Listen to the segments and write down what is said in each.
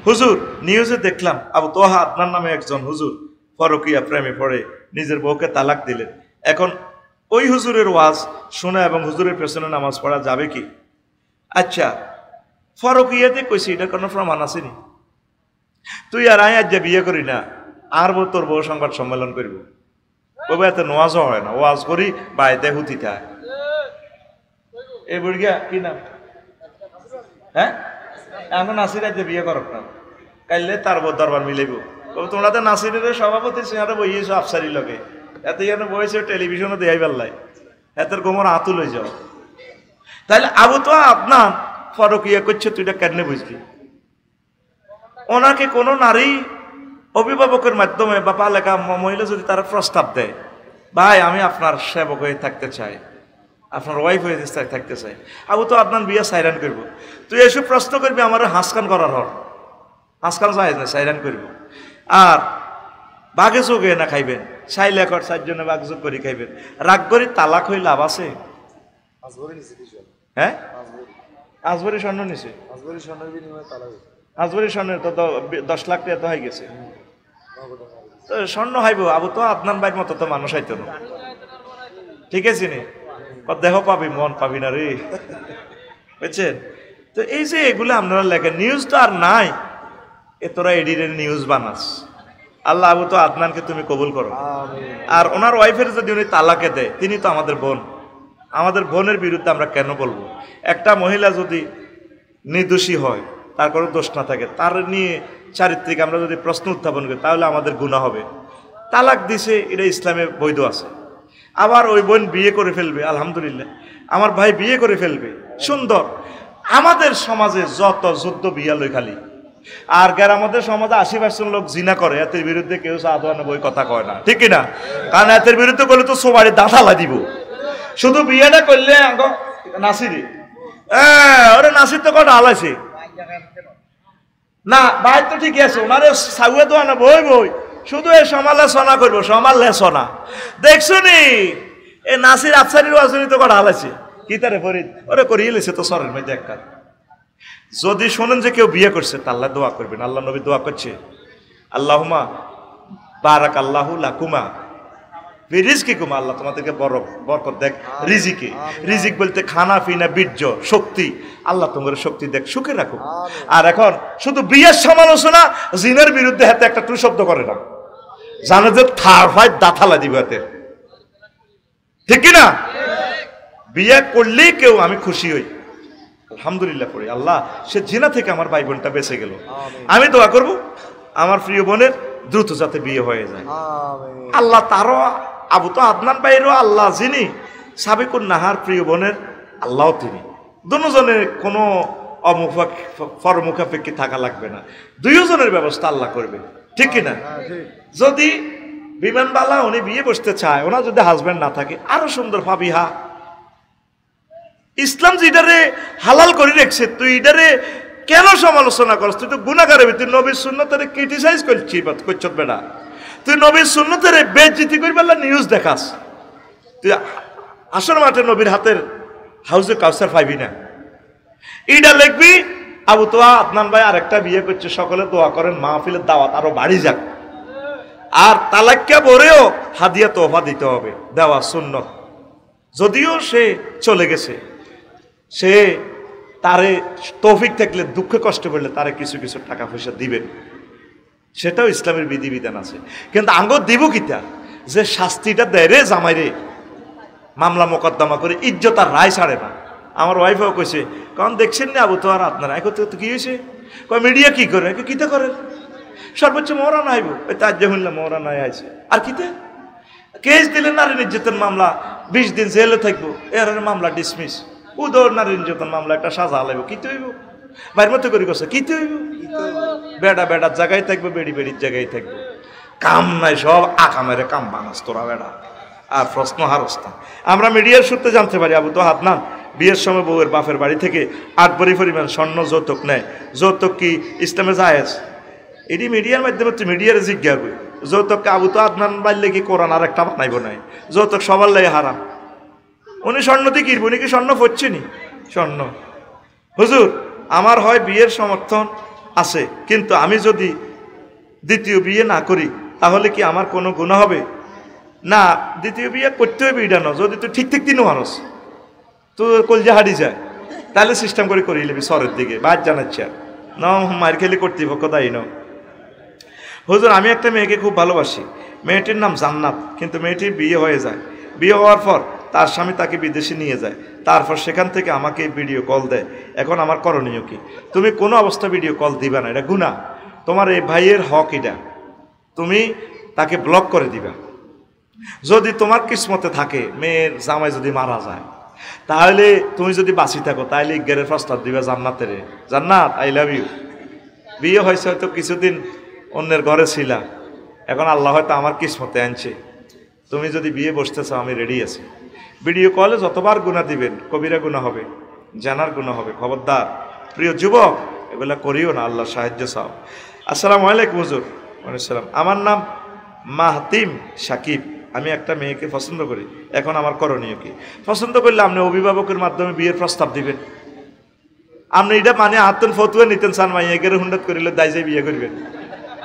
হুজুর নিউজে দেখলাম আবু তোহা আদনান নামে একজন হুজুর পরকীয়া প্রেমে পড়ে নিজের বউকে তালাক দিলেন। এখন ওই হুজুরের ওয়াজ শোনা এবং হুজুরের পেছনে নামাজ পড়া যাবে কি? আচ্ছা, পরকীয়াতে কইছি এটা কোনো প্রমাণ আসেনি। তুই আর আজ যে বিয়ে করি না, আর তোর বউ সংবাদ সম্মেলন করব, বউ এত নোয়াজও হয় না, ওয়াজ করি বাড়িতে হুতি থাকে। এই বুড়িয়া কি নাম? হ্যাঁ, এখন নাসির আজ বিয়ে করক না, কাইলে তার দরবার মিলাইব। তোমরা তো নাসিরের সভাপতি সিংহাতে বইয়েছো আফসারির লগে, এত যেন বইছে টেলিভিশনে দেয়াই পারলাই, এতের কোমর আতুল হয়ে যাও। তাহলে আবু তো আপনার পরকীয়া করছে, তুই এটা কেন বুঝলি? ওনাকে কোনো নারী অভিভাবকের মাধ্যমে বা পালেকা মহিলা যদি তারা প্রস্তাব দেয়, ভাই আমি আপনার সেবক হয়ে থাকতে চাই, আপনার ওয়াইফ হয়ে থাকতে চাই, আবু তো আপনার বিয়ে সাইরান করবো, তুই এসব প্রশ্ন করবি আমার হাসকান করার হর, হাসকান চাই না সাইরান করবো। আর বাঘে চোখে না খাইবেন, চাইলে কর চারজনে বাঘ যোগ করে খাইবেন, রাগ করি তালাক হয়ে লাভ আছে? হ্যাঁ, আজবরি স্বর্ণ নিছে, আজবরি স্বর্ণের তো 10 লাখ টাকা তো হয়ে গেছে, তো স্বর্ণ হাইব। আবু তো আপনার বাইর মতো তো মানুষ হইতো না, ঠিক আছে নি? দেহ পাবি মন পাবি না রে, বুঝছেন? তো এই যে এগুলো আপনারা লেখেন, নিউজ তো আর নাই, এ তোরা এডিটের নিউজ বানাস। আল্লাহ আবু তো আদনানকে তুমি কবুল করো। আর ওনার ওয়াইফের যদি উনি তালাকে দেয়, তিনি তো আমাদের বোন, আমাদের বোনের বিরুদ্ধে আমরা কেন বলবো? একটা মহিলা যদি নির্দোষী হয়, তার কোনো দোষ না থাকে, তার নিয়ে চারিত্রিক আমরা যদি প্রশ্ন উত্থাপন করি, তাহলে আমাদের গুনাহ হবে। তালাক দিছে, এটা ইসলামে বৈধ আছে। আবার ওই বোন বিয়ে করে ফেলবে, আলহামদুলিল্লাহ, আমার ভাই বিয়ে করে ফেলবে, সুন্দর। আমাদের সমাজে যত যুদ্ধ বিয়া লই খালি, আর আমাদের সমাজে 80% লোক জিনা করে, এতের বিরুদ্ধে কেউ সাধারণ বই কথা কয় না, ঠিক কিনা? কারণ এতের বিরুদ্ধে করলে তো সবারই দাঁতালা দিব। শুধু বিয়েটা করলে নাসিরি, ওরে নাসির তো কটা আলাইছে না, ভাই তো ঠিকই আছে, ওনারে সাউয়ে তো না বই বই, শুধু এই সমালোচনা করবো, সমালোচনা। দেখছো নি এ নাসির আফসারির ওয়াজনি তো কটা আলাইছে, কি তারে ফরিদ ওরে করিয়ে লেছে তো সরের মধ্যে একটা। যদি শোনেন যে কেউ বিয়ে করছে, তা আল্লাহ দোয়া করবেন, আল্লাহ নবী দোয়া করছে, আল্লাহুম্মা বারাক আল্লাহু লাকুমা ফি রিজকিকুমা, আল্লাহ তোমাদেরকে বরকত দেখ রিজিকে। রিজিক বলতে খানা পিনা বীর্য শক্তি, আল্লাহ তোমাদের শক্তি দেখ, সুখে রাখো। আর এখন শুধু বিয়ের সমালোচনা, জিনের বিরুদ্ধে হাতে একটা টু শব্দ করে না, জানে যে থার হয় দাঁথালা দিব হাতে, ঠিক কিনা? বিয়ে করলেই কেউ আমি খুশি হই, আলহামদুলিল্লাহ পড়ি, আল্লাহ সে জিনা থেকে আমার ভাই বোনটা বেঁচে গেল। আমি দোয়া করব আমার প্রিয় বোনের দ্রুত যাতে বিয়ে হয়ে যায়। আল্লাহ তারও, আবু তো আদনান ভাইয়েরও আল্লাহ যিনি সাবিকুন নাহার প্রিয় বোনের আল্লাহ, তিনি দুজনের কোনো পরমুখাপেক্ষী থাকা লাগবে না, দুইজনের ব্যবস্থা আল্লাহ করবে, ঠিক কিনা? যদি বিমানবালা উনি বিয়ে বসতে চায়, ওনার যদি হাজবেন্ড না থাকে, আরো সুন্দর ফাবিহা। ইসলাম যেটারে হালাল করে রেখেছে, তুই এটারে কেন সমালোচনা করছ? তুই তো গুনাহগারের, তুই নবীর সুন্নতের ক্রিটিসাইজ করছিস বেটা, তুই নবীর সুন্নতের বেইজ্জতি করে বেলা নিউজ দেখাস। তুই আসর মাঠে নবীর হাতের হাউজে কাউসার পাইবি না, এইটা লিখবি। আবু তোয়া আদনান ভাই আরেকটা বিয়ে করছে, সকলে দোয়া করেন মাহফিলের দাওয়াত আরো বাড়ি যাক। আর তালাক্কা বরেও হাদিয়া তোফা দিতে হবে, দেওয়া সুন্নত। যদিও সে চলে গেছে, সে তারে তৌফিক থাকলে, দুঃখে কষ্ট পড়লে তারে কিছু কিছু টাকা পয়সা দিবেন, সেটাও ইসলামের বিধিবিধান আছে। কিন্তু আঙ্গ দিব কিতা যে শাস্তিটা দেয় রে জামাই রে, মামলা মোকদ্দমা করে ইজ্জত আর রায় ছাড়ে না। আমার ওয়াইফও কইছে, কারণ দেখছেন না আবু তো আর আপনারা এখন তো কি হয়েছে, কয় মিডিয়া কি করে, কিতে করে সর্বোচ্চ মৌরানা আইব, তার যে হইলাম মৌরানা আইছে, আর কিতে কেস দিলে নারী নির্যাতন মামলা 20 দিন জেলে থাকবো, এর মামলা ডিসমিস। উদর নারী নির্যাতন মামলা একটা সাজা লাগবে, কিতে হইব বাইর মতো করে গেছে, কিতে হইব? বেড়া বেড়ার জায়গায় থাকবো, বেড়ি বেড়ির জায়গায় থাকবো, কাম নাই, সব আকা মেরে কাম বানাস তোরা বেড়া। আর প্রশ্ন হারস্তা আমরা মিডিয়ার সূত্রে জানতে পারি, আবু তো আদনান বিয়ের সময় বউয়ের বাপের বাড়ি থেকে 8 ভরি পরিমাণ স্বর্ণ যৌতুক নেয়। যৌতুক কি ইসলামে জায়েজ? এটি মিডিয়ার মাধ্যমে তুই মিডিয়ারে জিজ্ঞাসা, যৌতুককে আবু তো আদনান বাড়লে কি কোরআন আর একটা বানাইব নাই? যৌতুক সবার লাগে হারাম। উনি স্বর্ণ দিয়ে কিনবো, উনি কি স্বর্ণ পড়ছেনি? স্বর্ণ হুজুর আমার হয় বিয়ের সমর্থন, আছে, কিন্তু আমি যদি দ্বিতীয় বিয়ে না করি তাহলে কি আমার কোনো গুনাহ হবে? না, দ্বিতীয় বিয়ে করতে হবে এটা না। যদি তুই ঠিক ঠিক দিনও মানুষ তো কলজা হারি যায়, তাহলে সিস্টেম করে করিয়ে নিবি সরের দিকে বাদ জানাচ্ছে ন মার খেলে কর্তৃপক্ষ দায়ী ন। হুজুর, আমি একটা মেয়েকে খুব ভালোবাসি, মেয়েটির নাম জান্নাত, কিন্তু মেয়েটির বিয়ে হয়ে যায়। বিয়ে হওয়ার পর তার স্বামী তাকে বিদেশে নিয়ে যায়, তারপর সেখান থেকে আমাকে ভিডিও কল দেয়। এখন আমার করণীয় কি? তুমি কোনো অবস্থা ভিডিও কল দিবা না, এটা গুনাহ। তোমার এই ভাইয়ের হক এটা, তুমি তাকে ব্লক করে দিবা। যদি তোমার কিসমতে থাকে মেয়ের জামাই যদি মারা যায়, তাহলে তুমি যদি বাঁচি থাকো তাহলে ইজ্ঞানের প্রস্তাব দিবা জান্নাতের, জান্নাত আই লাভ ইউ। বিয়ে হয়েছে হয়তো কিছুদিন অন্যের ঘরে ছিলা, এখন আল্লাহ হয়তো আমার কিসমতে আনছে, তুমি যদি বিয়ে বসতে চাও আমি রেডি আছি। ভিডিও কলে যতবার গুনাহ দিবেন কবিরা গুনাহ হবে, জানার গুনাহ হবে। খবরদার প্রিয় যুবক, এগুলা করিও না, আল্লাহ সাহায্য চাও। আসসালামু আলাইকুম হুজুর। ওয়ালাইকুম সালাম। আমার নাম মাহতিম সাকিব, আমি একটা মেয়েকে পছন্দ করি, এখন আমার করণীয় কি? পছন্দ করলে আপনি অভিভাবকের মাধ্যমে বিয়ের প্রস্তাব দিবেন। আপনি এটা মানে হাতন ফতুয়া নিতেন চান মাইয়া গেলে হুন্ডাত করিলে দায় যাই বিয়ে করবেন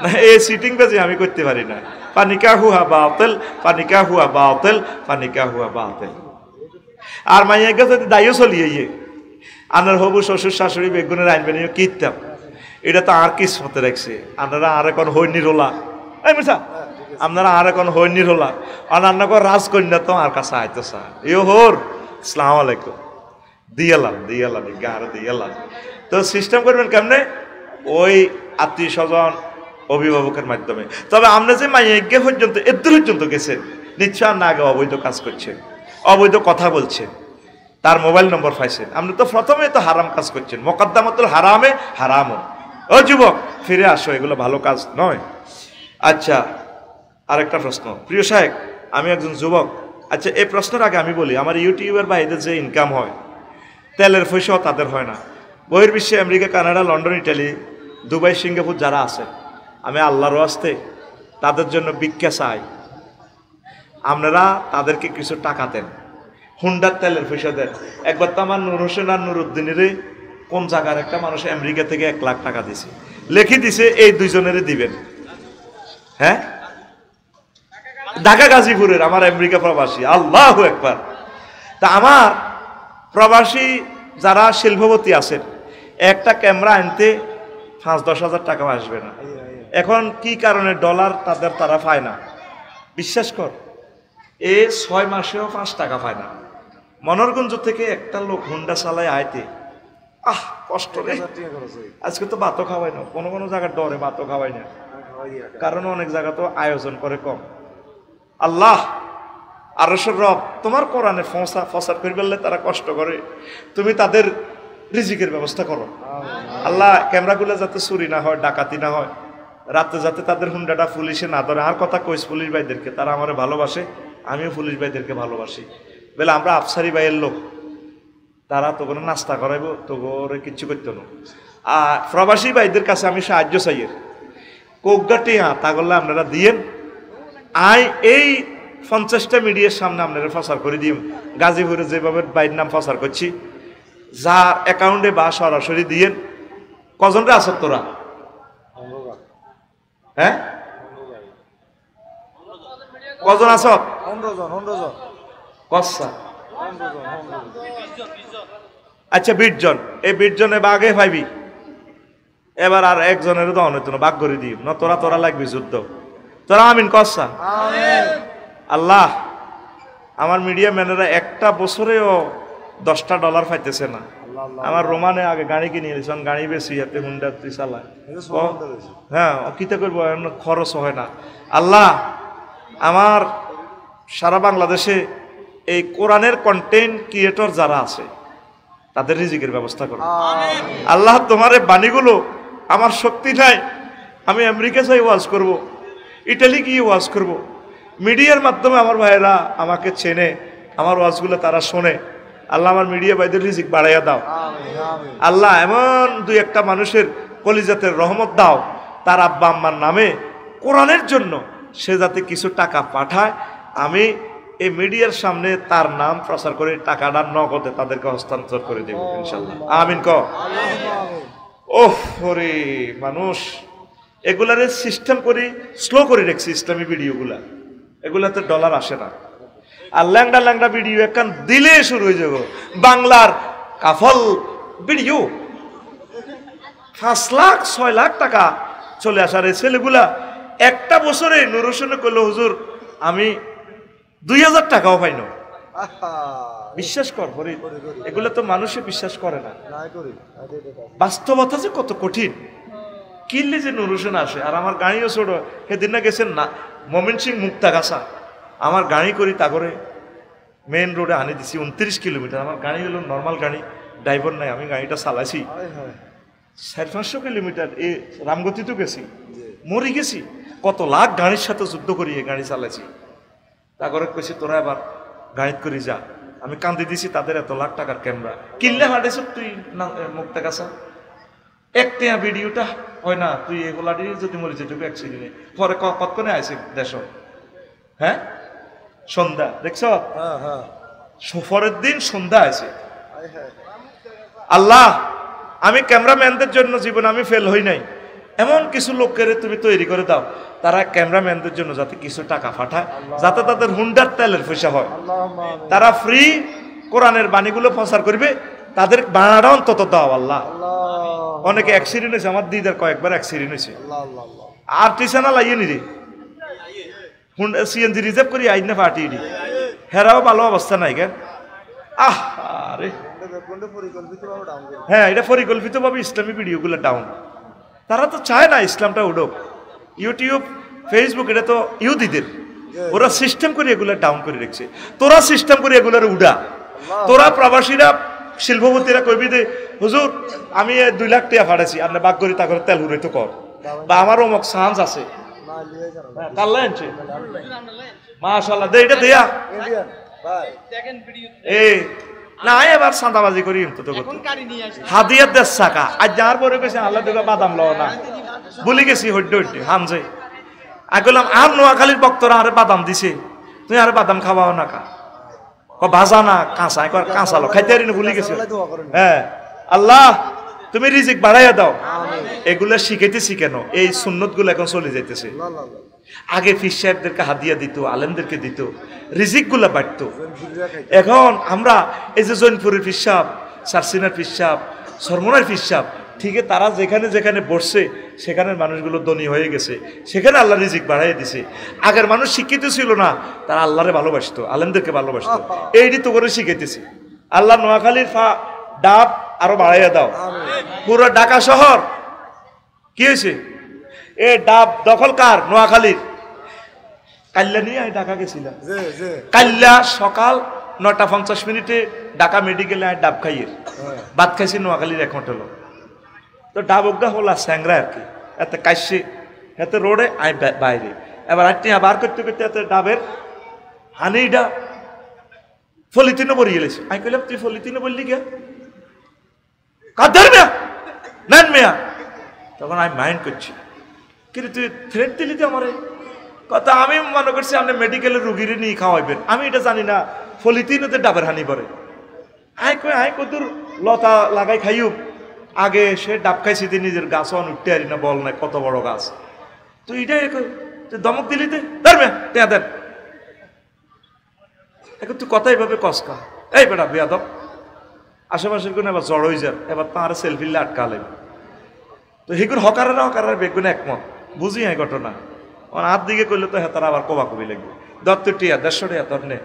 না, এই সিটিং বাজে আমি করতে পারি না। পানিকা হুয়া বাতেল, পানিকা হুয়া বাতেল, পানিকা হুয়া বাতেল। আর মাইয়া গে যদি দায়ও চলিয়ে আপনার হবু শ্বশুর শাশুড়ি বেগুনের আইনবেন কিতাম, এটা তো আর কিসমতে রাখছে। আপনারা আর এখন হৈনির হলা, এই মিশা আপনারা আর এখন হৈনির হলা, অনান্য রাজকন্যা তো আর কাছে আইতো চা ইয়ে হোর আসসালামু আলাইকুম দিয়ালাম দিয়ালাম গাড় দিয়ালাম। তো সিস্টেম করবেন কেমনে? ওই আত্মীয় স্বজন অভিভাবকের মাধ্যমে। তবে আপনি যে মাইয়া পর্যন্ত এদূর পর্যন্ত গেছেন, নিশ্চয় না আগে অবৈধ কাজ করছেন, অবৈধ কথা বলছেন, তার মোবাইল নম্বর পাইছেন, আপনি তো প্রথমে তো হারাম কাজ করছেন। মোকদ্দমাতুল হারামে হারামও। ও যুবক, ফিরে আসো, এগুলো ভালো কাজ নয়। আচ্ছা, আরেকটা প্রশ্ন। প্রিয় সাহেব, আমি একজন যুবক। আচ্ছা, এই প্রশ্নের আগে আমি বলি, আমার ইউটিউবের বাইরে যে ইনকাম হয়, তেলের পয়সাও তাদের হয় না। বহির্বিশ্বে America, Canada, London, Italy, Dubai, Singapore যারা আছে, আমি আল্লাহর ওয়াস্তে তাদের জন্য ভিক্ষা চাই, আপনারা তাদেরকে কিছু টাকা দেন, হুন্ডার তেলের পয়সা দেন। একবার তো আমার নূর হোসেন আর নুরুদ্দিনের কোন জায়গার একটা মানুষ আমেরিকা থেকে 1 লাখ টাকা দিছে, লিখে দিছে এই দুইজনেরই দিবেন। হ্যাঁ, ঢাকা গাজীপুরের আমার আমেরিকা প্রবাসী। আল্লাহু আকবার। তা আমার প্রবাসী যারা শিল্পপতি আছেন, একটা ক্যামেরা আনতে 5-10 হাজার টাকা আসবে না। এখন কি কারণে ডলার তারা পায় না? বিশ্বাস কর, 6 মাসেও 5 টাকা পায় না। মনোরগঞ্জ থেকে একটা লোক হুন্ডা চালায় আইতে, কষ্ট রে। আজকে তো ভাতও খাওয়াই না, কোনো কোনো জায়গার ডরে ভাতও খাওয়াই না, কারণ অনেক জায়গা তো আয়োজন করে কম। আল্লাহ আরশের রব তোমার কোরআনে ফসাদ করে ফেললে তারা কষ্ট করে, তুমি তাদের রিজিকের ব্যবস্থা করো। আল্লাহ ক্যামেরাগুলো যাতে চুরি না হয়, ডাকাতি না হয়, রাতে যাতে তাদের হুন্ডাটা পুলিশে না ধরে। আর কথা কইস পুলিশ ভাইদেরকে, তারা আমার ভালোবাসে, আমিও পুলিশ ভাইদেরকে ভালোবাসি। বলে আমরা আফসারি ভাইয়ের লোক, তারা তো কোনো নাস্তা করাইব, তো করে কিচ্ছু করতো না। আর প্রবাসী ভাইদের কাছে আমি সাহায্য চাইয়ের, কোকগাটি তা করলে আপনারা দিয়েন। এই 50টা মিডিয়ার সামনে আপনারা প্রচার করে দিন। গাজীপুরে যেভাবে বাইর নাম প্রচার করছি, যার অ্যাকাউন্টে বা সরাসরি দিয়েন। কজনটা আছ তোরা? হ্যাঁ, কজন আছ? 15 জন। কচ্ছা, আচ্ছা 20 জন। এই 20 জনে বাঘে পাইবি। এবার আর একজনের তো অনেক বাঘ করে দিই না, তোরা লাগবি যুদ্ধ। তোরা আমিন কচ্ছা। আল্লাহ, আমার মিডিয়া ম্যানেরা একটা বছরেও $10 পাইতেছে না। আমার রোমানে আগে গাড়ি কিনে নিয়েছেন, গাড়ি বেশি হাতে হুন্ডা তুই চালায়। হ্যাঁ, কিতে করবো, খরচ হয় না। আল্লাহ, আমার সারা বাংলাদেশে এই কোরআনের কন্টেন্ট ক্রিয়েটর যারা আছে, তাদের রিজিকের ব্যবস্থা করো। আল্লাহ, তোমার এই বাণীগুলো আমার শক্তি নাই, আমি আমেরিকা যাই ওয়াজ করব, ইটালি গিয়ে ওয়াজ করব। মিডিয়ার মাধ্যমে আমার ভাইয়েরা আমাকে চেনে, আমার ওয়াজগুলো তারা শোনে। আল্লাহ, আমার মিডিয়া ভাইদের রিজিক বাড়াইয়া দাও। আল্লাহ, এমন 2-1টা মানুষের কলিজাতের রহমত দাও, তার আব্বা আম্মার নামে কোরআনের জন্য সে যাতে কিছু টাকা পাঠায়, আমি এই মিডিয়ার সামনে তার নাম প্রচার করে টাকাটা নগদে তাদেরকে হস্তান্তর করে দেব ইনশাআল্লাহ। আমিন ক। ওহ ওরে মানুষ এগুলারে সিস্টেম করে স্লো করে রাখছে ইসলামী ভিডিওগুলা, এগুলাতে ডলার আসে না। আর ল্যাংডা ল্যাংডা ভিডিও একখান দিলে শুরু হয়ে যাবো বাংলার কাফল ভিডিও 5 লাখ 6 লাখ টাকা চলে আসার এই ছেলেগুলা একটা বছরে নুর হোসেনে কইল হুজুর আমি 2000 টাকাও পাই না। বিশ্বাস কর ফরিদ, এগুলো তো মানুষে বিশ্বাস করে না। বাস্তবতা যে কত কঠিন। কিনলে যে নুর হোসেন আসে, আর আমার গাড়িও ছোট। সেদিন না গেছেন না মমিন সিং মুক্তাগাছা, আমার গাড়ি করি তা করে মেন রোডে আনি দিছি 29 কিলোমিটার। আমার গাড়ি হলো নর্মাল গাড়ি, ড্রাইভার নাই, আমি গাড়িটা চালাইছি 400-500 কিলোমিটার। এই রামগতিতেও গেছি, মরি গেছি, কত লাখ গাড়ির সাথে যুদ্ধ করি এই গাড়ি চালাইছি। তা করে কইছি তোরা এবার গাড়ি করি যা। আমি কান্দি দিছি তাদের এত লাখ টাকার ক্যামেরা কিনলে হাঁটেছ তুই মুক্তাগাছা, একটা ভিডিওটা হয় না তুই এগুলা দিয়ে যদি মরি যেটুকু অ্যাক্সিডেন্টে পরে কতক্ষণে আইসি দেশ। হ্যাঁ সন্ধ্যা দেখছ, পরের দিন সন্ধ্যা আছে। আল্লাহ আমি ক্যামেরাম্যানদের জন্য জীবনে আমি ফেল হই নাই, এমন কিছু লোকের তুমি তৈরি করে দাও তারা ক্যামেরাম্যানদের জন্য যাতে কিছু টাকা পাঠায়, যাতে তাদের হুন্ডার তেলের পয়সা হয়, তারা ফ্রি কোরআনের বাণীগুলো প্রচার করবে, তাদের ভাড়াটা অন্তত দাও আল্লাহ। অনেকে অ্যাক্সিডেন্ট হয়েছে, আমার দিদার কয়েকবার অ্যাক্সিডেন্ট হয়েছে। আর টিসানা লাইয়ে নি রে সিএনজি রিজার্ভ করি আইন না পাঠিয়ে দি, হেরাও ভালো অবস্থা নাই কেন। আরে হ্যাঁ এটা পরিকল্পিতভাবে ইসলামী ভিডিওগুলো ডাউন। তারা তো চায় না ইসলামটা উঠুক। ইউটিউব ফেসবুক এটা তো ইহুদিদের, ওরা সিস্টেম করে এগুলো ডাউন করে রেখেছে। তোরা সিস্টেম করে এগুলোর উড়া, তোরা প্রবাসীরা শিল্পপতিরা কইবি দে হুজুর আমি 2 লাখ টাকা ফাটাইছি, আপনি বাক করি তা করে তেল উড়াইতে কর, বা আমার অমুক সান্স আছে কাল্লা আনছে মাশাআল্লাহ দে এটা দেয়া এই না এবার সান্দাবাজি করি তো হাদিয়া 10 টাকা। আজ যার পরে কইছে আল্লাহ দুগা বাদাম লও না বলি গেছি হড্ড হড্ডি হামজে আগলাম আর নোয়াখালীর বক্তরা আরে বাদাম দিছে, তুই আরে বাদাম খাওয়াও না কা ভাজা না কাঁচা, একবার কাঁচা লো খাইতে পারি না ভুলে গেছে। হ্যাঁ আল্লাহ তুমি রিজিক বাড়াইয়া দাও। এগুলা শিখাইতেছি কেন, এই সুন্নত গুলো এখন চলে যাইতেছে। আগে ফির সাহেবদেরকে হাদিয়া দিত, আলেমদেরকে দিত, রিজিক গুলা বাড়তো। এখন আমরা এই যে জৈনপুরের ফির সাহেব, সারসিনার ফির সাহেব, সরমনার ফির সাহেব, ঠিক তারা যেখানে যেখানে বসছে সেখানের মানুষগুলো ধনী হয়ে গেছে, সেখানে আল্লাহ রিজিক বাড়াইয়া দিছে। আগের মানুষ শিক্ষিত ছিল না, তারা আল্লাহরে ভালোবাসতো, আলেমদেরকে ভালোবাসতো। এইটি তো করে শিখাইতেছি। আল্লাহ নোয়াখালীর ডাব আরো বাড়াইয়া দাও। পুরো ঢাকা শহর কি হয়েছে, এ ডাব দখল কার? নোয়াখালীর। কাল্লা নিয়ে আমি ঢাকা গেছিলাম, কাল্লা সকাল 9:50 ঢাকা মেডিকেলে আমি ডাব খাইয়ের ভাত খাইছি নোয়াখালীর 1 হোটেল। তো ডাব অজ্ঞা হলা স্যাংরা আর কি, এতে কাশছে এতে রোডে আই বাইরে। এবার আটটি বার করতে করতে এতে ডাবের হানিটা ফলিতিনে বরিয়ে গেছে। আমি কইলাম তুই ফলিতিনে বললি কে? কাদের মেয়া নেন মেয়া। তখন আমি মাইন্ড করছি, কিন্তু তুই থ্রেট দিলি তো আমারে কথা। আমি মনে করছি আপনি মেডিকেলের রুগীরে নিয়ে খাওয়াইবেন, আমি এটা জানি না ফলিতিনতে ডাবের হানি পরে। আই কদুর লতা লাগাই খাইও, আগে সে ডাব খাইছি তুই নিজের গাছ উঠতে পারি না, বল নাই কত বড় গাছ। তুই এটাই তুই দমক দিলি দেন দেন এখন তুই কথা এইভাবে কসকা। এই বেটা বেয়াদব, আশেপাশের কোন এবার জড় হয়ে যান, এবার তাঁর সেলফিলে আটকালেন। তো সেগুলো হকারের বেগুন একমত, বুঝি এই ঘটনা। আমার হাত দিকে করলে তো হেতারা আবার কবাকবি লাগবে। দত্ত টিয়া 150 টাকা তোর নে,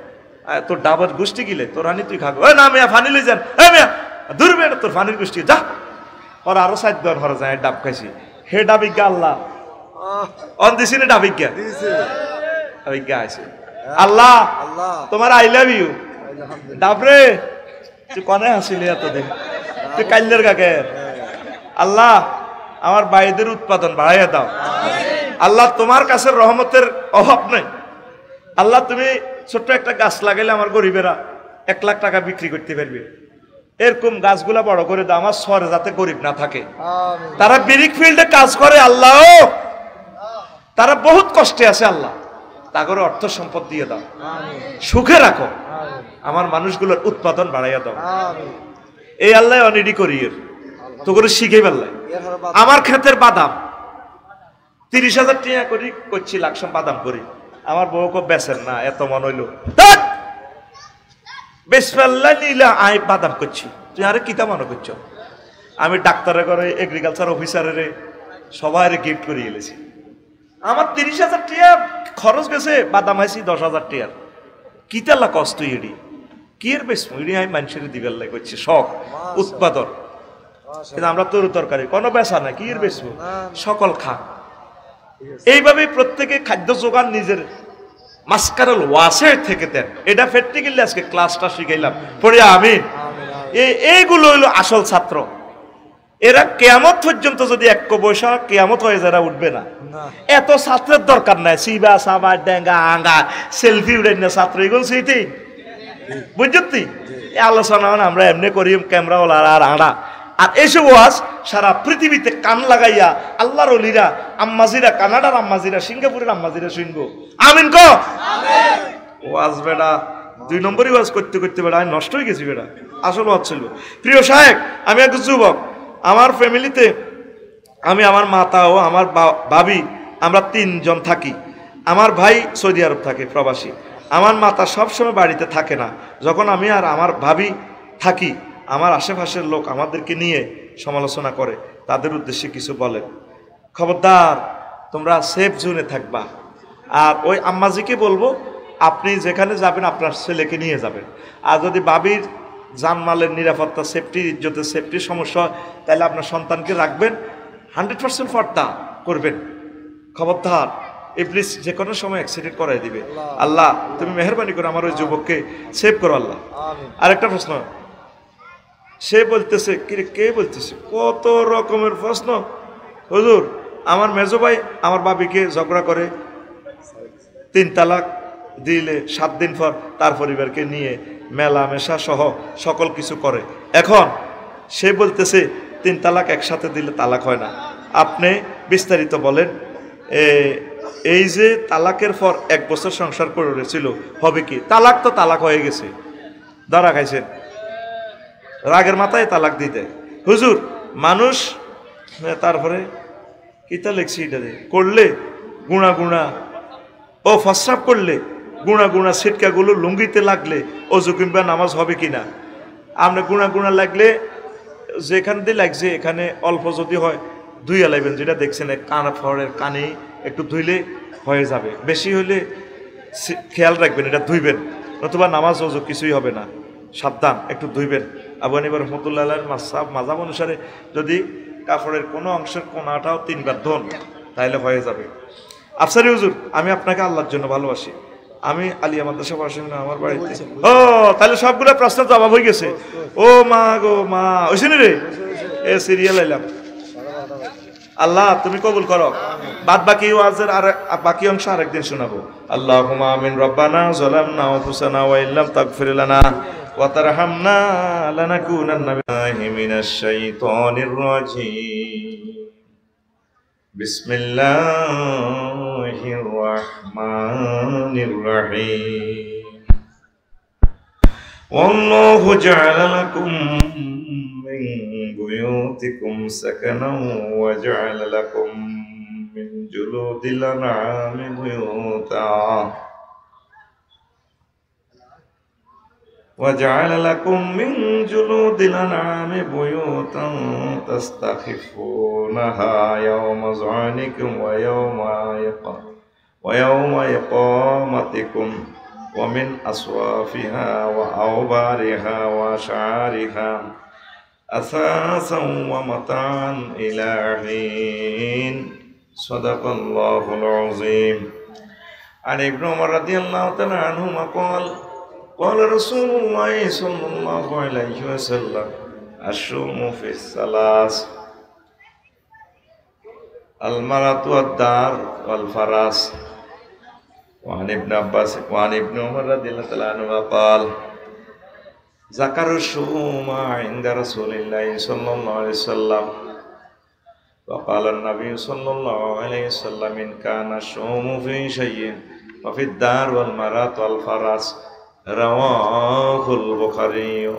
তোর ডাবার গোষ্ঠী গিলে তোর আনি তুই খাবো। ওই না মেয়া ফানি লই যান, এই মেয়া দূর মেয়ে তোর ফানির গোষ্ঠী যা। ওরা আরো 7 জন হরে যায় ডাব খাইছি। হে ডাবিজ্ঞা আল্লাহ অন দিছি না ডাবিজ্ঞা ডাবিজ্ঞা আছে। আল্লাহ তোমার আই লাভ ইউ ডাবরে, তুই কনে হাসিলি এতদিন, তুই কাল্যের কাকে। আল্লাহ আমার বাইদের উৎপাদন বাড়াইয়া দাও। আল্লাহ তোমার কাছে রহমতের অভাব নেই। আল্লাহ তুমি ছোট্ট একটা গাছ লাগাইলে আমার গরিবেরা 1 লাখ টাকা বিক্রি করতে পারবে, এরকম গাছগুলা বড় করে দাও আমার শহরে, যাতে গরিব না থাকে। তারা বিরিক ফিল্ডে কাজ করে আল্লাহ, তারা বহুত কষ্টে আছে আল্লাহ, তাদের অর্থ সম্পদ দিয়ে দাও, সুখে রাখো, আমার মানুষগুলোর উৎপাদন বাড়াইয়া দাও। এই আল্লাহ অনিডি করিয়ের তো করে শিখে ফেললাই আমার ক্ষেতের বাদাম 30,000 টাকা করি করছি লাকসাম বাদাম করি আমার বউকে বেচেন না এত মন হইল বেশ ফেললাই নিলে আই বাদাম করছি তুই আরে কিতা মনে করছো আমি ডাক্তারের ঘরে এগ্রিকালচার অফিসারের সবাই গিফট করে এলেছি আমার 30,000 টাকা খরচ গেছে বাদাম আইছি 10,000 টাকার কিতালা কষ্ট এডি কি এর বেশ ইডি আমি মানুষের দিবেল লাই করছি শখ উৎপাদন কিন্তু আমরা তরু তরকারি কোনো বেচা না কি এর বেচবো সকল খা এইভাবে প্রত্যেকে খাদ্য যোগান নিজের মাস্কারাল ওয়াসের থেকে দেন এটা প্র্যাকটিক্যালি আজকে ক্লাসটা শিখাইলাম পড়ে আমি এইগুলো হইলো আসল ছাত্র এরা কিয়ামত পর্যন্ত যদি এক বৈশা কিয়ামত হয়ে যারা উঠবে না এত ছাত্রের দরকার নাই সিবা সাবা ডেঙ্গা আঙ্গা সেলফি উড়ে না ছাত্র এগুলো সেইটি বুঝছি আলোচনা আমরা এমনি করি ক্যামেরাওয়ালা আর আড়া আর এইসব ওয়াজ সারা পৃথিবীতে কান লাগাইয়া আল্লাহর ওলিরা আম্মাজিরা কানাডার আম্মাজিরা সিঙ্গাপুরের আম্মাজিরা শুনবো আমিন ক ওয়াজ বেড়া 2 নম্বরই ওয়াজ করতে করতে বেড়া আমি নষ্ট হয়ে গেছি বেড়া আসল ওয়াজ ছিল প্রিয় সাহেব আমি এক যুবক আমার ফ্যামিলিতে আমি আমার মাতা ও আমার ভাবি আমরা 3 জন থাকি আমার ভাই সৌদি আরব থাকে প্রবাসী আমার মাতা সবসময় বাড়িতে থাকে না যখন আমি আর আমার ভাবি থাকি আমার আশেপাশের লোক আমাদেরকে নিয়ে সমালোচনা করে তাদের উদ্দেশ্যে কিছু বলেন খবরদার তোমরা সেফ জোনে থাকবা আর ওই আম্মাজিকে বলবো আপনি যেখানে যাবেন আপনার ছেলেকে নিয়ে যাবেন আর যদি ভাবির জানমালের নিরাপত্তা সেফটি ইজ্জতের সেফটির সমস্যা হয় তাহলে আপনার সন্তানকে রাখবেন 100% পর্দা করবেন খবরদার প্লিজ যে কোনো সময় অ্যাক্সিডেন্ট করাই দিবে আল্লাহ তুমি মেহেরবানি করে আমার ওই যুবককে সেভ করো আল্লাহ আরেকটা প্রশ্ন সে বলতেছে কে বলতেছে কত রকমের প্রশ্ন হুজুর আমার মেজো ভাই আমার বাবিকে ঝগড়া করে 3 তালাক দিলে 7 দিন পর তার পরিবারকে নিয়ে মেলামেশা সহ সকল কিছু করে এখন সে বলতেছে 3 তালাক একসাথে দিলে তালাক হয় না আপনি বিস্তারিত বলেন এই যে তালাকের পর 1 বছর সংসার করেছিল হবে কি তালাক তো তালাক হয়ে গেছে ধরা খাইছেন রাগের মাথায় তালাক দিতে হুজুর মানুষ তারপরে কিতা লেখছি এটা করলে গুণা গুণা ও ফসরাপ করলে গুণা গুণা ছিটকাগুলো লুঙ্গিতে লাগলে অজু কিংবা নামাজ হবে কিনা আপনি গুণা গুণা লাগলে যেখান দিয়ে লাগছে এখানে অল্প যদি হয় ধুইয়া লাগবেন যেটা দেখছেন কানা ফড়ের কানে একটু ধুইলে হয়ে যাবে বেশি হইলে খেয়াল রাখবেন এটা ধুইবেন নতুবা নামাজ অজু কিছুই হবে না সাবধান একটু ধুইবেন আবু হানিফা রাহমাতুল্লাহ আলাইহির মাযহাব অনুসারে যদি কাপড়ের কোনো অংশের কোনাটাও 3 বার ধোন তাহলে হয়ে যাবে আফসারি হুজুর আমি আপনাকে আল্লাহর জন্য ভালোবাসি আমি আলিয়া মাদ্রাসা পড়াশোনা আমার বাড়িতে ও তাহলে সবগুলো প্রশ্ন জবাব হয়ে গেছে ও মা গো মা ওইখানে রে এ সিরিয়াল আইলাম আল্লাহ তুমি কবুল করো বাদ বাকি ওয়াজের আর বাকি অংশ আরেকদিন শোনাবো আল্লাহুম্মা আমিন রব্বানা যালামনা আনফুসানা ওয়া ইল্লাম তাগফির লানা ওয়া তারহামনা লানাকুনান্না মিনাশ শাইতানির রাজীম বিসমিল্লাহির রাহমানির রহিম ওয়াল্লাহু জাআলা লাকুম মিন বুয়ুতিকুম সাকানাও ওয়া জাআলা লাকুম মিন জুলুদিল আনআমি বুয়ুতা وجعل لكم من جلود الأنعام بيوتا تستخفونها يوم ظعنكم ويوم إقامتكم ومن أصوافها وأوبارها وأشعارها أثاثا ومتاعا إلى حين صدق الله العظيم عن ابن عمر رضي الله تعالى عنهما قال رسول الله صلى الله عليه وسلم الشوم في الثلاث المرأة والدار والفراس وعن ابن عباس وعن ابن عمر رضي الله تعالى عنهما قال ذكر الشوم عند رسول الله صلى الله عليه وسلم وقال النبي صلى الله عليه وسلم إن كان الشوم في شيء وفي الدار والمرأة والفراس رواه البخاري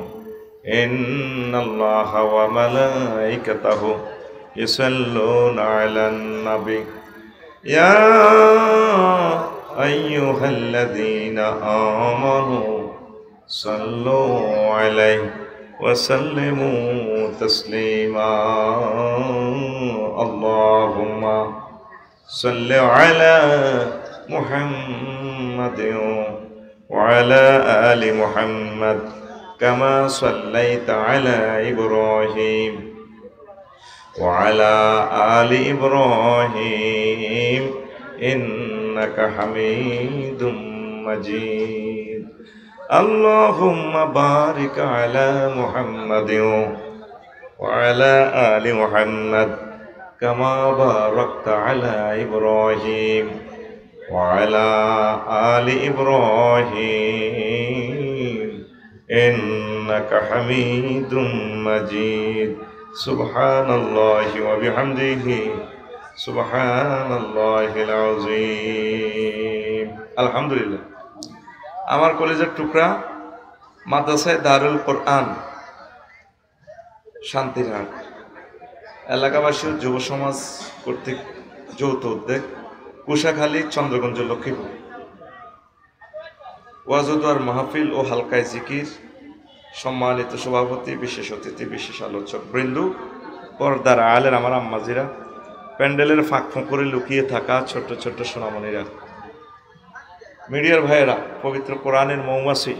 ইন্নাল্লাহা ওয়া মালাইকাতাহু ইউসাল্লুনা আলান নবী ইয়া আইয়ুহাল্লাযীনা আমানু সাল্লু আলাইহি ওয়া সাল্লিমু তাসলিমা আল্লাহুম্মা সাল্লি আলা মুহাম্মাদিন ওয়া আলা আলি মুহাম্মাদ কামা সাল্লাইতা আলা ইব্রাহিম ওয়া আলা আলি ইব্রাহিম ইন্নাকা হামিদুম মাজিদ আল্লাহুম্মা বারিক আলা মুহাম্মাদিন ওয়া আলা আলি মুহাম্মাদ কামা বারাকতা আলা ইব্রাহিম ওয়া আলা আলি ইব্রাহিম ইন্নাকা হামিদুম মাজিদ সুবহানাল্লাহি ওয়া বিহামদিহি সুবহানাল্লাহিল আযীম। আলহামদুলিল্লাহ। আমার কলেজের টুকরা মাদ্রাসায় দারুল কোরআন শান্তিরহাট এলাকাবাসী ও যুব সমাজ কর্তৃক যৌথ উদ্যোগ কুশাখালী চন্দ্রগঞ্জ লক্ষ্মীপুর ওয়াজুদার মাহফিল ও হালকায় জিকির সম্মানিত সভাপতি বিশেষ অতিথি বিশেষ আলোচক বৃন্দ পর্দার আলের আমার আম্মাজিরা প্যান্ডেলের ফাঁক ফোঁকরে লুকিয়ে থাকা ছোট্ট ছোট্ট সোনামণিরা মিডিয়ার ভাইয়েরা পবিত্র কোরআনের মৌমাছি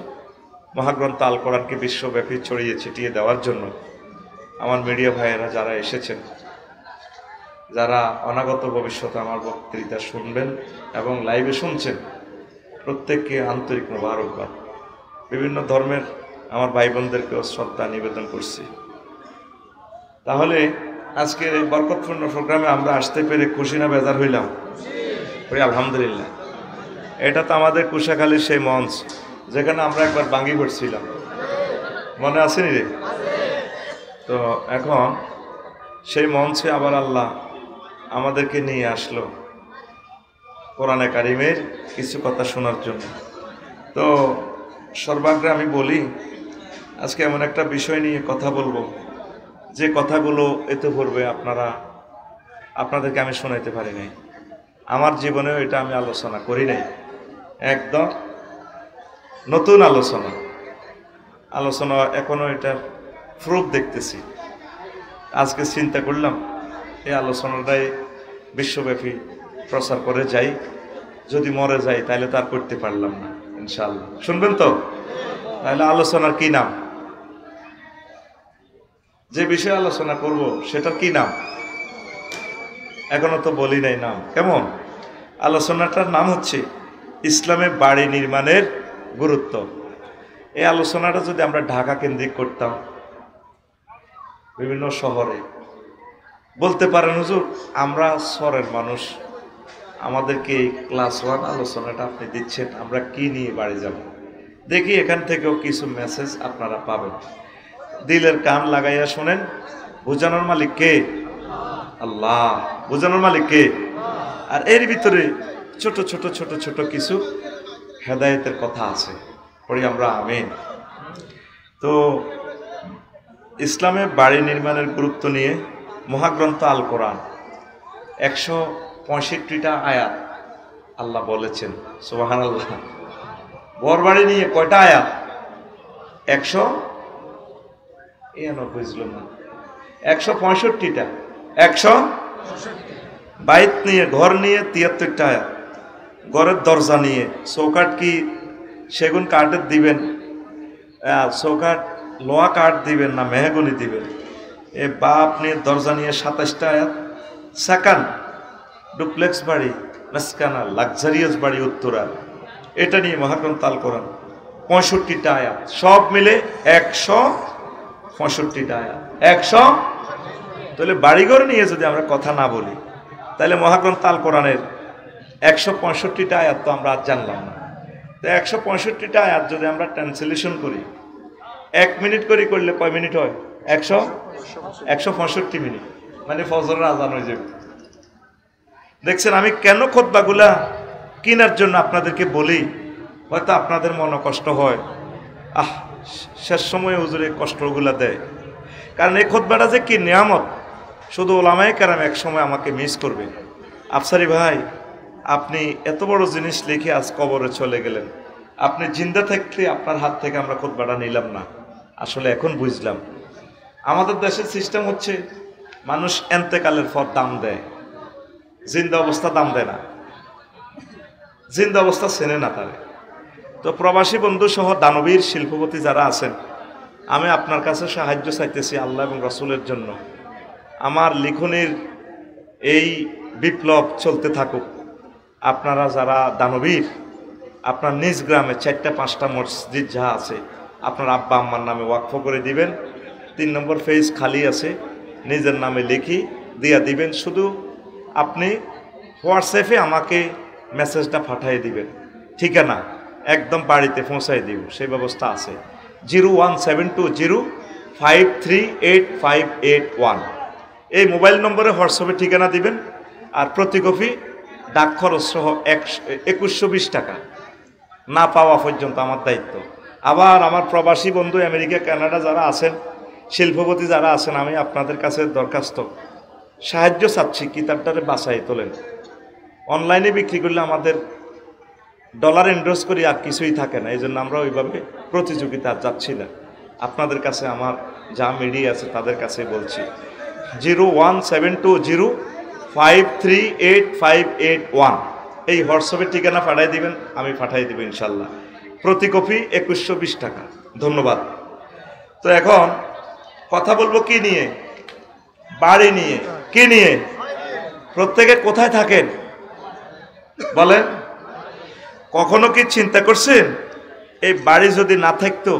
মহাগ্রন্থ আল কোরআনকে বিশ্বব্যাপী ছড়িয়ে ছিটিয়ে দেওয়ার জন্য আমার মিডিয়া ভাইয়েরা যারা এসেছেন যারা অনাগত ভবিষ্যতে আমার বক্তৃতা শুনবেন এবং লাইভে শুনছেন প্রত্যেককে আন্তরিক মোবারকবাদ। বিভিন্ন ধর্মের আমার ভাই বোনদেরকেও শ্রদ্ধা নিবেদন করছি। তাহলে আজকের এই বরকতপূর্ণ প্রোগ্রামে আমরা আসতে পেরে খুশি না বেজার হইলাম? আলহামদুলিল্লাহ। এটা তো আমাদের কুশাখালীর সেই মঞ্চ যেখানে আমরা একবার বাঙ্গি করছিলাম, মনে আসেনি রে? তো এখন সেই মঞ্চে আবার আল্লাহ আমাদেরকে নিয়ে আসলো কোরআনে কারিমের কিছু কথা শোনার জন্য। তো সর্বাগ্রে আমি বলি আজকে এমন একটা বিষয় নিয়ে কথা বলবো যে কথাগুলো এতে পড়বে আপনাদেরকে আমি শোনাইতে পারি নাই, আমার জীবনেও এটা আমি আলোচনা করি নাই, একদম নতুন আলোচনা এখনো এটার প্রুফ দেখতেছি। আজকে চিন্তা করলাম এই আলোচনাটাই বিশ্বব্যাপী প্রচার করে যাই, যদি মরে যাই তাহলে তো আর করতে পারলাম না। ইনশাআল্লাহ শুনবেন তো? তাহলে আলোচনার কি নাম? যে বিষয়ে আলোচনা করব সেটার কি নাম? এখনো তো বলি নাই নাম। কেমন? আলোচনাটার নাম হচ্ছে ইসলামে বাড়ি নির্মাণের গুরুত্ব। এই আলোচনাটা যদি আমরা ঢাকা কেন্দ্রিক করতাম, বিভিন্ন শহরে বলতে পারেন হুজুর আমরা শহরের মানুষ, আমাদেরকে ক্লাস 1 আলোচনাটা আপনি দিচ্ছেন, আমরা কি নিয়ে বাড়ি যাব? দেখি এখান থেকেও কিছু মেসেজ আপনারা পাবেন। দিলের কান লাগাইয়া শোনেন। বোঝানোর মালিক কে? আল্লাহ। বোঝানোর মালিক কে? আর এর ভিতরে ছোট ছোট ছোট ছোট কিছু হেদায়েতের কথা আছে, পড়ি আমরা আমিন। তো ইসলামে বাড়ি নির্মাণের গুরুত্ব নিয়ে মহাগ্রন্থ আল কোরআন 165টা আয়াত আল্লাহ বলেছেন। সুবহানাল্লাহ। বরবাড়ি নিয়ে কয়টা আয়াত? 165টা। 100 বাইত নিয়ে, ঘর নিয়ে 73টা আয়াত। ঘরের দরজা নিয়ে, চৌকাঠ কি সেগুন কাঠের দিবেন, চৌকাঠ লোহা কাঠ দিবেন না মেহগনি দিবেন? এ বাপ নিয়ে দরজা নিয়ে 27টা আয়াত। সেকেন্ড ডুপ্লেক্স বাড়ি, মেসকানা লাক্সারিয়াস বাড়ি উত্তরা, এটা নিয়ে মহাগ্রন্থ আল কোরআন 65টা আয়াত। সব মিলে 165টা আয়াত। 100। তাহলে বাড়িঘর নিয়ে যদি আমরা কথা না বলি তাহলে মহাগ্রন্থ আল কোরআনের 165টা আয়াত তো আমরা আজ জানলাম না। তো 165টা আয়াত যদি আমরা ট্রান্সলেশন করি, 1 মিনিট করে করলে কয় মিনিট হয়? 165 মিনিট, মানে ফজরের আজান হয়ে যাবে। দেখছেন আমি কেন খুতবাগুলা কেনার জন্য আপনাদেরকে বলি, হয়তো আপনাদের মনে কষ্ট হয়, শেষ সময়ে হুজুরে কষ্টগুলা দেয়, কারণ এই খুতবাটা যে কি নিয়ামত, শুধু ওলামায়ে কেরাম এক সময় আমাকে মিস করবে। আফসারি ভাই, আপনি এত বড় জিনিস লিখে আজ কবরে চলে গেলেন, আপনি জিন্দা থাকলে আপনার হাত থেকে আমরা খুতবাটা নিলাম না। আসলে এখন বুঝলাম আমাদের দেশের সিস্টেম হচ্ছে মানুষ এন্তেকালের পর দাম দেয়, জিন্দা অবস্থা দাম দেয় না, জিন্দা অবস্থা চেনে না তারে। তো প্রবাসী বন্ধু সহ দানবীর শিল্পপতি যারা আছেন, আমি আপনার কাছে সাহায্য চাইতেছি আল্লাহ এবং রাসূলের জন্য। আমার লিখনের এই বিপ্লব চলতে থাকুক। আপনারা যারা দানবীর, আপনার নিজ গ্রামে 4-5টা মসজিদ যা আছে আপনার আব্বা আম্মার নামে ওয়াকফ করে দিবেন। 3 নম্বর পেজ খালি আছে, নিজের নামে লিখি দিয়া দিবেন। শুধু আপনি হোয়াটসঅ্যাপে আমাকে মেসেজটা পাঠিয়ে দিবেন, ঠিকানা একদম বাড়িতে পৌঁছাই দিব, সেই ব্যবস্থা আছে। 01720538581 এই মোবাইল নম্বরে হোয়াটসঅ্যাপে ঠিকানা দিবেন। আর প্রতি কপি ডাক খরচ সহ 2120 টাকা না পাওয়া পর্যন্ত আমার দায়িত্ব। আবার আমার প্রবাসী বন্ধু আমেরিকা কানাডা যারা আছেন, শিল্পপতি যারা আছেন, আমি আপনাদের কাছে দরখাস্ত সাহায্য চাচ্ছি, কিতাবটারে বাছাই তোলেন। অনলাইনে বিক্রি করলে আমাদের ডলার এন্ডোর্স করি আর কিছুই থাকে না, এই জন্য আমরা ওইভাবে প্রতিযোগিতা যাচ্ছি না। আপনাদের কাছে আমার যা মিডিয়া আছে তাদের কাছে বলছি, 01720538581 এই হোয়াটসঅ্যাপের ঠিকানা পাঠাই দিবেন, আমি পাঠাই দিব ইনশাল্লাহ। প্রতি কপি 2120 টাকা। ধন্যবাদ। তো এখন কথা বলবো কি নিয়ে? বাড়ি নিয়ে। কি নিয়ে? প্রত্যেকে কোথায় থাকেন বলেন? কখনো কি চিন্তা করছেন এই বাড়ি যদি না থাকতো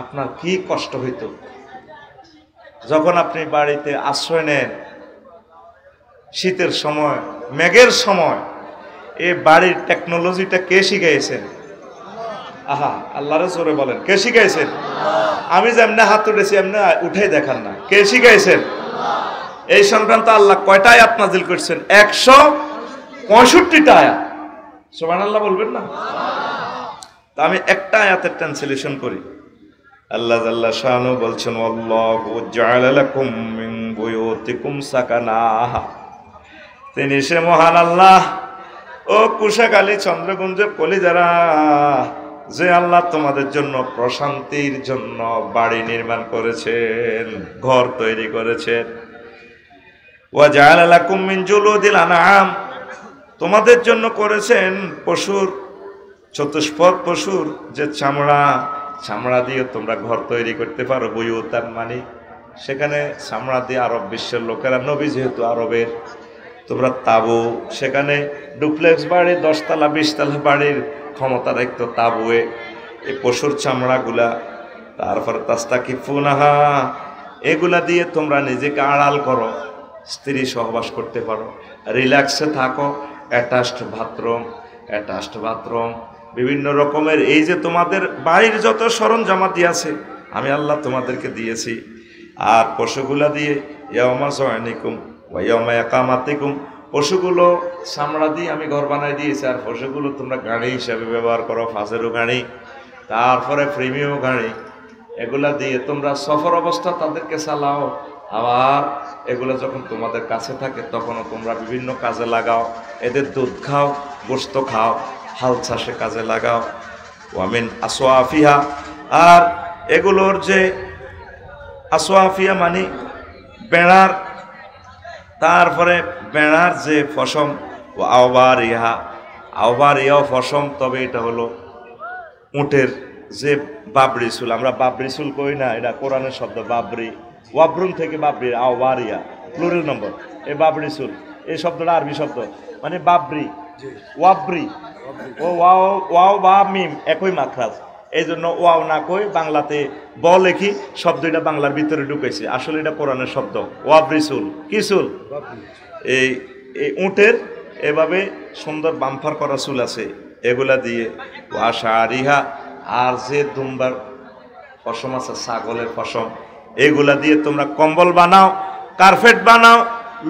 আপনার কি কষ্ট হইতো? যখন আপনি বাড়িতে আশ্রয় নেন শীতের সময়, মেঘের সময়, এই বাড়ির টেকনোলজিটা কে শিখাইছেন? আহা, আল্লাহর জোরে বলেন, কে শিখাইছেন? আমি যেমনে হাত উঠেছি এমনি উঠে দেখান না, কে শিখাইছেন? এই সংক্রান্ত আল্লাহ কয়টা আয়াত নাজিল করছেন? 165টা আয়াত। সুবহানাল্লাহ বলবেন না? তা আমি একটা আয়াতের ট্রান্সলেশন করি। আল্লাহ জাল্লা শানু বলছেন, আল্লাহু জাআলা লাকুম মিন বুয়ুতিকুম সাকানা। তিনি সে মহান আল্লাহ, ও কুশাখালী চন্দ্রগুঞ্জের কলিজারা, যে আল্লাহ তোমাদের জন্য প্রশান্তির জন্য বাড়ি নির্মাণ করেছেন, ঘর তৈরি করেছেন। ওয়া জাআলা লাকুম মিন জুলুদিল আনআম, তোমাদের জন্য করেছেন পশুর, চতুষ্পদ পশুর যে চামড়া দিয়ে তোমরা ঘর তৈরি করতে পারো। বুয়ুতান মানে সেখানে চামড়া দিয়ে আরব বিশ্বের লোকেরা, নবী যেহেতু আরবের, তোমরা তাবু, সেখানে ডুপ্লেক্স বাড়ি 10 তলা 20 তলা বাড়ির ক্ষমতা রাখতো তাবুয়ে এই পশুর চামড়াগুলা। তারপর তাস্তাকিফুনাহা, এগুলা দিয়ে তোমরা নিজেকে আড়াল করো, স্ত্রী সহবাস করতে পারো, রিল্যাক্সে থাকো। অ্যাটাচড বাথরুম, বিভিন্ন রকমের এই যে তোমাদের বাড়ির যত সরঞ্জামাতি আছে আমি আল্লাহ তোমাদেরকে দিয়েছি। আর পশুগুলা দিয়ে ইয়াউমা যায়নিকুম ওয়া ইয়াউমা ইকামাতিকুম, পশুগুলো চামড়া দিয়ে আমি ঘর বানাই দিয়েছি। আর পশুগুলো তোমরা গাড়ি হিসাবে ব্যবহার করো, ফাঁসেরও গাড়ি, তারপরে প্রিমিয়াম গাড়ি, এগুলা দিয়ে তোমরা সফর অবস্থা তাদেরকে চালাও। আবার এগুলো যখন তোমাদের কাছে থাকে তখনও তোমরা বিভিন্ন কাজে লাগাও, এদের দুধ খাও, গোশত খাও, হাল চাষে কাজে লাগাও। ওয়ামিন আসওয়াফিহা, আর এগুলোর যে আসওয়াফিয়া মানে বেড়ার, তারপরে বেড়ার যে ফসম, ও আওবারিয়াও ফসম, তবে এটা হলো উটের যে বাবরি চুল, আমরা বাবরি চুল কই না, এটা কোরআনের শব্দ বাবরি, ওয়াবরুন থেকে বাবরি, আওবারিয়া প্লুরাল নম্বর। এই বাবরি চুল এই শব্দটা আরবি শব্দ, মানে বাবরি, ওয়াবরি, ও ওয়াও বা মিম একই মাখরাজ, এই জন্য ওয়াও না কই বাংলাতে ব লেখি, শব্দ এটা বাংলার ভিতরে ঢুকেছে, আসলে এটা কোরআনের শব্দ। ওয়াবরি চুল কি চুল? এই উটের এভাবে সুন্দর বাম্পার করা চুল আছে, এগুলা দিয়ে ওয়াশারিহা, আর যে দুম্বার পশম আছে, ছাগলের পশম, এগুলা দিয়ে তোমরা কম্বল বানাও, কার্পেট বানাও,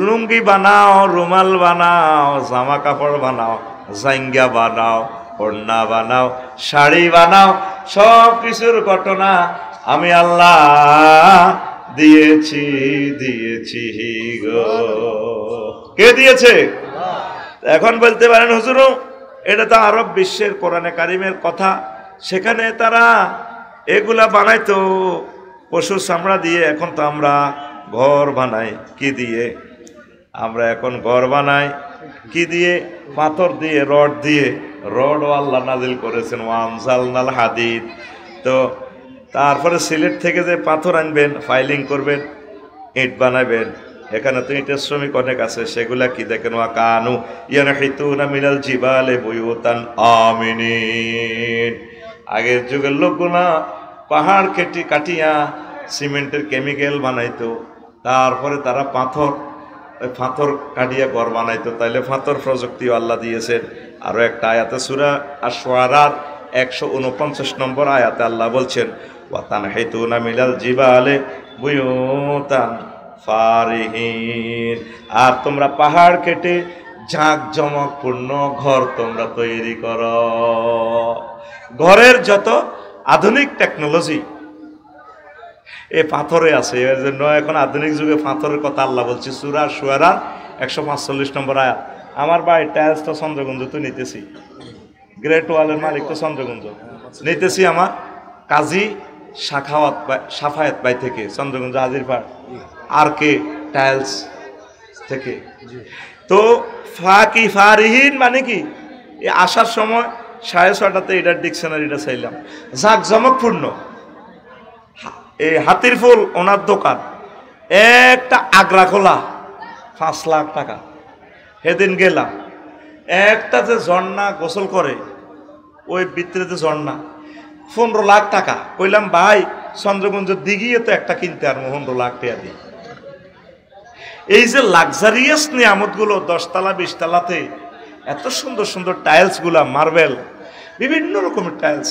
লুঙ্গি বানাও, রুমাল বানাও, জামা কাপড় বানাও, জাইঙ্গা বানাও, ওড়না বানাও, শাড়ি বানাও, সব কিছুর ঘটনা আমি আল্লাহ দিয়েছি দিয়েছি গো। কে দিয়েছে? এখন বলতে পারেন হুজুর এটা তো আরব বিশ্বের কোরআনে কারিমের কথা, সেখানে তারা এগুলা বানাইতো পশুর চামড়া দিয়ে, এখন তো আমরা ঘর বানাই কি দিয়ে? আমরা এখন ঘর বানাই কি দিয়ে? পাথর দিয়ে, রড দিয়ে। রডও আল্লাহ নাজিল করেছেন, ওয়ানজালনাল হাদিদ। তো তারপরে সিলেট থেকে যে পাথর আনবেন, ফাইলিং করবেন, ইট বানাবেন, এখানে তো ইটের শ্রমিক অনেক আছে, সেগুলা কি দেখেন? ওয়া কানু ইয়ানহিতুনা মিনাল জিবালে বুয়ুতান আমিনিন। আগের যুগের লোকগুলা পাহাড় কাটিয়া সিমেন্টের কেমিক্যাল বানাইতো, তারপরে তারা পাথর কাটিয়া ঘর বানাইতো। তাইলে পাথর প্রযুক্তি আল্লাহ দিয়েছেন। আরো একটা আয়াতে সূরা আশ-শুআরার 149 নম্বর আয়াতে আল্লাহ বলছেন, ওয়া তানহিতুনা মিনাল জিবালে বুয়ুতান ফারিহিন। আর তোমরা পাহাড় কেটে জাঁকজমকপূর্ণ ঘর তোমরা তৈরি করো। ঘরের যত আধুনিক টেকনোলজি এ পাথরে আছে, এর জন্য এখন আধুনিক যুগে পাথরের কথা আল্লাহ বলছে সূরা শুআরা 145 নম্বর আয়াত। আমার বাড়ির টাইলস তো চন্দ্রগঞ্জ তো নিতেছি, গ্রেট ওয়ালের মালিক তো চন্দ্রগঞ্জ নিতেছি, আমার কাজী সাফায়াত ভাই থেকে চন্দ্রগঞ্জ হাজিরপাড় আর কে টাইলস থেকে। তো ফারিহিন মানে কি? এই আসার সময় 6:30টাতে এটার ডিকশনারিটা চাইলাম, জাঁকজমকপূর্ণ। এই হাতির ফুল ওনার দোকান, একটা আগ্রা খোলা 5 লাখ টাকা। সেদিন গেলাম, একটা যে ঝর্ণা গোসল করে ওই ভিতরে যে ঝর্ণা 15 লাখ টাকা। কইলাম ভাই চন্দ্রগঞ্জের দিঘিয়ে তো একটা কিনতে আর 15 লাখ টাকা দিই। এই যে লাক্সারিয়াস নিয়ামতগুলো 10 তলা 20 তলাতে এত সুন্দর সুন্দর টাইলস গুলা, মার্বেল, বিভিন্ন রকমের টাইলস।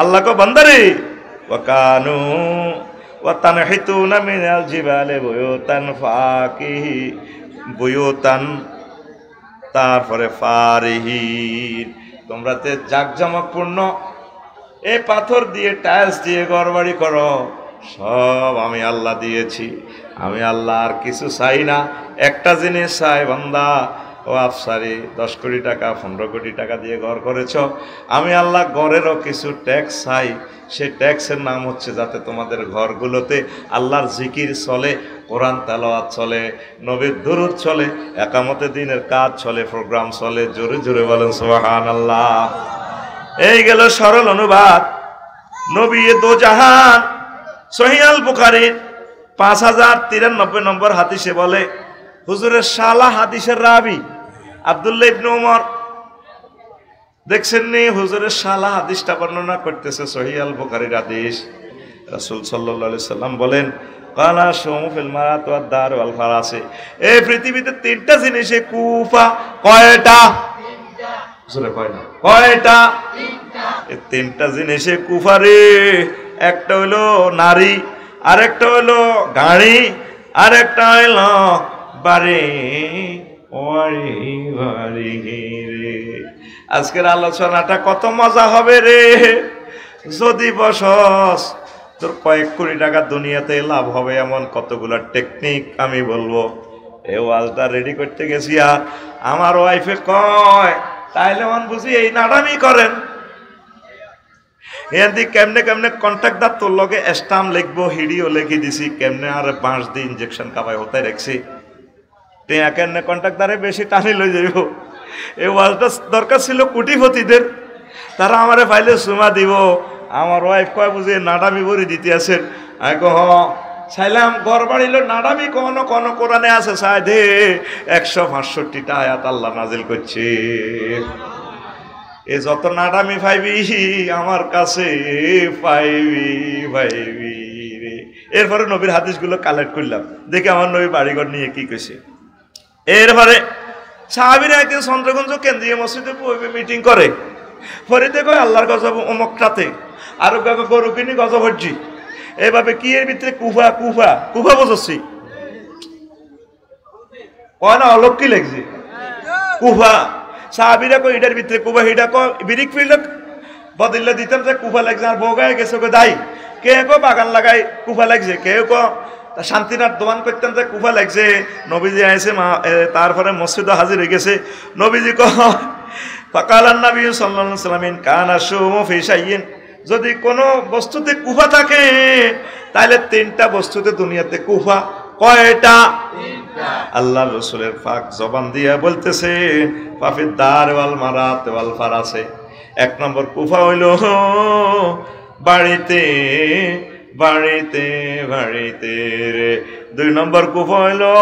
আল্লাহ কো বান্দারে ওয়া কানু ওয়া তানহিতুনা মিনাল জিবালে বুয়ুতান বুয়ুতান, তারপরে ফারিহিন, তোমরা তে জাঁকজমকপূর্ণ এই পাথর দিয়ে টাইলস দিয়ে ঘরবাড়ি করো, সব আমি আল্লাহ দিয়েছি। আমি আল্লাহ আর কিছু চাই না, একটা জিনিস চাই, বান্দা ও আফসারি 10 কোটি টাকা 15 কোটি টাকা দিয়ে ঘর করেছ, আমি আল্লাহ ঘরেরও কিছু ট্যাক্স চাই। সেই ট্যাক্সের নাম হচ্ছে যাতে তোমাদের ঘরগুলোতে আল্লাহর জিকির চলে, কোরআন তেলাওয়াত চলে, নবীর দুরূদ চলে, একামতে দিনের কাজ চলে, প্রোগ্রাম চলে। জোরে জোরে বলেন সুবহানাল্লাহ। এই গেল সরল অনুবাদ। নবী দো জাহান সহিহ আল বুখারীর 5093 নম্বর হাদিসে বলে, হুজুরের শালা হাদিসের রাবি আব্দুল্লাহ ইবনে ওমর, দেখছেন নি হুজুরের শালা হাদিসটা বর্ণনা করতেছে, সহিহ আল বুখারীর হাদিস। রাসূল সাল্লাল্লাহু আলাইহি সাল্লাম বলেন, কালা শুমু ফিল মারাত ওয়াদ দার ওয়াল ফারাসি। এই পৃথিবীতে 3টা জিনিসে কুফা কয়টা? হুজুরে কয়টা? কয়টা? 3টা। এই 3টা জিনিসে কুফারে, একটা হলো নারী, আরেকটা হলো গাড়ি, আরেকটা হলো বাড়ি বাড়ি বাড়ি রে। আজকের আলোচনাটা কত মজা হবে রে, যদি বসস তোর কয়েক কোটি টাকা দুনিয়াতে লাভ হবে এমন কতগুলা টেকনিক আমি বলবো। এই ওয়াজটা রেডি করতে গেছি, আর আমার ওয়াইফে কয় তাইলে মন বুঝি এই নাডামি করেন, এদি কেমনে কেমনে কন্ট্রাক্টদার তোর লগে স্টাম্প লিখবো, হিডিও লিখে দিছি, কেমনে আর 5 দিন ইঞ্জেকশন কাবাই হতে রাখছি, টেয়া কেমনে কন্ট্রাক্টদারে বেশি টানি লই যাইব। এই ওয়াজটা দরকার ছিল কোটিপতিদের, তারা আমারে ফাইলে সুমা দিব। আমার ওয়াইফ কয় বুঝি নাডামি ভরি দিতে আছেন। আমি কো হ চাইলাম ঘর বাড়িল নাডামি কোনো কোনো কোরআনে আছে, চাই দে 165টা আয়াত আল্লাহ নাজিল করছে। এ যত নাডামি পাইবি আমার কাছে পাইবি পাইবি রে। এরপরে নবীর হাদিসগুলো কালেক্ট করলাম, দেখি আমার নবী বাড়িঘর নিয়ে কি কইছে। এরপরে সাহাবীরা একদিন চন্দ্রগঞ্জ কেন্দ্রীয় মসজিদে মিটিং করে, পরে দেখো আল্লাহর গজব অমুকটাতে, আর গরু কিনি গজব হচ্ছি, এভাবে কি এর ভিতরে কুফা কুফা কুফা বোঝাচ্ছি, কয় না অলক্ষী লেগছে কুফা। সাহাবিরা কো এটার ভিতরে কুফা হিডা কো বিরিক ফিল্ড বদলে দিতাম যে কুফা লাগছে আর ভোগায় গেছে কো দাই কে কো বাগান লাগাই কুফা লাগছে কেউ কো শান্তিনাথ দোয়ান করতেন যে কুফা লাগছে নবীজি আইছে তারপরে মসজিদে হাজির হয়ে গেছে নবীজি কো ফাকালান নবী সাল্লাল্লাহু আলাইহি ওয়াসাল্লাম কানা শুমু ফি শাইইন যদি কোনো বস্তুতে কুফা থাকে তাহলে তিনটা বস্তুতে দুনিয়াতে কুফা কয়টা তিনটা আল্লাহর রাসূলের পাক জবান দিয়া বলতেছে ফাফিদ দার ওয়াল মারাত ওয়াল ফারাসে এক নম্বর কুফা হইলো বাড়িতে বাড়িতে বাড়িতে রে দুই নম্বর কুফা হইলো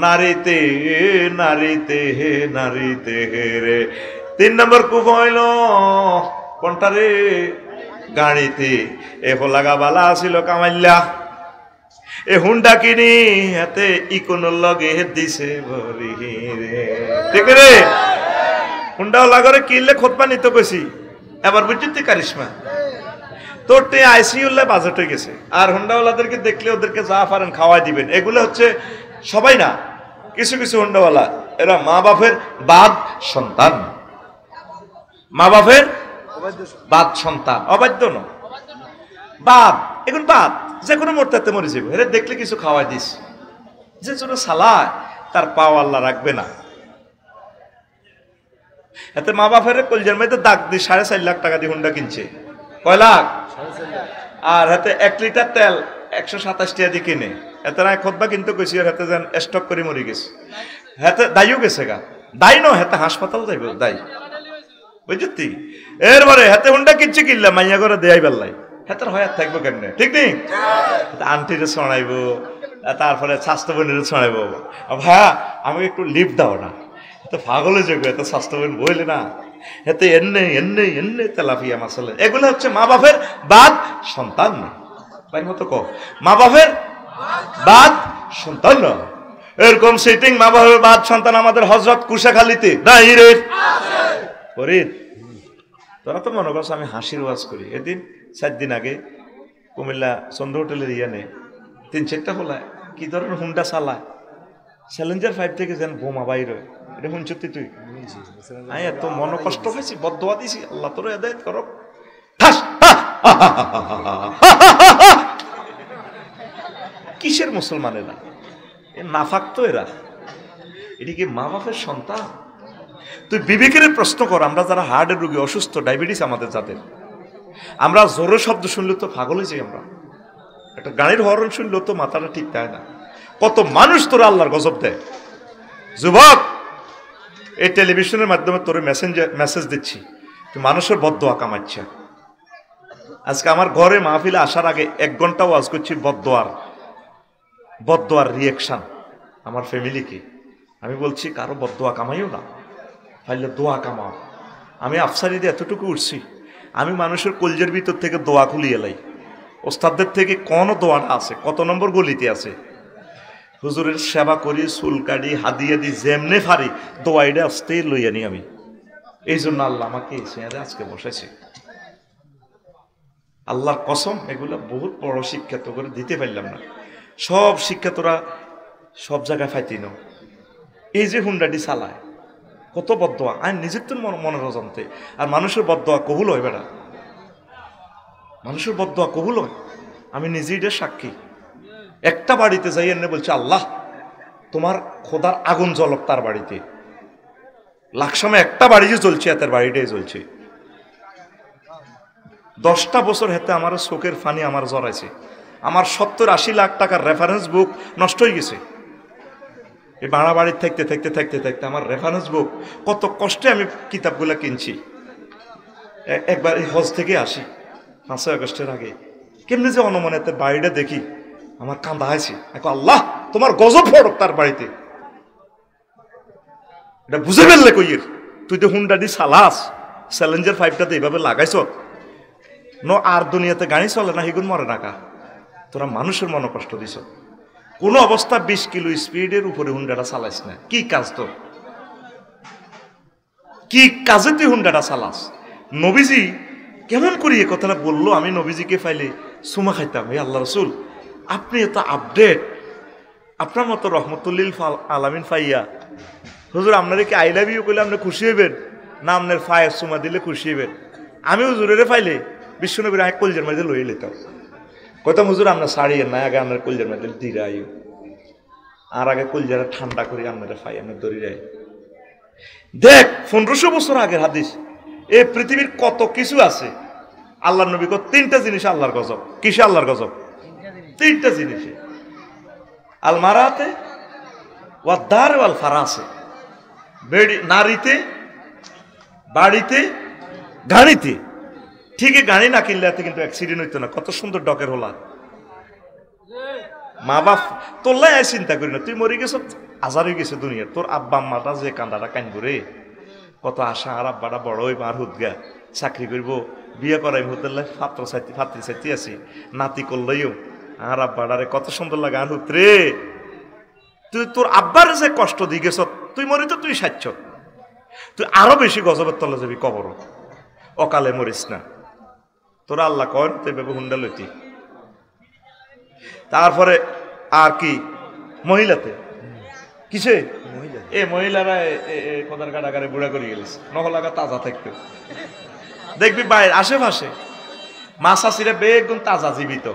নারীতে নারীতে নারীতে রে তিন নম্বর কুফা হইলো কোনটা রে গাড়িতে এ লাগা বালা আসিল কামাইল্লা এ হুন্ডা কিনি হাতে ইকোনোর লগে দিছে ভরি রে ঠিক রে হুন্ডা লাগারে কিনলে খোদবা নিতে কইছি এবার বুঝতে কারিশমা তোর তে আইসিইউলে বাজেট হয়ে গেছে আর হুন্ডাওয়ালাদেরকে দেখলে ওদেরকে যা পারেন খাওয়াই দিবেন এগুলো হচ্ছে সবাই না কিছু কিছু হুন্ডাওয়ালা এরা মা বাপের বাদ সন্তান মা বাপের বাদ সন্তান অবাধ্য ন বাদ এখন বাদ যে কোনো মোরতাতে মরে যাবে এরা দেখলে কিছু খাওয়াই দিস যে জন্য সালায় তার পাও আল্লাহ রাখবে না এতে মা বাপের কলজার মধ্যে দাগ দিয়ে 4.5 লাখ টাকা দিয়ে হুন্ডা কিনছে কয় লাখ আর হাতে 1 লিটার তেল 127 টাকা দিয়ে কিনে এতে না খোদবা কিন্তু কইছি আর হাতে যেন স্টক করে মরে গেছে হাতে দাইও গেছে গা দাই ন হাতে হাসপাতাল যাইব দাই বুঝতি এরপরে হাতে হুন্ডা কিনছে কিনলা মাইয়া করে দেয়াই বেল্লাই হাতের হয় থাকবো কেমনে ঠিক নেই আন্টিরে ছড়াইবো তারপরে স্বাস্থ্য বোনের ছড়াইবো ভাইয়া আমাকে একটু লিফট দাও না তো পাগলে যোগ্য এত স্বাস্থ্য বোন বইলে না এতে এনে এনে এনে তেলাপিয়া মাসালে এগুলো হচ্ছে মা বাপের বাদ সন্তান না তাই মতো কো মা বাপের বাদ সন্তান না এরকম সিটিং মা বাপের বাদ সন্তান আমাদের হযরত কুশাখালীতে নাই রে ফরিদ তোরা তো মনে করছ আমি হাসির ওয়াজ করি এদিন 7 দিন আগে কুমিল্লা চন্দ্র হোটেলের ইয়ানে 3-4টা হলা কি ধরনের হুন্ডা চালায় চ্যালেঞ্জার 5 থেকে যেন বোমা বাইর হয় এটা শুনছতি তুই আই এত মন কষ্ট হয়েছি বদদোয়া দিছি আল্লাহ তোর হেদায়েত করো কিসের মুসলমান এরা এ নাফাক তো এরা এটি কি মা বাপের সন্তান তুই বিবেকের প্রশ্ন কর আমরা যারা হার্টের রোগী অসুস্থ ডায়াবেটিস আমাদের যাদের আমরা জোরে শব্দ শুনলে তো পাগল হয়ে যাই আমরা একটা গাড়ির হর্ন শুনলেও তো মাথাটা ঠিক থাকে না কত মানুষ তোরা আল্লাহর গজব দেয় যুবক এই টেলিভিশনের মাধ্যমে তোর মেসেজ দিচ্ছি তুই মানুষের বদদোয়া কামাচ্ছে আজকে আমার ঘরে মাহফিলে আসার আগে 1 ঘন্টা ওয়াজ করছি বদদোয়ার রিয়াকশন আমার ফ্যামিলিকে আমি বলছি কারো বদদোয়া কামাইও না পাইলে দোয়া কামাও আমি আফসারি দিয়ে এতটুকু উঠছি আমি মানুষের কলজের ভিতর থেকে দোয়া খুলিয়ে লাই ওস্তাদদের থেকে কোন দোয়াটা আছে কত নম্বর গলিতে আছে হুজুরের সেবা করি চুল কাটি হাদিয়া দি যেমনে ফারি দোয়া এটা আসতে লইয়া নি আমি এই জন্য আল্লাহ আমাকে আজকে বসেছে আল্লাহর কসম এগুলো বহুত বড় শিক্ষা তো করে দিতে পারলাম না সব শিক্ষা তোরা সব জায়গায় ফাইতি ন এই যে হুন্ডাটি চালায় কত বদদোয়া আমি নিজের তো মনের অজান্তে আর মানুষের বদদোয়া কবুল হয় বেড়া মানুষের বদদোয়া কবুল হয় আমি নিজেই এটা সাক্ষী একটা বাড়িতে যাই এনে বলছে আল্লাহ তোমার খোদার আগুন জ্বলক তার বাড়িতে লাখ সময় একটা বাড়ি যে জ্বলছে এতের বাড়িটাই জ্বলছে 10টা বছর হেতে আমার চোখের ফানি আমার জড়াইছে আমার 70-80 লাখ টাকার রেফারেন্স বুক নষ্ট হয়ে গেছে এই ভাড়া বাড়ির থাকতে থাকতে থাকতে থাকতে আমার রেফারেন্স বুক কত কষ্টে আমি কিতাবগুলো কিনছি একবার এই হজ থেকে আসি 5 আগস্টের আগে কেমনি যে অনমনেতে বাড়িটা দেখি আমার কান্দা হয়েছে এখন আল্লাহ তোমার গজব পড়ক তার বাড়িতে এটা বুঝে ফেললে কইয়ের তুই তো হুন্ডাটি চালাস চ্যালেঞ্জার 5টাতে এইভাবে লাগাইছ আর দুনিয়াতে গাড়ি চলে না হিগুন মরে নাকা তোরা মানুষের মনে কষ্ট দিছ কোনো অবস্থা 20 কিলো স্পিডের উপরে হুন্ডাটা চালাইস না কি কাজ তোর কি কাজে তুই হুন্ডাটা চালাস নবীজি কেমন করি এ কথাটা বললো আমি নবীজিকে ফাইলে সুমা খাইতাম হে আল্লাহ রসুল আপনি এত আপডেট আপনার মতো রহমতুল্লিল আলামিন ফাইয়া হুজুর আপনারা কি আই লাভ ইউ করলে আপনি খুশি হইবেন না আপনার ফায়ের চুমা দিলে খুশি হইবেন? আমি হুজুরের ফাইলে বিশ্বনবীর আগে কলজের মাঝে লইয়ে নিতাম, কইতাম হুজুর আপনার ছাড়িয়ে না, আগে আপনার কলজের মাঝে দিরা আইও, আর আগে কলজারা ঠান্ডা করি আপনারা ফাই আপনার দড়ি রায়। দেখ 1500 বছর আগের হাদিস, এই পৃথিবীর কত কিছু আছে। আল্লাহর নবী কো 3টা জিনিস আল্লাহর গজব। কিসে আল্লাহর গজব? 3টা জিনিসে, আল মারাতে ওয়া দার ওয়াল ফারাসে, নারীতে, বাড়িতে, গাড়িতে। ঠিকই গাড়ি না কিনলে এতে কিন্তু অ্যাক্সিডেন্ট হইতো না। কত সুন্দর ডকের হলা, মা বাপ তোল্লাই আয় চিন্তা করি না, তুই মরে গেছ, আজার হয়ে গেছে দুনিয়ার, তোর আব্বা আম্মাটা যে কান্দাটা কানবো রে, কত আশা, আর আব্বাটা বড় হইব, আর হুদগা চাকরি করব, বিয়ে করাই হুদলে ফাত্রি চাইতে আছি, নাতি করলেও আর আব্বাটারে কত সুন্দর লাগে, আর হুত রে তুই তোর আব্বার যে কষ্ট দিয়ে গেছ, তুই মরি তো তুই সাচ্ছ, তুই আরো বেশি গজবের তলে যাবি কবর, অকালে মরিস না। তোরা আল্লাহ কর তুই বেবু হুন্ডা লইতি। তারপরে আর কি মহিলাতে কিসে, এ মহিলারা কোদার কাটাকারে বুড়া করে গেলিস, নহলাগা তাজা থাকতো। দেখবি বাইরে আশেপাশে মাছাছিরা বেগুন তাজা জীবিত,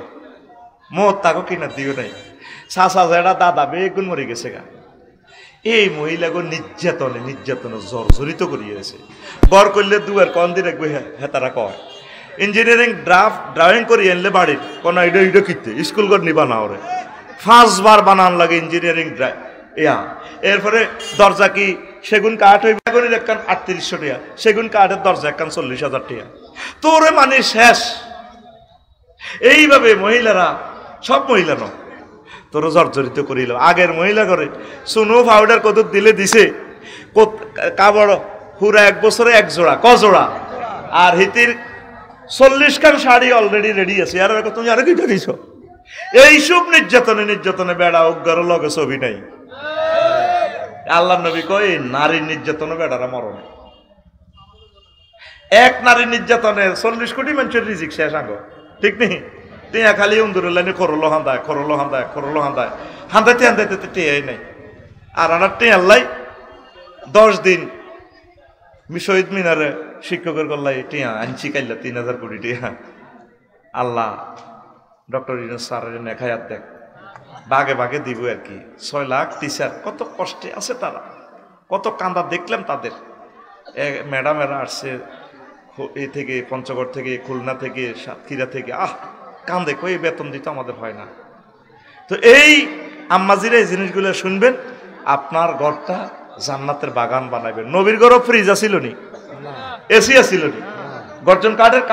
মত তাকে কিনার দিও নাই, চাষা যেটা দাদা বেগুন মরে গেছে গা। এই মহিলাগো নির্যাতনে জর্জরিত করিয়েছে। বর করলে দুয়ার কন দিয়ে রাখবে, হেতারা কয় ইঞ্জিনিয়ারিং ড্রাইভিং করি আনলে বাড়ির কোন এটা কিনতে স্কুল ঘর নিবা না, ওরে 5 বার বানান লাগে ইঞ্জিনিয়ারিং ইয়া। এরপরে দরজা কি সেগুন কাঠ হইবে, বেগুনের একখান 3800 টাকা, সেগুন কাঠের দরজা একখান 40,000 টাকা, তোরে মানে শেষ। এইভাবে মহিলারা, সব মহিলা ন, তোর জর্জরিত করিল। আগের মহিলা করে সুনো পাউডার কত দিলে দিছে, কাপড় পুরা 1 বছরে 1 জোড়া, জোড়া, আর হিতির 40 খান শাড়ি অলরেডি রেডি আছে, আর তুমি আরো কি দিছ। এইসব নির্যাতনে বেড়া অজ্ঞার লগে ছবি নাই। আল্লাহ নবী কয় নারীর নির্যাতনে বেড়ারা মরণ। এক নারীর নির্যাতনে 40 কোটি মানুষের রিজিক শেষ আঙ্গ, ঠিক নেই? টিয়া খালি উন্দুরের লাইনে খরলো হান্দায় হান্দাইতে টিয়াই নাই। আর আমার টিয়ার লাই 10 দিন শহীদ মিনারে শিক্ষকের গল্লাই টিয়া আনছি কাইলা 3000 কোটি টিয়া। আল্লাহ ডক্টর ইউনূস স্যারের নেখায়াত দেখ, বাগে বাগে দিব আর কি। 6 লাখ টিচার কত কষ্টে আছে, তারা কত কান্দা দেখলাম তাদের। ম্যাডামেরা আসছে এই থেকে, পঞ্চগড় থেকে, খুলনা থেকে, সাতক্ষীরা থেকে, কান্দে কই বেতন দিতে আমাদের হয় না। তো এই আম্মাজিরা এই জিনিসগুলো শুনবেন, আপনার ঘরটা জান্নাতের বাগান বানাবেন। নবীর ঘরও ফ্রিজ আসিল নি, এসি আসিল নি, গর্জন কাঠের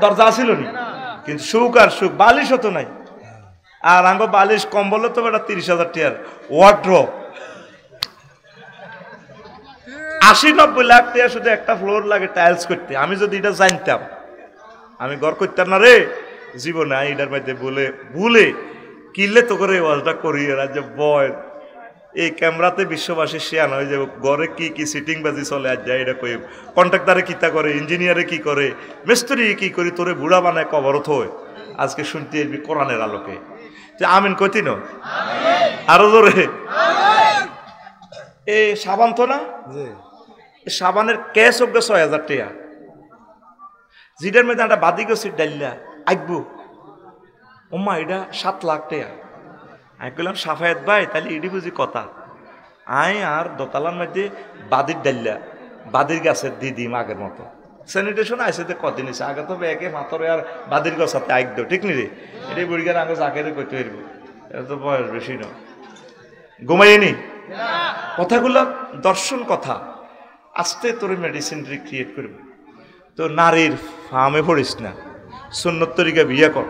দরজা আসিল নি, কিন্তু সুখ আর সুখ বালিশ হতো নাই। আর আঙ্গ বালিশ কম্বল তো বেটা 30,000 টাকার ওয়ার্ড্রপ, 80-90 লাখ টাকা শুধু একটা ফ্লোর লাগে টাইলস করতে। আমি যদি এটা জানতাম আমি ঘর করতাম না রে জীবনে। এটার মধ্যে ভুলে কিনলে তো করে ওয়াজটা করি, রাজ্য বয় এই ক্যামেরাতে বিশ্ববাসী শেয়ান হয়ে যাবে, ঘরে কি কি সিটিং বাজি চলে আজ যায় এটা কই, কন্ট্রাক্টারে কিতা করে, ইঞ্জিনিয়ারে কি করে, মিস্ত্রি কি করি, তোরে বুড়া বানায় কবরত হয়। আজকে শুনতে এসবি কোরআনের আলোকে। আমিন কইতি ন আরো জোরে। এ সাবান তো না, সাবানের ক্যাশ হোক 6,000 টাকা, যেটার মধ্যে একটা বাদি গেছি ডাইলা আইবু ওম্মা এটা 7 লাখ টাকা। আমি কইলাম সাফায়াত ভাই তাহলে এটি বুঝি কথা। আই আর দোতলার মধ্যে বাদির ডাইলা, বাদির গাছের দিদি আগের মতো স্যানিটেশন আইসে তো কদিন এসে আগে তো একে মাথরে আর বাদির গাছ হাতে আইক দেও, ঠিক নি রে? এটাই বুড়িগার আগে জাকেরে করতে পারবো, এটা তো বয়স বেশি না। ঘুমাইনি কথাগুলো দর্শন কথা, আস্তে তোর মেডিসিন ক্রিয়েট করবে। তো নারীর ফার্মে পড়িস না, সুন্নত তরিকা বিয়ে কর।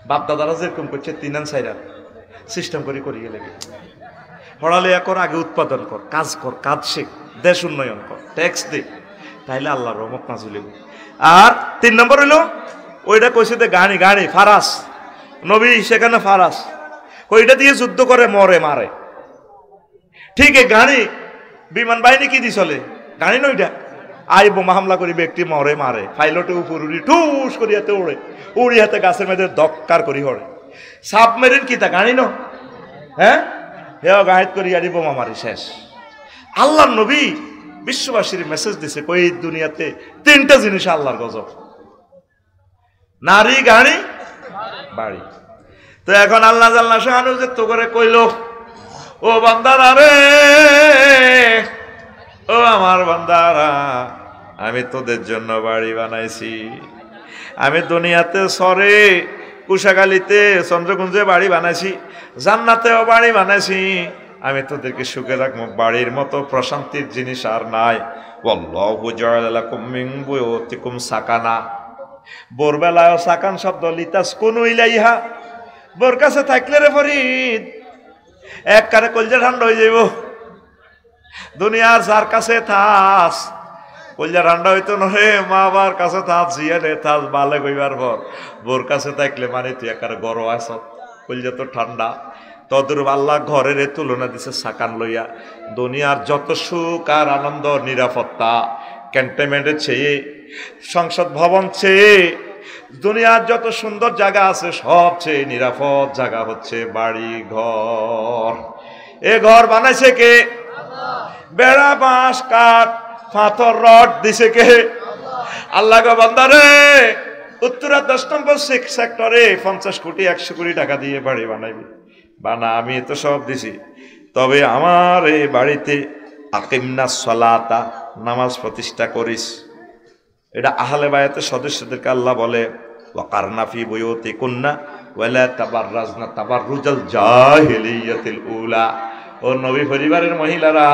বাপ দাদারা যেরকম করছে 3-4 সিস্টেম করে করিয়ে লেগে পড়ালেখা কর, আগে উৎপাদন কর, কাজ শেখ, দেশ উন্নয়ন কর, ট্যাক্স দে, তাইলে আল্লাহর রহমত নাজিল হবে। আর 3 নম্বর হইল ওইটা কইছে যে গাড়ি ফারাস, নবী সেখানে ফারাস ওইটা দিয়ে যুদ্ধ করে মারে। ঠিক গাড়ি বিমান বাহিনী কি দিয়ে চলে, গাড়ি নইটা আই বোমা হামলা করি ব্যক্তি মারে, পাইলটে উপর উড়ি ঠুস করিয়াতে উড়ি হাতে গাছের মধ্যে দক্কার করি হরে। সাবমেরিন কি তা গাড়ি ন, হ্যাঁ গাড়িত করি আরি বোমা মারি শেষ। আল্লাহর নবী বিশ্ববাসীর মেসেজ দিছে, কই দুনিয়াতে তিনটা জিনিস আল্লাহর গজব, নারী, গাড়ি, বাড়ি। তো এখন আল্লাহ জাল্লা শাহানু যে তো করে কইল, ও বান্দারা রে, ও আমার বান্দারা, আমি তোদের জন্য বাড়ি বানাইছি। আমি দুনিয়াতে সরে কুশাখালীতে চন্দ্রকুঞ্জে বাড়ি বানাইছি, জান্নাতেও বাড়ি বানাইছি। আমি তোদেরকে সুখে রাখবো, বাড়ির মতো প্রশান্তির জিনিস আর নাই। ওয়াল্লাহু জাআলা লাকুম মিন বুয়ুতিকুম সাকানা। ভোরবেলায় সাকান শব্দ লিতাসকুনু ইলাইহা, বোর কাছে থাকলে রে ফরিদ এক কারে কলজা ঠান্ডা হয়ে যাইব। দুনিয়ার যার কাছে থাস কলজা ঠান্ডা হইতো নহে, মা বাবার কাছে থাস, জিয়ালে থাস, বালে কইবার পর বোর কাছে থাকলে মানে তুই একারে গরম আস, কলজা তো ঠান্ডা। তদরূপ আল্লাহ ঘরের তুলনা দিছে সাকান লইয়া। দুনিয়ার যত সুখ আর আনন্দ, নিরাপত্তা, ক্যান্টনমেন্টের চেয়ে, সংসদ ভবন চেয়ে, দুনিয়ার যত সুন্দর জায়গা আছে সবচেয়ে নিরাপদ জায়গা হচ্ছে বাড়ি ঘর। এ ঘর বানাইছে কে? বেড়া, বাঁশ, কাঠ, পাথর, রড দিছে কে? আল্লাহ গো বান্দারে, উত্তরা 10 নম্বর সেক্টরে 50 কোটি 100 কোটি টাকা দিয়ে বাড়ি বানাইবি, বানা, আমি তো সব দিছি, তবে আমার এই বাড়িতে আকিমনা সলাতা, নামাজ প্রতিষ্ঠা করিস। এটা আহলে বায়াতের সদস্যদেরকে আল্লাহ বলে, ওয়াকারনা ফি বুয়ুতিকুন্না ওয়ালা তাবাররাজনা তাবাররুজাল জাহিলিয়াতিল উলা। ও নবী পরিবারের মহিলারা,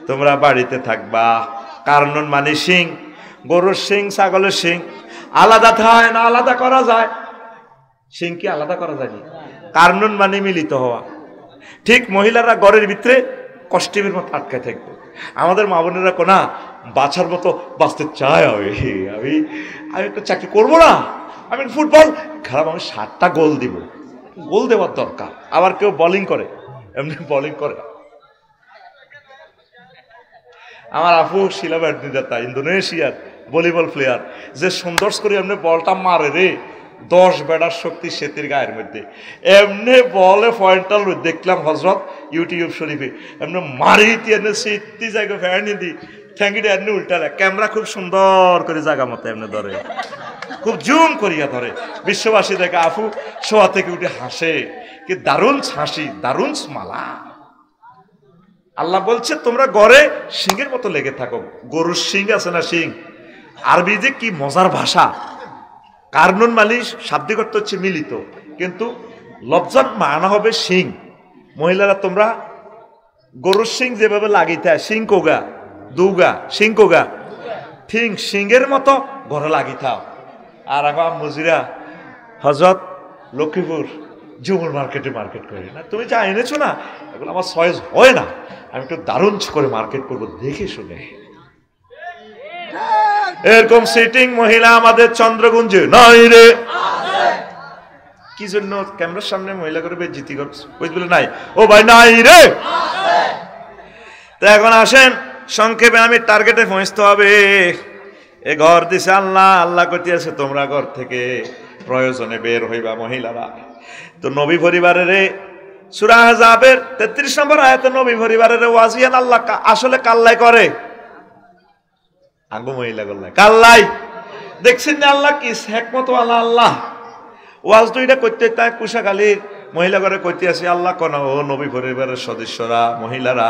তোমরা বাড়িতে থাকবা। কারণ মানে সিং, গরুর সিং, ছাগলের সিং আলাদা থাকে না? আলাদা করা যায়? সিং কি আলাদা করা যায়? কারণ মানে মিলিত হওয়া। ঠিক মহিলারা ঘরের ভিতরে কষ্টিমের মতো আটকে থাকবে। আমাদের মা বোনেরা কোনা বাছার মতো বাঁচতে চায়। আমি একটা চাকরি করবো না, আমি ফুটবল খারাপ, আমি 7টা গোল দিব, গোল দেওয়ার দরকার। আবার কেউ বোলিং করে, এমনি বোলিং করে। আমার আপু শিলা ব্যাডমিন্টন, ইন্দোনেশিয়ার ভলিবল প্লেয়ার, যে সুন্দর করে এমনি বলটা মারে রে, 10 বেড়ার শক্তি সেতির গায়ের মধ্যে, এমনি বলে পয়েন্টাল দেখলাম হজরত ইউটিউব শরীফে, এমনি মারি এমনি সিটি জায়গা ফ্যানি দি ঠ্যাঙ্গিটা এমনি উল্টালে, ক্যামেরা খুব সুন্দর করে জায়গা মতো এমনি ধরে, খুব জুম করিয়া ধরে। বিশ্ববাসী দেখে আফু শোয়া থেকে উঠে হাসে, কি দারুণ হাসি, দারুণ মালা। আল্লাহ বলছে তোমরা ঘরে সিংহের মতো লেগে থাকো। গরুর সিং আছে না, সিং আরবি যে কি মজার ভাষা। কারনুন মালিশ শাব্দিক অর্থ হচ্ছে মিলিত, কিন্তু লফজাত মানা হবে সিং। মহিলারা তোমরা গরুর সিং যেভাবে লাগিতে হয়, সিং কোগা দুগা, সিং কোগা ঠিক সিংহের মতো ঘরে লাগিতাও। আর এখন মজুরা হজরত লক্ষ্মীপুর জুমুর মার্কেটে মার্কেট করি না, তুমি যা এনেছো না এগুলো আমার সয়েজ হয় না, আমি একটু দারুণ করে মার্কেট করবো দেখে শুনে। এরকম সিটিং মহিলা আমাদের চন্দ্রগুঞ্জে নাই রে। কি জন্য ক্যামেরার সামনে মহিলা করে বেজ্জিতি করছে? বুঝলে নাই? ও ভাই নাই রে। তো এখন আসেন সংক্ষেপে, আমি টার্গেটে পৌঁছতে হবে। এ ঘর দিছে আল্লাহ, আল্লাহ করতে আছে তোমরা ঘর থেকে প্রয়োজনে বের হইবা মহিলারা। তো নবী পরিবারের সূরা আহজাবের 33 নম্বর আয়াতে নবী পরিবারের ওয়াজিয়ান আল্লাহ আসলে কাল্লাই করে, আঙ্গু মহিলা গল্লাই কাল্লাই। দেখছেন না আল্লাহ কি হিকমত ওয়ালা আল্লাহ। ওয়াজ দুইটা করতে তাই কুশাখালীর মহিলা ঘরে করতে আসি আল্লাহ কোন, ও নবী পরিবারের সদস্যরা মহিলারা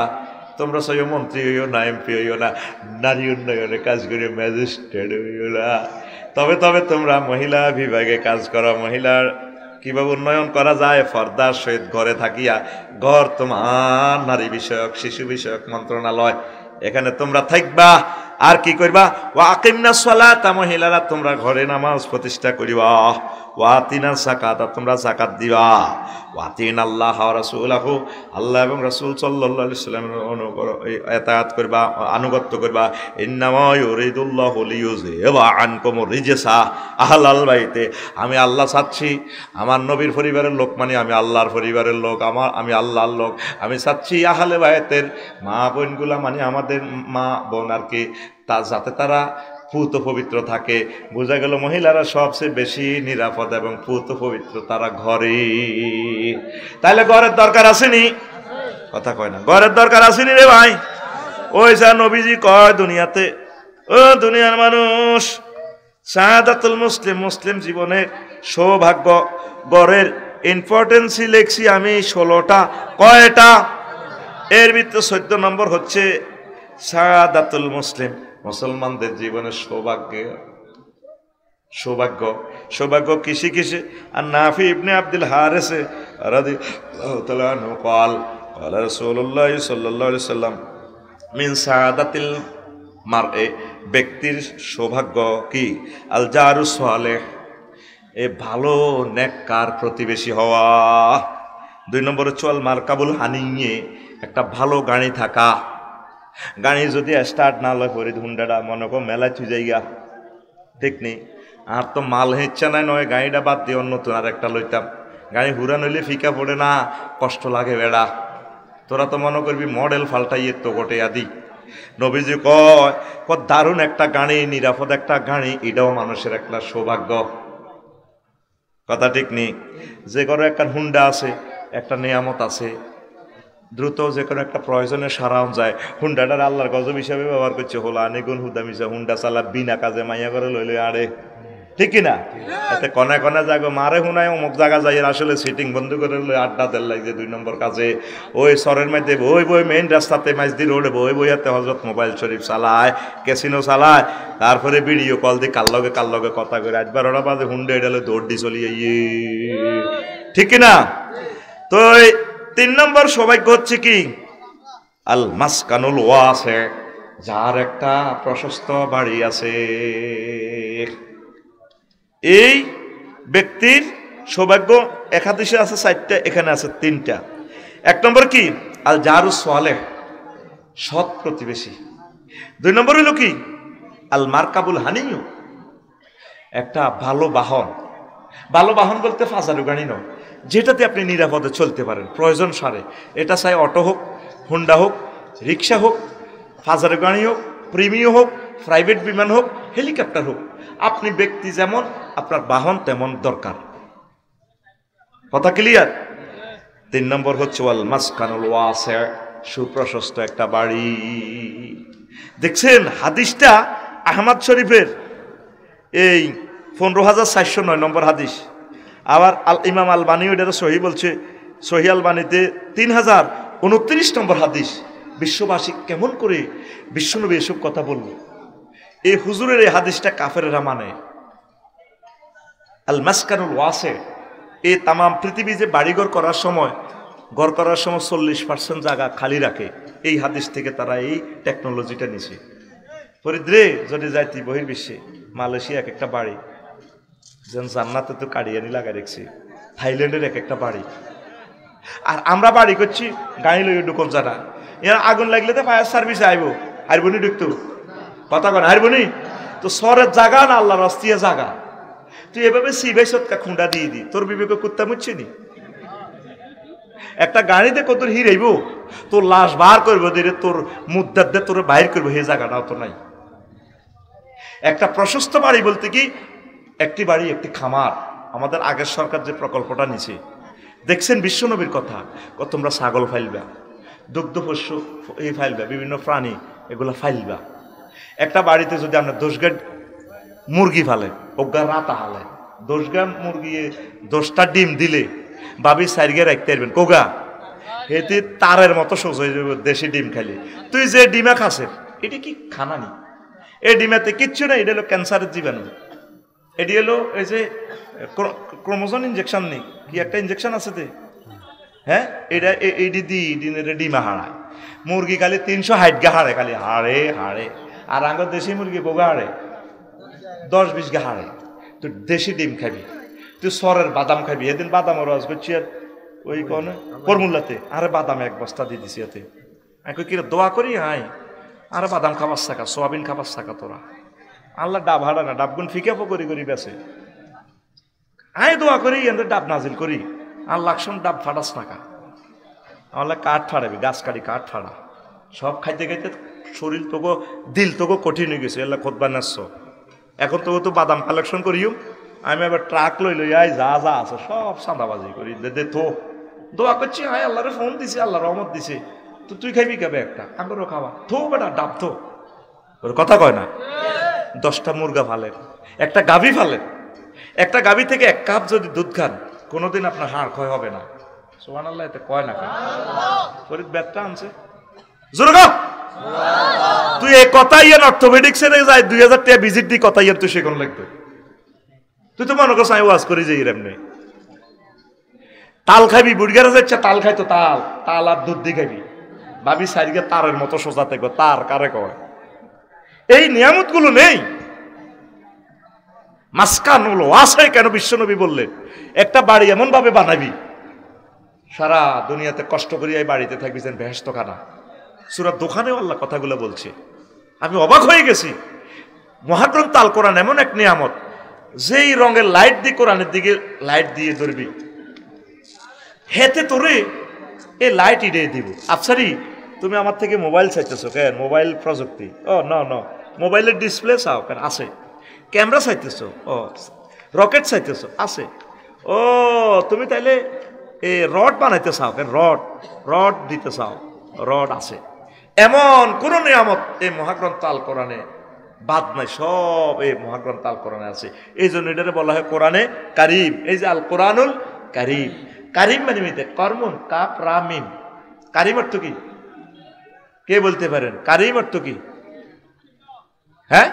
তোমরা সয় মন্ত্রী হইও না, এমপি হইও না, নারী উন্নয়নে কাজ করে ম্যাজিস্ট্রেট হইও না, তবে তবে তোমরা মহিলা বিভাগে কাজ করো। মহিলার কিভাবে উন্নয়ন করা যায়? পর্দার সহিত ঘরে থাকিয়া, ঘর তোমার নারী বিষয়ক শিশু বিষয়ক মন্ত্রণালয়, এখানে তোমরা থাকবা। আর কি করবা? ওয়া আকিমনা সালাতা, মহিলারা তোমরা ঘরে নামাজ প্রতিষ্ঠা করিবা। ওয়া আতিনা যাকাতা, তোমরা যাকাত দিবা। ওয়া আতিনা আল্লাহ ওয়া রাসূলাহু, আল্লাহ এবং রাসূল সাল্লাল্লাহু আলাইহি ওয়াসাল্লামের ইতাআত করবা, আনুগত্য করবা। ইন্নামা ইউরিদুল্লাহু লিইউযহিবা আনকুমুর রিজসা আহলাল বাইতে, আমি আল্লাহ চাচ্ছি আমার নবীর পরিবারের লোক মানে আমি আল্লাহর পরিবারের লোক, আমি আল্লাহর লোক, আমি চাচ্ছি আহলে বাইতের মা বোনগুলা মানে আমাদের মা বোন আর কি, তা যাতে তারা পুত পবিত্র থাকে। বোঝা গেল মহিলারা সবচেয়ে বেশি নিরাপদ এবং পুত পবিত্র তারা ঘরে। তাহলে ঘরের দরকার আসেনি? কথা কয় না। ঘরের দরকার আসেনি রে ভাই। ওই যা নবীজি কয় দুনিয়াতে, ও দুনিয়ার মানুষ, শাহাদাতুল মুসলিম, মুসলিম জীবনের সৌভাগ্য গড়ের ইম্পর্টেন্সই লেখছি আমি 16টা। কয়টা? এর ভিতরে 14 নম্বর হচ্ছে শাহাদাতুল মুসলিম, মুসলমানদের জীবনের সৌভাগ্য। সৌভাগ্য সৌভাগ্য কিসে কিসে? আর নাফি ইবনে আব্দুল হারিস রাদিয়াল্লাহু তাআলা আনহু قال قال رسول الله صلى الله عليه وسلم মিন সাআদাতিল মারএ, ব্যক্তির সৌভাগ্য কি? আল জারু সালেহ, এ ভালো নেককার প্রতিবেশী হওয়া। 2 নম্বরে চল মারকাবুল হানিয়ে, একটা ভালো গাড়ি থাকা। গাড়ি যদি স্টার্ট না লয় পরে হুন্ডাটা মনে কর মেলায় থুই যাইগা, ঠিক নেই। আর তো মাল হেচ্ছা নাই, নয় গাড়িটা বাদ দিয়ে নতুন আর একটা লইতাম। গাড়ি হুরা নইলে ফিকা পড়ে না, কষ্ট লাগে বেড়া। তোরা তো মনে করবি মডেল ফাল্টাইয়ে তো গোটে আদি। নবীজি কয় দারুণ একটা গাড়ি, নিরাপদ একটা গাড়ি, এটাও মানুষের একটা সৌভাগ্য। কথা ঠিক নেই? যে কোনো একটা হুন্ডা আছে, একটা নিয়ামত আছে, দ্রুত যে কোনো একটা প্রয়োজনে সারাও যায়। হুন্ডাটার আল্লাহর গজব হিসাবে ব্যবহার করছে। হলো আনেগুন হুদা মিশা হুন্ডা চালা বিনা কাজে মাইয়া করে লইলে আরে, ঠিক কিনা? এতে কনে কনে যাগো মারে হুনায় অমুক জায়গা যাই, আসলে সিটিং বন্ধ করে আড্ডা দেন লাগছে 2 নম্বর কাজে। ওই সরের মধ্যে বই বই মেইন রাস্তাতে মাইজদি রোডে বই বই হাতে হজরত মোবাইল শরীফ চালায়, ক্যাসিনো চালায়, তারপরে ভিডিও কল দিয়ে কাল লগে কথা করে 12টা বাজে হুন্ডা এডালে দৌড় দি চলিয়ে, ঠিক কিনা? তো 3 নম্বর সৌভাগ্য হচ্ছে কি? আল মাসকানুল ওয়াসে, যার একটা প্রশস্ত বাড়ি আছে। এই ব্যক্তির সৌভাগ্য একাদশে আছে 4টা, এখানে আছে 3টা। 1 নম্বর কি? আল জারু সালেহ, সৎ প্রতিবেশী। 2 নম্বর হলো কি? আল মারকাবুল হানিয়ু, একটা ভালো বাহন। ভালো বাহন বলতে ফাজারু গাড়ি নয়, যেটাতে আপনি নিরাপদে চলতে পারেন প্রয়োজন সারে। এটা চাই অটো হোক, হুন্ডা হোক, রিক্সা হোক, ফাজারু গাড়ি হোক, প্রিমিয় হোক, প্রাইভেট বিমান হোক, হেলিকপ্টার হোক। আপনি ব্যক্তি যেমন, আপনার বাহন তেমন দরকার। কথা ক্লিয়ার? 3 নম্বর হচ্ছে ওয়াল মাসকানুল ওয়াসি, সুপ্রশস্ত একটা বাড়ি। দেখছেন হাদিসটা আহমদ শরীফের এই 15409 নম্বর হাদিস। আবার ইমাম আলবানী ওইটা সহি বলছে, সহি আলবানীতে 3029 নম্বর হাদিস। বিশ্ববাসী কেমন করে বিশ্বনবী এসব কথা বলল? এই হুজুরের এই হাদিসটা কাফেরেরা মানে। আল মাসকানুল ওয়াসি, এই তাম পৃথিবী যে বাড়িঘর করার সময়, ঘর করার সময় 40% জায়গা খালি রাখে, এই হাদিস থেকে তারা এই টেকনোলজিটা নিছে। ফরিদ্রে যদি যাইতি বহির্বিশ্বে, মালয়েশিয়া এক একটা বাড়ি, যেন জান্নাতে তো কাড়িয়ানি লাগাই রেখেছি, থাইল্যান্ডের এক একটা বাড়ি। আর আমরা বাড়ি করছি গাড়ি লইয়ে ঢুকন জানা, এরা আগুন লাগলে তো ফায়ার সার্ভিসে আইব, হারবনি ঢুকতো, কথা কন হারবনি। তো শহরের জায়গা না আল্লাহর অস্তিয়া জায়গা, তুই এভাবে সিবাই সৎকা খুঁড়া দিয়ে দি, তোর বিবেকে কুত্তা মুচ্ছে নি? একটা গাড়িতে কত হিরাইব, তোর লাশ বার করবো দিলে, তোর মুদ্দার দিয়ে তোর বাইর করবো, হে জায়গাটাও তো নাই। একটা প্রশস্ত বাড়ি বলতে কি, একটি বাড়ি একটি খামার। আমাদের আগের সরকার যে প্রকল্পটা নিছে, দেখছেন বিশ্বনবীর কথা, তোমরা ছাগল ফাইলবা, দুগ্ধপোষ্য এই ফাইলবা, বিভিন্ন প্রাণী এগুলা ফাইলবা। একটা বাড়িতে যদি আমরা 10 মুরগি ফালে, ওগা রাতা হালে, 10 মুরগি 10টা ডিম দিলে ভাবি 4 রাখতে পারবেন কোগা, এতে তারের মতো সোজ হয়ে যাবে দেশি ডিম খাইলে। তুই যে ডিমা খাসের, এটি কি খানা নি? এই ডিমাতে কিচ্ছু না, এটা হলো ক্যান্সারের জীবাণু। এটি হলো এই যে ক্রোমোজোম ইঞ্জেকশন নেই কি একটা ইঞ্জেকশন আছে তে, হ্যাঁ, এটা এইটি দিনের ডিমা হারায়। মুরগি খালি 360 গা হারে, খালি হাড়ে হাড়ে। আর আঙ্গর দেশি মুরগি বোগা হারে 10-20 গা হারে। তুই দেশি ডিম খাবি, তুই সরের বাদাম খাবি। এদিন বাদাম রস করছি আর ওই কোন ফর্মুলাতে, আরে বাদাম 1 বস্তা দিয়ে দিছি এতে। আমি কি দোয়া করি, হাই আরে বাদাম খাবার শাখা, সোয়াবিন খাবার শাখা, তোরা আল্লাহ ডাব হারা না, ডাবগুন ফিকাফো করি করি বেছে। আই দোয়া করি এদের ডাব নাজিল করি, আর লাকসন ডাব ফাটাস টাকা, আল্লাহ কাঠ ফাড়াবি, গাছ কাটি কাঠ ফাড়া। সব খাইতে খাইতে শরীর তোকে দিল তোকে কঠিন হয়ে গেছে, এল্লা খোদবা নাচ্ছ। এখন তোকে তো বাদাম কালেকশন করিও, আমি আবার ট্রাক লই আই যা যা আছে সব চাঁদাবাজি করি, দে থো দোয়া করছি, হায় আল্লাহরে ফোন দিছে, আল্লাহ রহমত দিছে, তো তুই খাইবি খাবে একটা, আমারও খাওয়া, থো বেটা ডাব থো। ওর কথা কয় না। 10টা মুরগা ফালেন, একটা গাভী ফালেন, একটা গাভী থেকে 1 কাপ যদি দুধ খান কোনোদিন আপনার হাড় ক্ষয় হবে না। সুবহানাল্লাহ, এতে কয় না কেন? ফরিদ ব্যাটটা আনছে জোরে গো। তুই এই কথা ইয়ান অর্থোপেডিক্সে যাই 2000 টাকা ভিজিট দি কথা ইয়ান তুই শেখন লাগবে। তুই তো মনে করছ আমি ওয়াজ করি যে এরমনে তাল খাবি, বুড়িগারা যাচ্ছে তাল খাইতো, তাল তাল আর দুধ দি খাবি, ভাবি সাইডে তারের মতো সোজা থাকবে, তার কারে কয়? এই নিয়ামত গুলো নেই। মাসকান হলো আছে কেন? বিশ্বনবী বললেন একটা বাড়ি এমন ভাবে বানাবি সারা দুনিয়াতে কষ্ট করিয়া এই বাড়িতে থাকবি যেন বেহেশত খানা। সূরা দোকানেও আল্লাহ কথাগুলো বলছে। আমি অবাক হয়ে গেছি। মহাগ্রন্থ আল কোরআন এমন এক নিয়ামত, যেই রঙের লাইট দিয়ে কোরআনের দিকে লাইট দিয়ে ধরবি, হেতে তোরে এই লাইট ইডে দিব। আফসারি, তুমি আমার থেকে মোবাইল চাইতেছো কেন? মোবাইল প্রযুক্তি, ও না না, মোবাইলের ডিসপ্লে চাও কেন? আছে। ক্যামেরা চাইতেছো, ও রকেট চাইতেছো, আছে। ও তুমি তাইলে এই রড বানাইতে চাও কেন? রড রড দিতে চাও, রড আছে। এমন কোন নিয়ামত এই মহাগ্রন্থ আল কোরআনে বাদ নাই, সব এই মহাগ্রন্থ আল কোরআনে আছে। এই জন্য এটারে বলা হয় কোরআনে কারিম। এই যে আল কোরআনুল কারিম, কারিম মানে মিতে কর্মন কাপ রামিম। কারিম অর্থ কি? কে বলতে পারেন কারিম অর্থ কি? হ্যাঁ,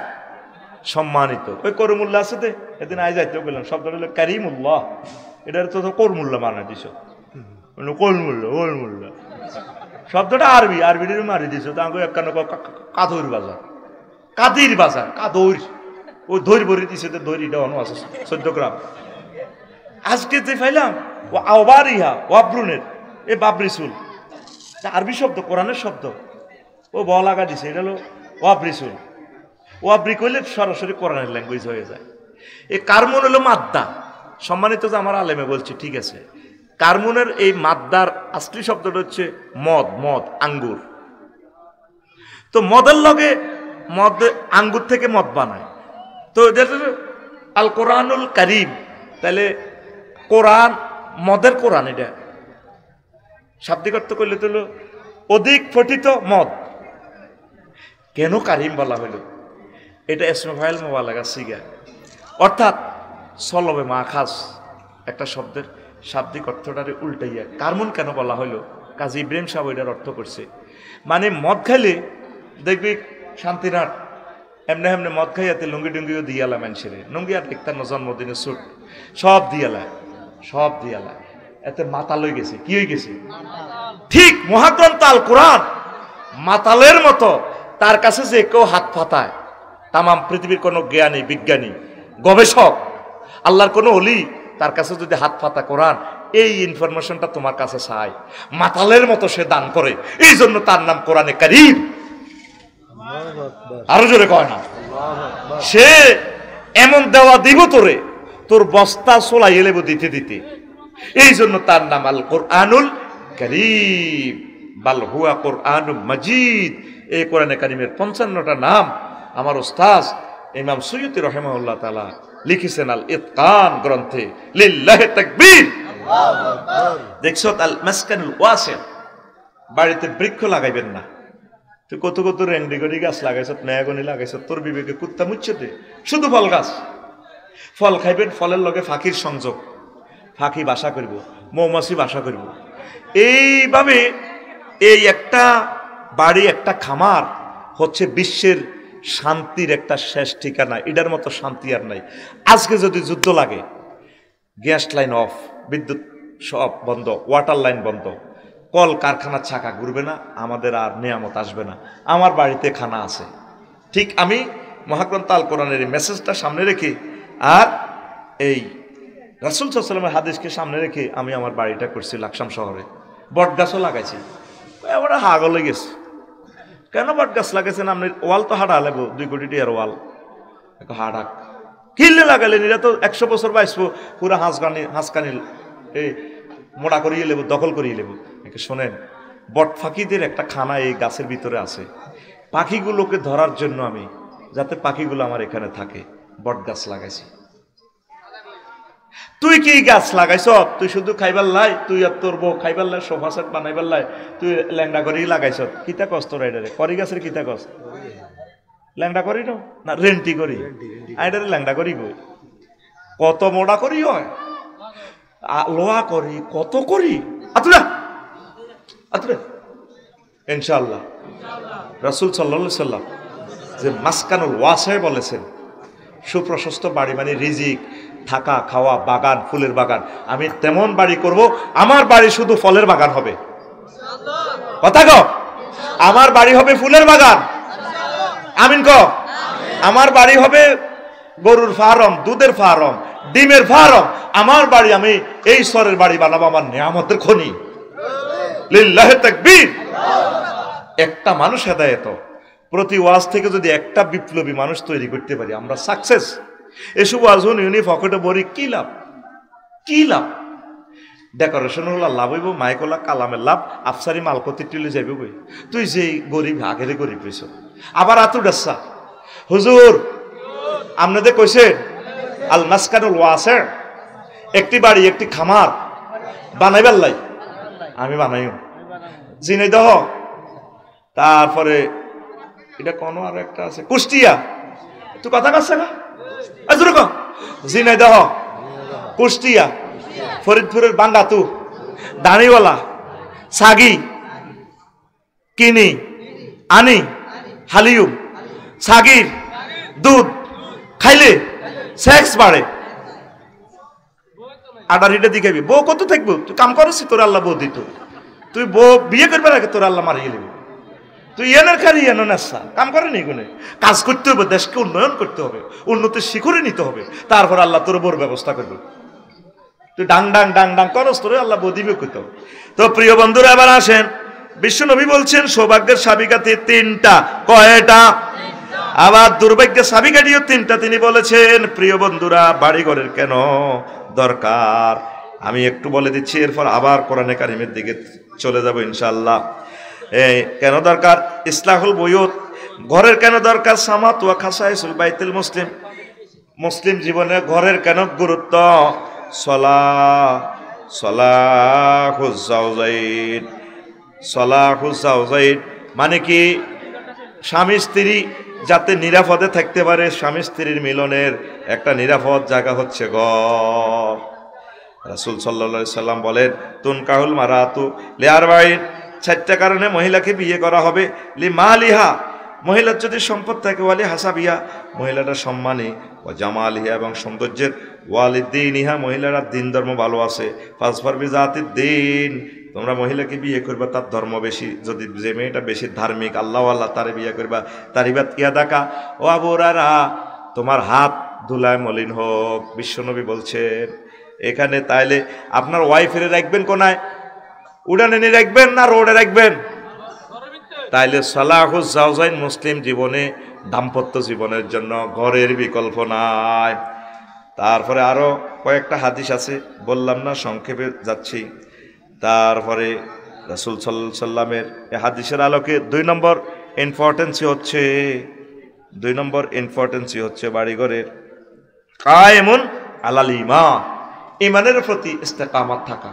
সম্মানিত। ওই করমুল্লাহ আছে তো, এদিন আই যাইতে বললাম শব্দ হলো কারিমুল্লাহ, এটার তো করমুল্লাহ মানা দিছ, কলমুল্লাহ ওলমুল্লাহ শব্দটা আরবি, আরবির মারি দিছ। তা আমাকে একখান কাদুর বাজার, কাদির বাজার, কাদুর ওই দই ভরে দিছে, তো দইটা অন্য আছে 14 গ্রাম। আজকে যে ফাইলাম ও আবার ইহা ওয়াবরুনের এ বাবরিসুল, আরবি শব্দ, কোরআনের শব্দ, ও ব লাগা দিছে, এটা হলো ওয়াবরিসুল। ওয়াবরি কইলে সরাসরি কোরআনের ল্যাঙ্গুয়েজ হয়ে যায়। এই কার্মন হলো মাদ্দা। সম্মানিত যে আমার আলেমে বলছে, ঠিক আছে, কার্মনের এই মাদ্দার আসলি শব্দটা হচ্ছে মদ, মদ আঙ্গুর। তো মদের লগে মদ, আঙ্গুর থেকে মদ বানায়, তো আল কোরআনুল কারিম। তাহলে কোরআন মদের কোরআন, এটা শাব্দিক অর্থ করলে তো অধিক ফটিত মদ। কেন কারিম বলা হইল? এটা ইসমে ফাইল মুবালাগা সিগা, অর্থাৎ সলবে মাখাস একটা শব্দের শাব্দিক অর্থটারে উল্টাইয়া কারমন কেন বলা হইল? কাজী ইব্রাহিম সাহেব এটার অর্থ করছে, মানে মদ খাইলে দেখবি শান্তিনাথ এমনি এমনি মদ খাইয়াতে লুঙ্গি টুঙ্গিও দিয়ালা মানুষের, লুঙ্গি আর দেখতাম জন্মদিনের স্যুট সব দিয়ালা, সব দিয়ালা, এতে মাতাল হয়ে গেছে। কি হয়ে গেছে? ঠিক মহাগ্রন্থ আল কোরআন মাতালের মতো, তার কাছে যে কেউ হাত পাতায়, তামাম পৃথিবীর কোনো জ্ঞানী, বিজ্ঞানী, গবেষক, আল্লাহর কোনো অলি, তার কাছে যদি হাত পাতা কোরআন, এই ইনফরমেশনটা তোমার কাছে চায়, মাতালের মতো সে দান করে। এই জন্য তার নাম কোরআনে কারীম। আরো জোরে কয় না? সে এমন দেওয়া দিব তোরে, তোর বস্তা সোলাই এলেব দিতে দিতে। এই জন্য তার নাম আল কোরআনুল কারীম, বাল হুয়া কোরআনুল মাজিদ। এই কোরআনে কারীমের 55টা নাম আমার উস্তাদ ইমাম সুয়ুতি রাহিমাহুল্লাহ তাআলা লিখেছেন আল ইতকান গ্রন্থে। লিল্লাহি তাকবীর। দেখছো আল মাসকানুল ওয়াসি। বাড়িতে বৃক্ষ লাগাইবেন না। তুই কত কত রেংডিগড়ি গাছ লাগাইছ, নয়াগনি লাগাইছ, তোর বিবেকে কুত্তা মুচ্ছতে, শুধু ফল গাছ। ফল খাইবেন, ফলের লগে ফাঁকির সংযোগ, ফাঁকি বাসা করব, মৌমাছি বাসা করব। এইভাবে এই একটা বাড়ি, একটা খামার হচ্ছে বিশ্বের শান্তির একটা শেষ ঠিকানা। এটার মতো শান্তি আর নাই। আজকে যদি যুদ্ধ লাগে, গ্যাস লাইন অফ, বিদ্যুৎ সব বন্ধ, ওয়াটার লাইন বন্ধ, কল কারখানার চাকা ঘুরবে না, আমাদের আর নিয়ামত আসবে না। আমার বাড়িতে খানা আছে। ঠিক আমি মহাগ্রন্থ আল কোরআনের এই মেসেজটা সামনে রেখে আর এই রাসূল সাল্লাল্লাহু আলাইহি ওয়াসাল্লামের হাদিসকে সামনে রেখে আমি আমার বাড়িটা করছি লাকসাম শহরে। বট গাছও লাগাইছি। আমরা হাগল হয়ে গেছি, কেন বট গাছ লাগাইছেন আপনি? ওয়াল তো হাঁটা লাগবো, 2 কোটি টাকার ওয়াল, হাড়াক কিনলে লাগাইলেন। এরা তো 100 বছর বাইসবো, পুরো হাঁসকানি এই মোড়া করিয়ে লেবো, দখল করিয়ে লেবো। শোনেন, বট ফাঁকিদের একটা খানা এই গাছের ভিতরে আছে। পাখিগুলোকে ধরার জন্য আমি, যাতে পাখিগুলো আমার এখানে থাকে, বট গাছ লাগাইছি। তুই কি গাছ লাগাইছ? তুই শুধু খাইবার লাই, তুই আর তোর বউ খাইবার লাই, সোফা সেট বানাইবার লাই তুই ল্যাংডা করেই লাগাইছ। কিতা কষ্ট রাইডারে করি গাছের কিতা কষ্ট? ল্যাংডা করি না রেন্টি করি? আইডারে ল্যাংডা করি কই? কত মোড়া করি হয়, লোহা করি, কত করি। আতুরা আতুরা ইনশাআল্লাহ রাসূল সাল্লাল্লাহু আলাইহি সাল্লাম যে মাসকানুল ওয়াসি বলেছেন, সুপ্রশস্ত বাড়ি মানে রিজিক, থাকা খাওয়া, বাগান, ফুলের বাগান। আমি তেমন বাড়ি করব, আমার বাড়ি শুধু ফলের বাগান হবে। কথা কও, আমার বাড়ি হবে ফুলের বাগান। আমিন কও। আমার বাড়ি হবে গরুর ফার্ম, দুধের ফার্ম, ডিমের ফার্ম। আমার বাড়ি আমি এই স্তরের বাড়ি বানাবো, আমার নিয়ামতের খনি। লিল্লাহি তাকবীর। একটা মানুষ হেদায়েত, প্রতি ওয়াজ থেকে যদি একটা বিপ্লবী মানুষ তৈরি করতে পারি, আমরা সাকসেস। এসব ওয়াজ ইউনি পকেটে বড়ি কি লাভ? কি লাভ? ডেকোরেশন হলো লাভ হইব, মাইক হলা কালামের লাভ, আফসারি মালপতি টিলে যাইব বই। তুই যে গরিব আগের গরিব হইছ। আবার আতু ডাসা হুজুর আপনাদের কইছেন আল মাসকানুল ওয়াসি, একটি বাড়ি একটি খামার বানাইবার লাই। আমি বানাইও ঝিনাইদহ, তারপরে এটা কোন আর একটা আছে কুষ্টিয়া। তুই কথা কাছে না ঝিনাইদহ, কুষ্টিয়া, ফরিদপুরের বান্দাতু, দাঁড়িওয়ালা, সাগি, কিনি, আনি, হালিউম, সাগির দুধ খাইলে সেক্স বাড়ে। আডারিটা দিখাবি, বউ কত থাকবো? তুই কাম করছি, তোর আল্লাহ বউ দিত। তুই বউ বিয়ে করবে আগে তোর আল্লাহ মারিয়ে নেবে। তুই এনের খালি এনো নেশা কাম করেনি, এগুলো কাজ করতে হবে, দেশকে উন্নয়ন করতে হবে, উন্নতির শিখরে নিতে হবে, তারপর আল্লাহ তোর বউর ব্যবস্থা করবে। তুই ডাং ডাং ডাং ডাং করস, তোরে আল্লাহ বউ দিবে কইতে হবে। তো প্রিয় বন্ধুরা এবার আসেন, বিশ্ব নবী বলছেন সৌভাগ্যের চাবিকাঠি তিনটা। কয়টা? আবার দুর্ভাগ্যের চাবিকাঠিও তিনটা। তিনি বলেছেন প্রিয় বন্ধুরা বাড়িঘরের কেন দরকার আমি একটু বলে দিচ্ছি, এরপর আবার কোরআনে কারিমের দিকে চলে যাব ইনশাআল্লাহ। কেন দরকার? ইসলাহুল বুয়ুত, ঘরের কেন দরকার? সামাত ওয়া খাসাইসুল বাইতুল মুসলিম, মুসলিম জীবনে ঘরের কেন গুরুত্ব? সলাহুজ জাওজাইন, সলাহুজ জাওজাইন মানে কি? স্বামী স্ত্রী যাতে নিরাপদে থাকতে পারে, স্বামী স্ত্রীর মিলনের একটা নিরাপদ জায়গা হচ্ছে ঘর। রাসূল সাল্লাল্লাহু আলাইহি সাল্লাম বলেন তুনকাহুল মারাতু লিআরবাইন, চারটা কারণে মহিলাকে বিয়ে করা হবে। লি মালিহা, মহিলার যদি সম্পদ থাকে, ওয়ালি হাসাবিহা, মহিলাটা সম্মানী, ও জামালিহা এবং সৌন্দর্যের, ওয়ালিদ্দিনিহা, মহিলারা দিন ধর্ম ভালো আছে, ফাসফার বিজাতিদ দিন, তোমরা মহিলাকে বিয়ে করবা তার ধর্ম বেশি। যদি যে মেয়েটা বেশি ধার্মিক আল্লাহওয়ালা তারে বিয়ে করবা। তারিবাত ইয়াদাকা ও আবু হুরায়রা, তোমার হাত ধুলায় মলিন হোক, বিশ্বনবী বলছেন এখানে। তাইলে আপনার ওয়াইফের রাখবেন কোনায়? উড়ানে নিয়ে রাখবেন না রোডে রাখবেন? তাইলে সালাহুজ জাওজাইন মুসলিম জীবনে, দাম্পত্য জীবনের জন্য ঘরের বিকল্প নাই। তারপরে আরো কয়েকটা হাদিস আছে, বললাম না, সংক্ষেপে যাচ্ছি। তারপরে রাসূল সাল্লাল্লাহু আলাইহি সাল্লামের এই হাদিসের আলোকে দুই নম্বর ইম্পর্টেন্সই হচ্ছে বাড়িঘরের কায়েমুন আলাল ঈমান, ঈমানের প্রতি ইস্তেকামাত থাকা।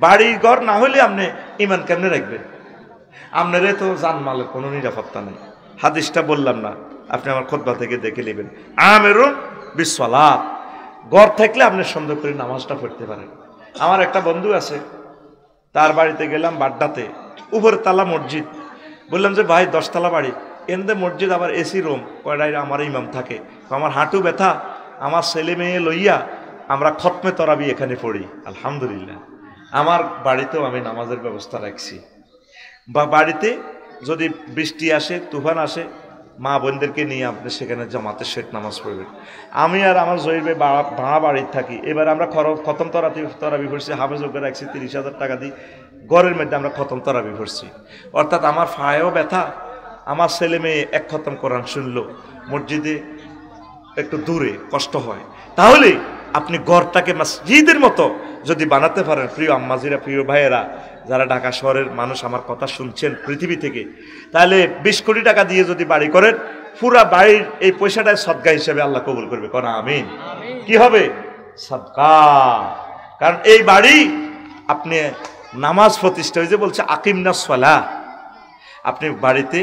বাড়িঘর না হলে আপনি ঈমান কেমনে রাখবেন? আপনারে তো জানমালের কোনো নিরাপত্তা নেই। হাদিসটা বললাম না, আপনি আমার খুতবা থেকে দেখে নেবেন। আমিরুন বিসসালাত, ঘর থাকলে আপনি সুন্দর করে নামাজটা পড়তে পারেন। আমার একটা বন্ধু আছে, তার বাড়িতে গেলাম বাড্ডাতে, উপরে তালা মসজিদ। বললাম যে ভাই 10 তলা বাড়ি, এনদে মসজিদ আবার এসি রুম, কয়টাই আমার ইমাম থাকে। আমার হাঁটু ব্যথা, আমার ছেলে মেয়ে লইয়া আমরা খতমে তরাবি এখানে পড়ি। আলহামদুলিল্লাহ আমার বাড়িতেও আমি নামাজের ব্যবস্থা রাখছি। বা বাড়িতে যদি বৃষ্টি আসে, তুফান আসে, মা বোনদেরকে নিয়ে আপনি সেখানে জামাতের শেখ নামাজ পড়বেন। আমি আর আমার জহির ভাই ভাড়া বাড়িতে থাকি। এবার আমরা খতম তরাবি পড়ছি, হাফেজকে রাখছি 30,000 টাকা দিই। ঘরের মধ্যে আমরা খতম তরাবি পড়ছি। অর্থাৎ আমার ফায়েও ব্যথা, আমার ছেলে মেয়ে এক খতম কোরআন শুনলো, মসজিদে একটু দূরে কষ্ট হয়। তাহলে আপনি ঘরটাকে মসজিদের মতো যদি বানাতে পারেন, প্রিয় আম্মাজিরা, প্রিয় ভাইয়েরা, যারা ঢাকা শহরের মানুষ আমার কথা শুনছেন পৃথিবী থেকে, তাহলে 20 কোটি টাকা দিয়ে যদি বাড়ি করেন, পুরা বাড়ির এই পয়সাটাই সদকা হিসেবে আল্লাহ কবুল করবে। কোন আমিন। কি হবে? সাদকা। কারণ এই বাড়ি আপনি নামাজ প্রতিষ্ঠা হয়েছে, বলছে আকিমনাস সালাহ, আপনি বাড়িতে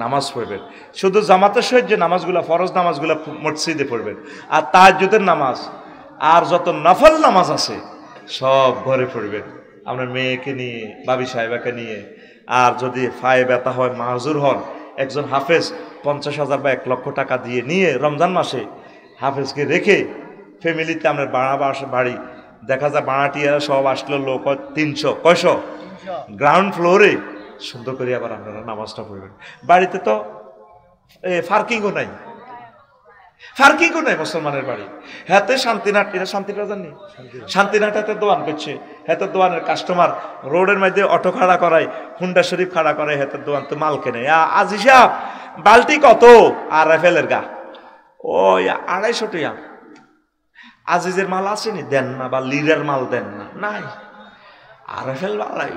নামাজ পড়বেন। শুধু জামাতের সহিত যে নামাজগুলা ফরজ নামাজগুলা মসজিদে পড়বেন, আর তাহাজ্জুদের নামাজ আর যত নফল নামাজ আছে সব ঘরে পড়বেন, আপনার মেয়েকে নিয়ে, বাবি সাহেবাকে নিয়ে। আর যদি ফায়ে ব্যথা হয়, মাহজুর হন, একজন হাফেজ 50,000 বা 1 লক্ষ টাকা দিয়ে নিয়ে রমজান মাসে হাফেজকে রেখে ফ্যামিলিতে আপনার বাড়ি দেখা যায় ভাড়াটিয়ারা সব আসলো লোক 300 কয়শো গ্রাউন্ড ফ্লোরে সুন্দর করে আবার আপনারা নামাজটা পড়বেন। বাড়িতে তো পার্কিংও নাই, পার্কিংও নাই মুসলমানের বাড়ি। হাতে শান্তিনাট, এটা শান্তিনাট জানি, শান্তিনাট হাতে দোয়ান করছে, হাতে দোয়ানের কাস্টমার রোডের মধ্যে অটো খাড়া করায়, হুন্ডা শরীফ খাড়া করায়, হাতে দোয়ান তো মাল কেনে। আজি সাহেব বালতি কত? আর রাফেলের গা ও 250 টাকা। আজিজের মাল আসেনি দেন না, বা লিডার মাল দেন না, নাই আর রাফেল বালাই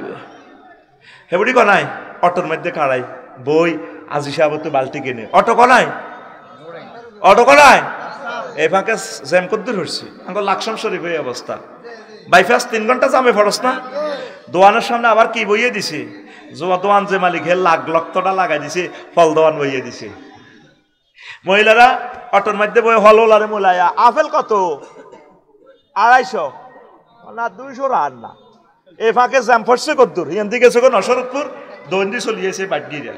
হেবুড়ি কনাই অটোর মধ্যে খাড়াই বই। আজি সাহেব তো বালতি কেনে, অটো কনাই, অটো কনাই এই ফাঁকে জ্যাম কদ্দুর হচ্ছে আমার লাকসাম শরীফ এই অবস্থা। বাইপাস 3 ঘন্টা জামে ফরস না। দোয়ানের সামনে আবার কি বইয়ে দিছে, দোয়ান যে মালিক হে লক্ষটা লাগাই দিছে, ফল দোয়ান বইয়ে দিছে। মহিলারা অটোর মধ্যে বই হলারে মোলায়া আপেল কত? 250 না 200 আর না। এ ফাঁকে জ্যাম ফরছে কদ্দুর, হিয়ান দিকে গেছে নসরতপুর, দৌড়ি চলিয়েছে বাটগিরা।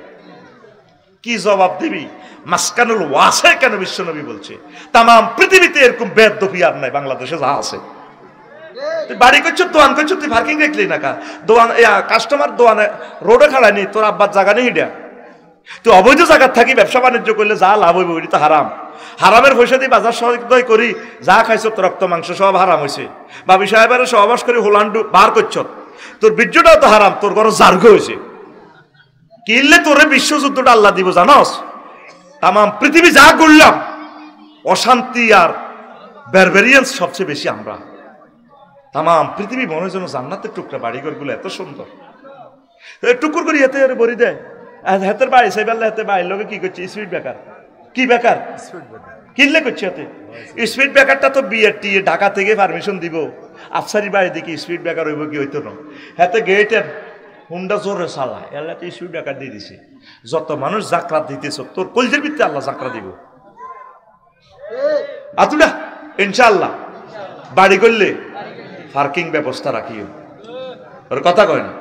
কি জবাব দিবি? মাসকানুল ওয়াসে কেন বিশ্বনবী বলছে তাম পৃথিবীতে এরকম বেদবি আর নাই, বাংলাদেশে যা আছে। তুই বাড়ি করছো, দোয়ান করছো, তুই পার্কিং রাখলি না কা? দোয়ান কাস্টমার দোয়ানে রোডে খাড়ায়নি, তোর আব্বার জায়গা নেই হিডা। তুই অবৈধ জায়গা থাকি ব্যবসা বাণিজ্য করলে যা লাভ হইব ওইটা তো হারাম। হারামের পয়সা দিয়ে বাজার সদয় করি, যা খাইছ তোর রক্ত মাংস সব হারাম হয়েছে। বাবি সাহেবের সহবাস করে হোলান্ডু বার করছ, তোর বীর্যটাও তো হারাম, তোর ঘর জার্গ হয়েছে। কিনলে তোরে বিশ্বযুদ্ধটা আল্লাহ দিব জানস। তাম পৃথিবী যা করলাম, অশান্তি আর ব্যারবেরিয়ান্স সবচেয়ে বেশি আমরা। তাম পৃথিবী মনে হয় যেন জান্নাতের টুকরা, বাড়িঘর গুলো এত সুন্দর, টুকুর করে হেতে বড়ি দেয়। হাতের বাড়ি সেই বেলা হাতে বাড়ির লোকে কি করছে? Speed breaker. কি বেকার? কিনলে করছে হাতে স্পিড ব্রেকারটা তো বিএটি ঢাকা থেকে পারমিশন দিব, আফসারি বাড়ি দেখি স্পিড ব্রেকার হইব কি হইতো না। হাতে গেটের হুন্ডা জোরে চালায়, এলাতে স্পিড ব্রেকার দিয়ে দিছে। যত মানুষ জাকরাত দিতেছ, তোর কলজের ভিত্তি আল্লাহ জাকরা দিব। আতুডা ইনশাআল্লাহ বাড়ি করলে পার্কিং ব্যবস্থা রাখিও। ওর কথা কয় না,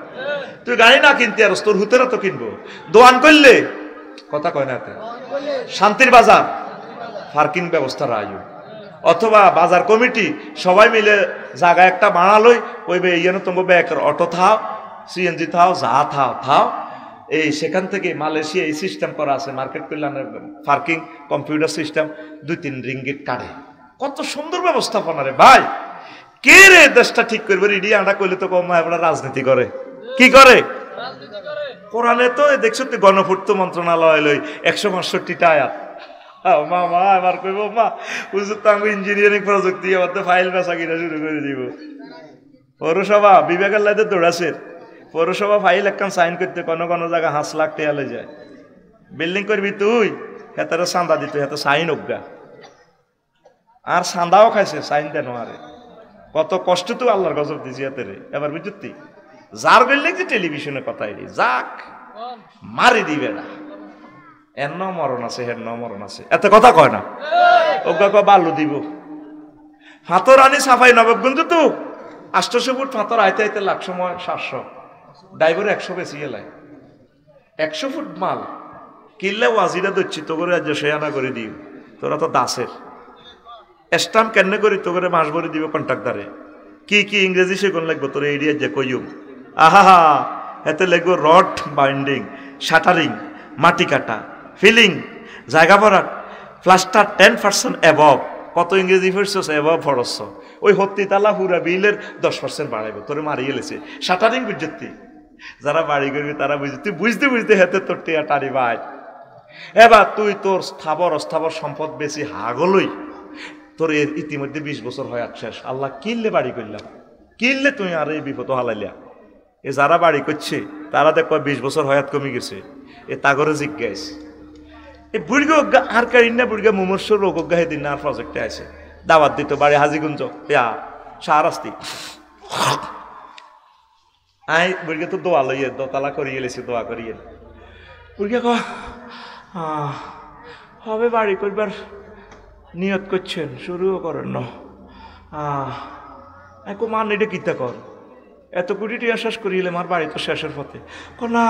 তুই গাড়ি না কিনতে আর তোর হুতেরা তো কিনবো। দোয়ান করলে কথা কয় না, শান্তির বাজার পার্কিং ব্যবস্থা রাখিও। অথবা বাজার কমিটি সবাই মিলে জায়গা একটা বানালই, কইবে ইয়েন তোমার ব্যাকের অটো থাও, সিএনজি থাও, যা থাও থাও। এই সেখান থেকে মালয়েশিয়া এই সিস্টেম করা আছে, মার্কেট কল্যাণের পার্কিং কম্পিউটার সিস্টেম, 2-3 রিঙ্গিট কাটে। কত সুন্দর ব্যবস্থাপনা রে ভাই। কে রে দেশটা ঠিক করবে? রেডি আটা করলে তো কম হয়, রাজনীতি করে। কি করে? কোরআনে তো দেখছো তুই গণপূর্ত মন্ত্রণালয় লই 165টা আয়াত। মা এবার কইব মা বুঝছো তো আমি ইঞ্জিনিয়ারিং প্রযুক্তি আবার তো ফাইল বেচা কিনা শুরু করে দিব। পৌরসভা বিবেকের লাইতে দৌড়াছে, পৌরসভা ফাইল একখান সাইন করতে কোনো কোনো জায়গা 5 লাখ টাকা লই যায়। বিল্ডিং করবি তুই, হেতারে চান্দা দিত, হেতে সাইন অজ্ঞা, আর চান্দাও খাইছে সাইন দেন আরে। কত কষ্ট তো আল্লাহর গজব দিছি হাতেরে। এবার বুঝতি যার বিল্ডিং যে টেলিভিশনে কথা এলি যাক মারি দিবে না, এর ন মরণ আছে, হের ন মরণ আছে, এত কথা কয় না। অজ্ঞা কয় বালু দিব। ফাতর আনি সাফাই নবাবগঞ্জ তো 800 ফুট ফাতর আইতে আইতে লাখ সময় 700, ড্রাইভার 100 বেশি গেলায়। 100 ফুট মাল কিনলে ওয়াজিরা দিচ্ছি তো করে আজ সে আনা করে দিও। তোরা তো দাসের স্টাম্প কেন করি তো করে মাস ভরে দিব কন্ট্রাক্টারে। কি কি ইংরেজি শেখন লাগবো তোর এরিয়া যে কইম। আহা এতে লাগবো রড বাইন্ডিং, শাটারিং, মাটি কাটা, ফিলিং, জায়গা ভরাট, প্লাস্টার 10% অ্যাবভ। কত ইংরেজি পড়ছস? অ্যাবভ ফরস। ওই হত্তিতালা পুরা বিলের 10% বাড়াইব, তোরে মারিয়ে লেছে। শাটারিং বুঝতি যারা বাড়ি করবি তারা বুঝতি, তুই বুঝতে বুঝতে হেতে তোর টিয়া টারি ভাই। এবার তুই তোর স্থাবর অস্থাবর সম্পদ বেশি হাগলই, তোর এর ইতিমধ্যে 20 বছর হয় শেষ। আল্লাহ কিনলে বাড়ি করলাম, কিনলে তুই আর এই বিপদ হালাইলা। এ যারা বাড়ি করছে তারা দেখ 20 বছর হয়াত কমে গেছে। এ তাগরে জিজ্ঞাস এ বুড়গা আর কারিন না বুড়গা মুমর্ষ রোগ অজ্ঞা হেদিন আর প্রজেক্টে আছে দাওয়াত দিত বাড়ি হাজিগুঞ্জ ইয়া শাহরাস্তি আই বুড়িকে তো দোয়া লইয়ে দোতলা করিয়ে লেছি দোয়া করিয়ে বুড়িকে হবে বাড়ি করবার নিয়ত করছেন শুরুও করেন না একো মান এটা কিতা কর এত কোটি টিয়া শেষ করিলে আমার বাড়ি তো শেষের পথে না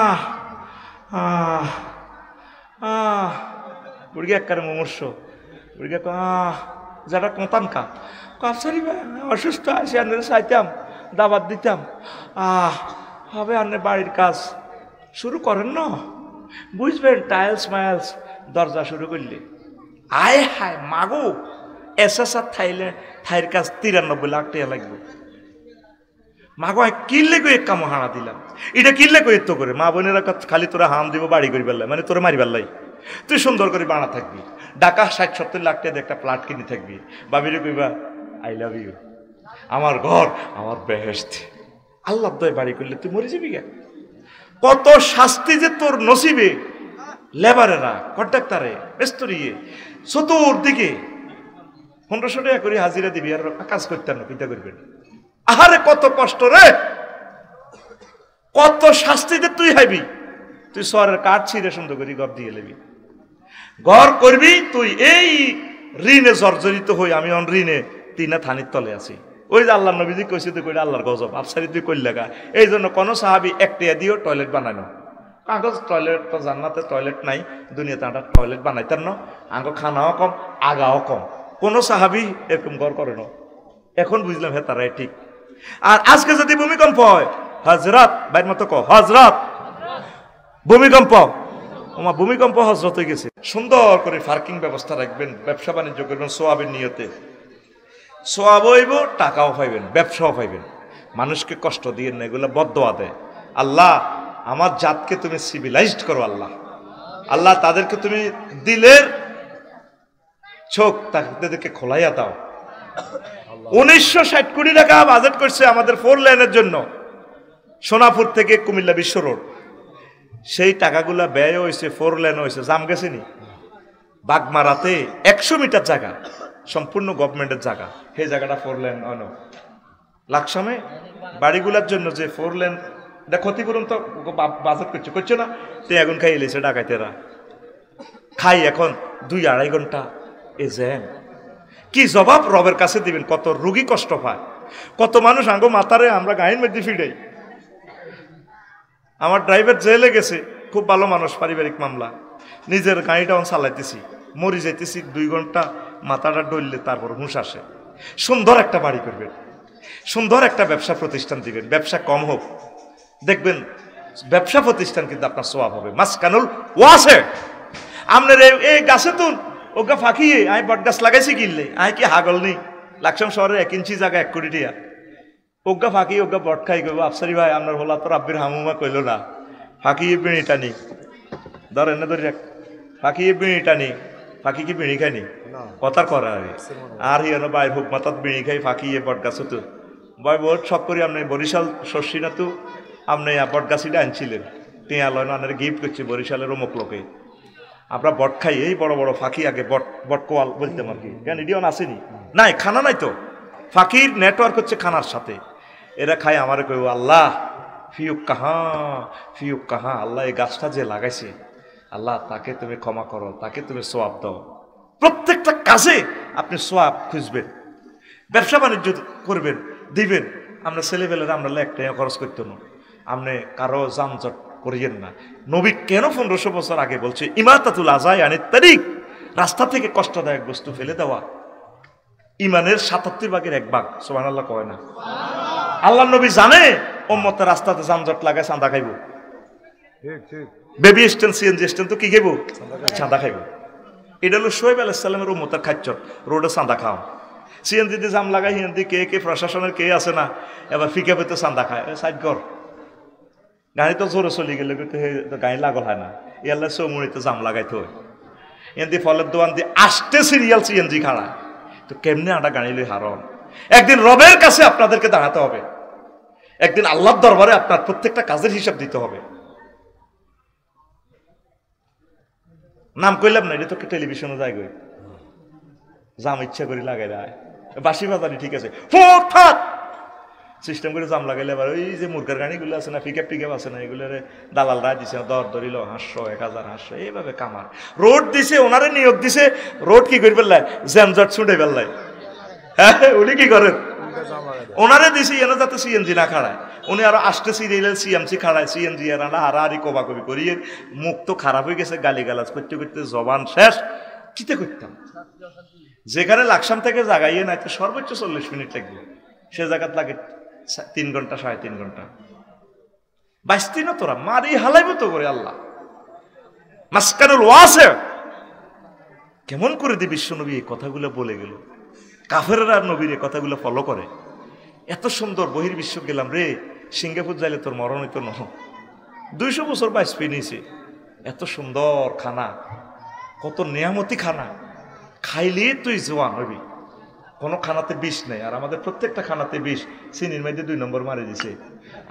বুড়িকে একবারে মুমূর্ষ বুড়িকে যারা কোঁতান কা কাপসারি অসুস্থ আসি আনলে চাইতাম দাবাত দিতাম হবে আনে বাড়ির কাজ শুরু করেন না বুঝবেন টাইলস মাইলস দরজা শুরু করলে আয় হায় মাগো এসএসআর থাইয়ের কাজ 93 লাখ টাকা লাগবে মাগো কিনলে কই এক কাম হানা দিলাম এটা কিনলে কই তো করে মা বোনেরা খালি তোরা হাম দিব বাড়ি করি বেললাই মানে তোরা মারি বেললাই তুই সুন্দর করে বানা থাকবি ঢাকা 60-70 লাখ টাকা একটা প্লাট কিনে থাকবি বাবিরে কইবা আই লাভ ইউ আমার ঘর আমার বেহেশত আল্লাহ দয় বাড়ি করলে তুই মরে যাবি কেন কত শাস্তি যে তোর নসিবে লেবারেরা কন্ট্রাক্টরে মিস্ত্রিয়ে চতুর্দিকে 1500 টাকা করে হাজিরা দিবি আর কাজ করতেন না পিতা করবেন আহারে কত কষ্ট রে কত শাস্তি যে তুই হাইবি তুই সরের কাঠ ছিঁড়ে সুন্দর করে ঘর দিয়ে লেবি ঘর করবি তুই এই ঋণে জর্জরিত হই আমি অন ঋণে তিনা থানির তলে আছি ওই যে আল্লাহ নবীজি কইছে তুই কইলে আল্লাহর গজব আফসারি তুই কইল লাগা এই জন্য কোনো সাহাবি একটিয়া দিও টয়লেট বানানো কাগজ টয়লেট তো জান্নাতে টয়লেট নাই দুনিয়াতে আমরা টয়লেট বানাইতেন না আঙ্গ খানাও কম আগাও কম কোনো সাহাবি এরকম ঘর করে না এখন বুঝলাম হ্যাঁ তারাই ঠিক আর আজকে যদি ভূমিকম্প হয় হজরত বাইর মতো হজরত ভূমিকম্প আমার ভূমিকম্প হজরত হয়ে গেছে সুন্দর করে পার্কিং ব্যবস্থা রাখবেন ব্যবসা বাণিজ্য করবেন সোয়াবের নিয়তে সোয়াব হইব টাকাও পাইবেন ব্যবসাও পাইবেন মানুষকে কষ্ট দিয়ে না এগুলো বদদোয়া দেয় আল্লাহ আমার জাতকে তুমি সিভিলাইজড করো আল্লাহ আল্লাহ তাদেরকে তুমি দিলের চোখ তাদেরকে খোলাইয়া দাও 1960 কোটি টাকা বাজেট করছে আমাদের 4 লেনের জন্য সোনাপুর থেকে কুমিল্লা বিশ্ব রোড সেই টাকাগুলা ব্যয় হয়েছে 4 লেন হয়েছে জাম গেছে নি বাগমারাতে 100 মিটার জায়গা সম্পূর্ণ গভর্নমেন্টের জায়গা সেই জায়গাটা 4 লেন অনো লাকসামে বাড়িগুলোর জন্য যে 4 লেন এটা ক্ষতিপূরণ তো বাজেট করছে না তে এখন খাই এলেছে ডাকাইতেরা খাই এখন 2-2.5 ঘন্টা এ জ্যাম কি জবাব রবের কাছে দিবেন কত রোগী কষ্ট পায় কত মানুষ আঙ্গো মাথারে আমরা গায়ের মধ্যে ফিডাই আমার ড্রাইভার জেলে গেছে খুব ভালো মানুষ পারিবারিক মামলা নিজের গাড়িটা অন চালাইতেছি মরি যাইতেছি 2 ঘন্টা মাথাটা ডললে তারপর হুঁশ আসে সুন্দর একটা বাড়ি করবেন সুন্দর একটা ব্যবসা প্রতিষ্ঠান দিবেন ব্যবসা কম হোক দেখবেন ব্যবসা প্রতিষ্ঠান কিন্তু আপনার সোয়াব হবে মাসকানুল ওয়াসে আপনার এই গাছে তুন ওগা ফাঁকিয়ে আমি বট গাছ লাগাইছি কিনলে আমি কি হাগল নেই লাকসাম শহরের 1 ইঞ্চি জায়গা 1 কোটি টাকা ওগা ফাঁকি ওগা বট খাই কইব আফসারি ভাই আপনার হলা তো রাব্বির হামুমা কইল না ফাঁকিয়ে বিড়ি টানি ধরেন না ধরি ফাঁকিয়ে বিড়ি টানি ফাঁকি কি বিড়ি খাইনি কথার করা আর হিয়ানো ভাই হুক মাতাত বিড়ি খাই ফাঁকিয়ে বট গাছ তো ভাই বহুত শখ করি আপনি বরিশাল শস্যি না তো আপনি বট গাছিটা আনছিলেন টিয়া লয় না গিফট করছে বরিশালের অমুক লোকে আমরা বট খাই এই বড় বড় ফাঁকি আগে বট কোয়াল বলতাম আর কি কেন ইডিয়ন আসেনি নাই খানা নাই তো ফাঁকির নেটওয়ার্ক হচ্ছে খানার সাথে এরা খাই আমার কইব আল্লাহ ফিউক কাহা আল্লাহ এই গাছটা যে লাগাইছে আল্লাহ তাকে তুমি ক্ষমা করো তাকে তুমি সোয়াব দাও প্রত্যেকটা কাজে আপনি সোয়াব খুঁজবেন ব্যবসা বাণিজ্য করবেন দিবেন আমরা ছেলেবেলেরা আমরা 1 টাকা খরচ করতে না আপনি কারো যানজট করিয়েন না নবী কেন 1500 বছর আগে বলছে ইমাতাতুল আযাই আনিত তারিক রাস্তা থেকে কষ্টদায়ক বস্তু ফেলে দেওয়া ইমানের 77 ভাগের 1 ভাগ সুবহানাল্লাহ কয় না আল্লাহ নবী জানে উম্মতের রাস্তাতে যানজট লাগায় চাঁদা খাইব ঠিক ঠিক বেবি স্ট্যান্ড সিএনজি স্ট্যান্ড তো কি খাইব চাঁদা খাইব এটা হলো শোয়েব আলাইহিস সালামের উম্মতের খাদ্য রোডে চাঁদা খাও সিএনজিতে জাম লাগাই হিন্দি কে প্রশাসনের কে আছে না এবার ফিকে পেতে চাঁদা খায় সাইড কর গাড়ি তো জোরে চলে গেলে কিন্তু গাড়ি লাগল হয় না ইয়াল্লা চৌমুড়িতে জাম লাগাইতে হয় এমনি ফলের দোকান দিয়ে আসতে সিরিয়াল সিএনজি খাড়া তো কেমনে আটা গাড়ি লই হারন একদিন রবের কাছে আপনাদেরকে দাঁড়াতে হবে একদিন আল্লাহর দরবারে আপনার প্রত্যেকটা কাজের হিসাব দিতে হবে নাম কইলাম না এটা তো টেলিভিশনে যায় গই জাম ইচ্ছা করে লাগাই দেয়, বাসি বাজানি ঠিক আছে, হঠাৎ সিস্টেম করে জাম লাগাইলে আবার ওই যে মুরগার গাড়িগুলো আছে না, পিকআপ টিকআপ আছে না, এগুলোর দালাল রায় দিছে, দর ধরিল 500 1000 500 এইভাবে কামার। রোড দিছে, ওনারে নিয়োগ দিছে, রোড কি করে ফেললাই, জ্যামজট ছুটে ফেললাই। হ্যাঁ, উনি কি করেন, ওনারে দিছি এনে যাতে সিএনজি না খাড়ায়, উনি আরো আসতে সিরিয়াল সিএমসি খাড়ায়, সিএনজি এরা না হারাহারি কোবাকবি করিয়ে মুখ তো খারাপ হয়ে গেছে, গালিগালাজ করতে করতে জবান শেষ। কিতে করতাম, যেখানে লাকসাম থেকে জাগাইয়ে নাই তো সর্বোচ্চ 40 মিনিট লাগবে, সে জায়গাত লাগে 3 ঘন্টা 3.5 ঘন্টা। বাঁচতি না তোরা, মারি হালাইব তো করে আল্লাহ। মাসকানুল ওয়াসে কেমন করে দি বিশ্বনবী এই কথাগুলো বলে গেল, কাফেররা নবীর এই কথাগুলো ফলো করে। এত সুন্দর বহির্বিশ্ব গেলাম রে, সিঙ্গাপুর যাইলে তোর মরণ হইতো ন, 200 বছর বাঁচবি নিয়েছে, এত সুন্দর খানা, কত নিয়ামতি খানা, খাইলে তুই জোয়ান হবি, কোনো খানাতে বিষ নেই। আর আমাদের প্রত্যেকটা খানাতে বিষ, চিনির মধ্যে 2 নম্বর মারি দিছে,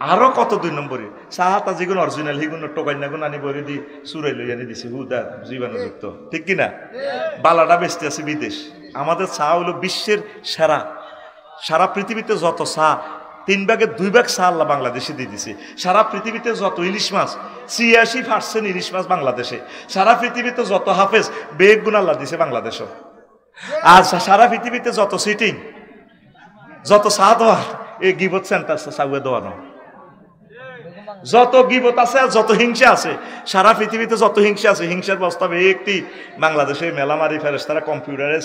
আরো কত 2 নম্বরে চাহাতা যেগুলো অরিজিনাল সেগুলো টোকাইনাগুন আনি বলে দি চুরাই লই আনি দিছে, হুদা জীবাণুযুক্ত, ঠিক কিনা? বালাটা বেচতে আছে বিদেশ, আমাদের চা হলো বিশ্বের সেরা। সারা পৃথিবীতে যত চা 3 ভাগের 2 ভাগ চা আল্লাহ বাংলাদেশে দিয়ে দিছে। সারা পৃথিবীতে যত ইলিশ মাছ 86% ইলিশ মাছ বাংলাদেশে। সারা পৃথিবীতে যত হাফেজ বেগুন আল্লাহ দিছে বাংলাদেশও। আর সারা পৃথিবীতে যত সিটিং, যত চা দোয়ান, এই গিবত সেন্টার চাউয়ে দোয়ানো, যত গিবত আছে আর যত হিংসা আছে, সারা পৃথিবীতে যত হিংসা আছে, হিংসার প্রস্তাবে একটি বাংলাদেশে মেলা মারি ফেরেস, তারা কম্পিউটারে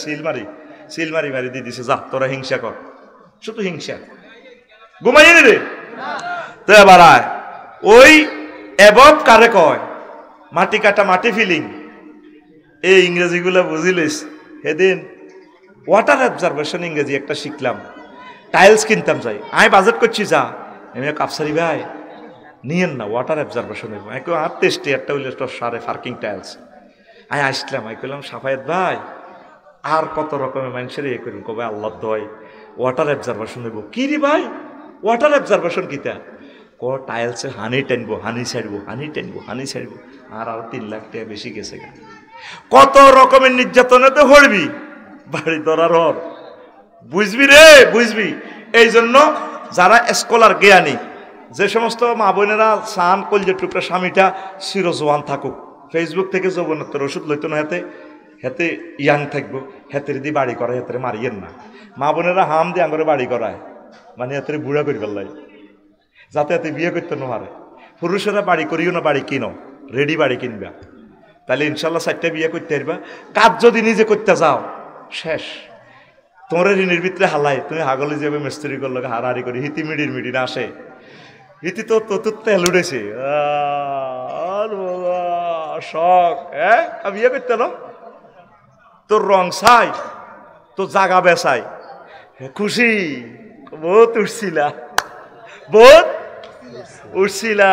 সিল মারি দিয়ে দিছে, যা তোরা হিংসা কর, শুধু হিংসা, ঘুমাই রে। তো এবার ওই এবব কারে কয়, মাটি কাটা মাটি ফিলিং, এই ইংরেজিগুলো বুঝিলিস। সেদিন ওয়াটার অবজারভেশন ইংরেজি একটা শিখলাম, টাইলস কিনতাম যাই, আমি বাজেট করছি, যা আমি কাপসারি ভাই নিয়েন না, ওয়াটার অবজারভেশন হইব, আমি আর টেস্টে একটা হইলে সারে পার্কিং টাইলস। আমি আসলাম, আমি কইলাম সাফায়েত ভাই আর কত রকমের মানুষের ইয়ে করুন, কবে আল্লাহ দয় ওয়াটার অবজারভেশন হইব। কি রে ভাই ওয়াটার অবজারভেশন কিতা? ক টাইলসে হানি টানবো, হানি ছাড়বো, আর 3 লাখ টাকা বেশি গেছে। কত রকমের নির্যাতনে তো হরবি, বাড়ি ধরার হর, বুঝবি রে, বুঝবি। এই জন্য যারা স্কলার জ্ঞানী, যে সমস্ত মা বোনেরা সান কলজের টুকরা স্বামীটা চিরজোয়ান থাকুক, ফেসবুক থেকে যৌবনত্বের ওষুধ লইতো না, হেতে ইয়াং থাকবো, হেতের দিয়ে বাড়ি করায়, হেতের মারিয়েন না। মা বোনেরা হাম দিয়ে আঙরে বাড়ি করায়, মানে হেতের বুড়া করি ফেললাই, যাতে এতে বিয়ে করতে না পারে। পুরুষেরা বাড়ি করিও না, বাড়ি কিনো, রেডি বাড়ি কিনবা, তাহলে ইনশাল্লাহ 4টা বিয়ে করতে পারবা। কাজ যদি নিজে করতে যাও শেষ, তোমার ঋণের ভিতরে হালাই, তুমি হাগলে যাবে মিস্ত্রি করলো হারাহারি করি, হিতি মিডির না আসে, হিতি তো তেল উঠেছে শখ, হ্যাঁ বিয়ে করতে না, তোর রং চাই, তোর জাগা বেচাই, খুশি, বহুত উঠছিলা,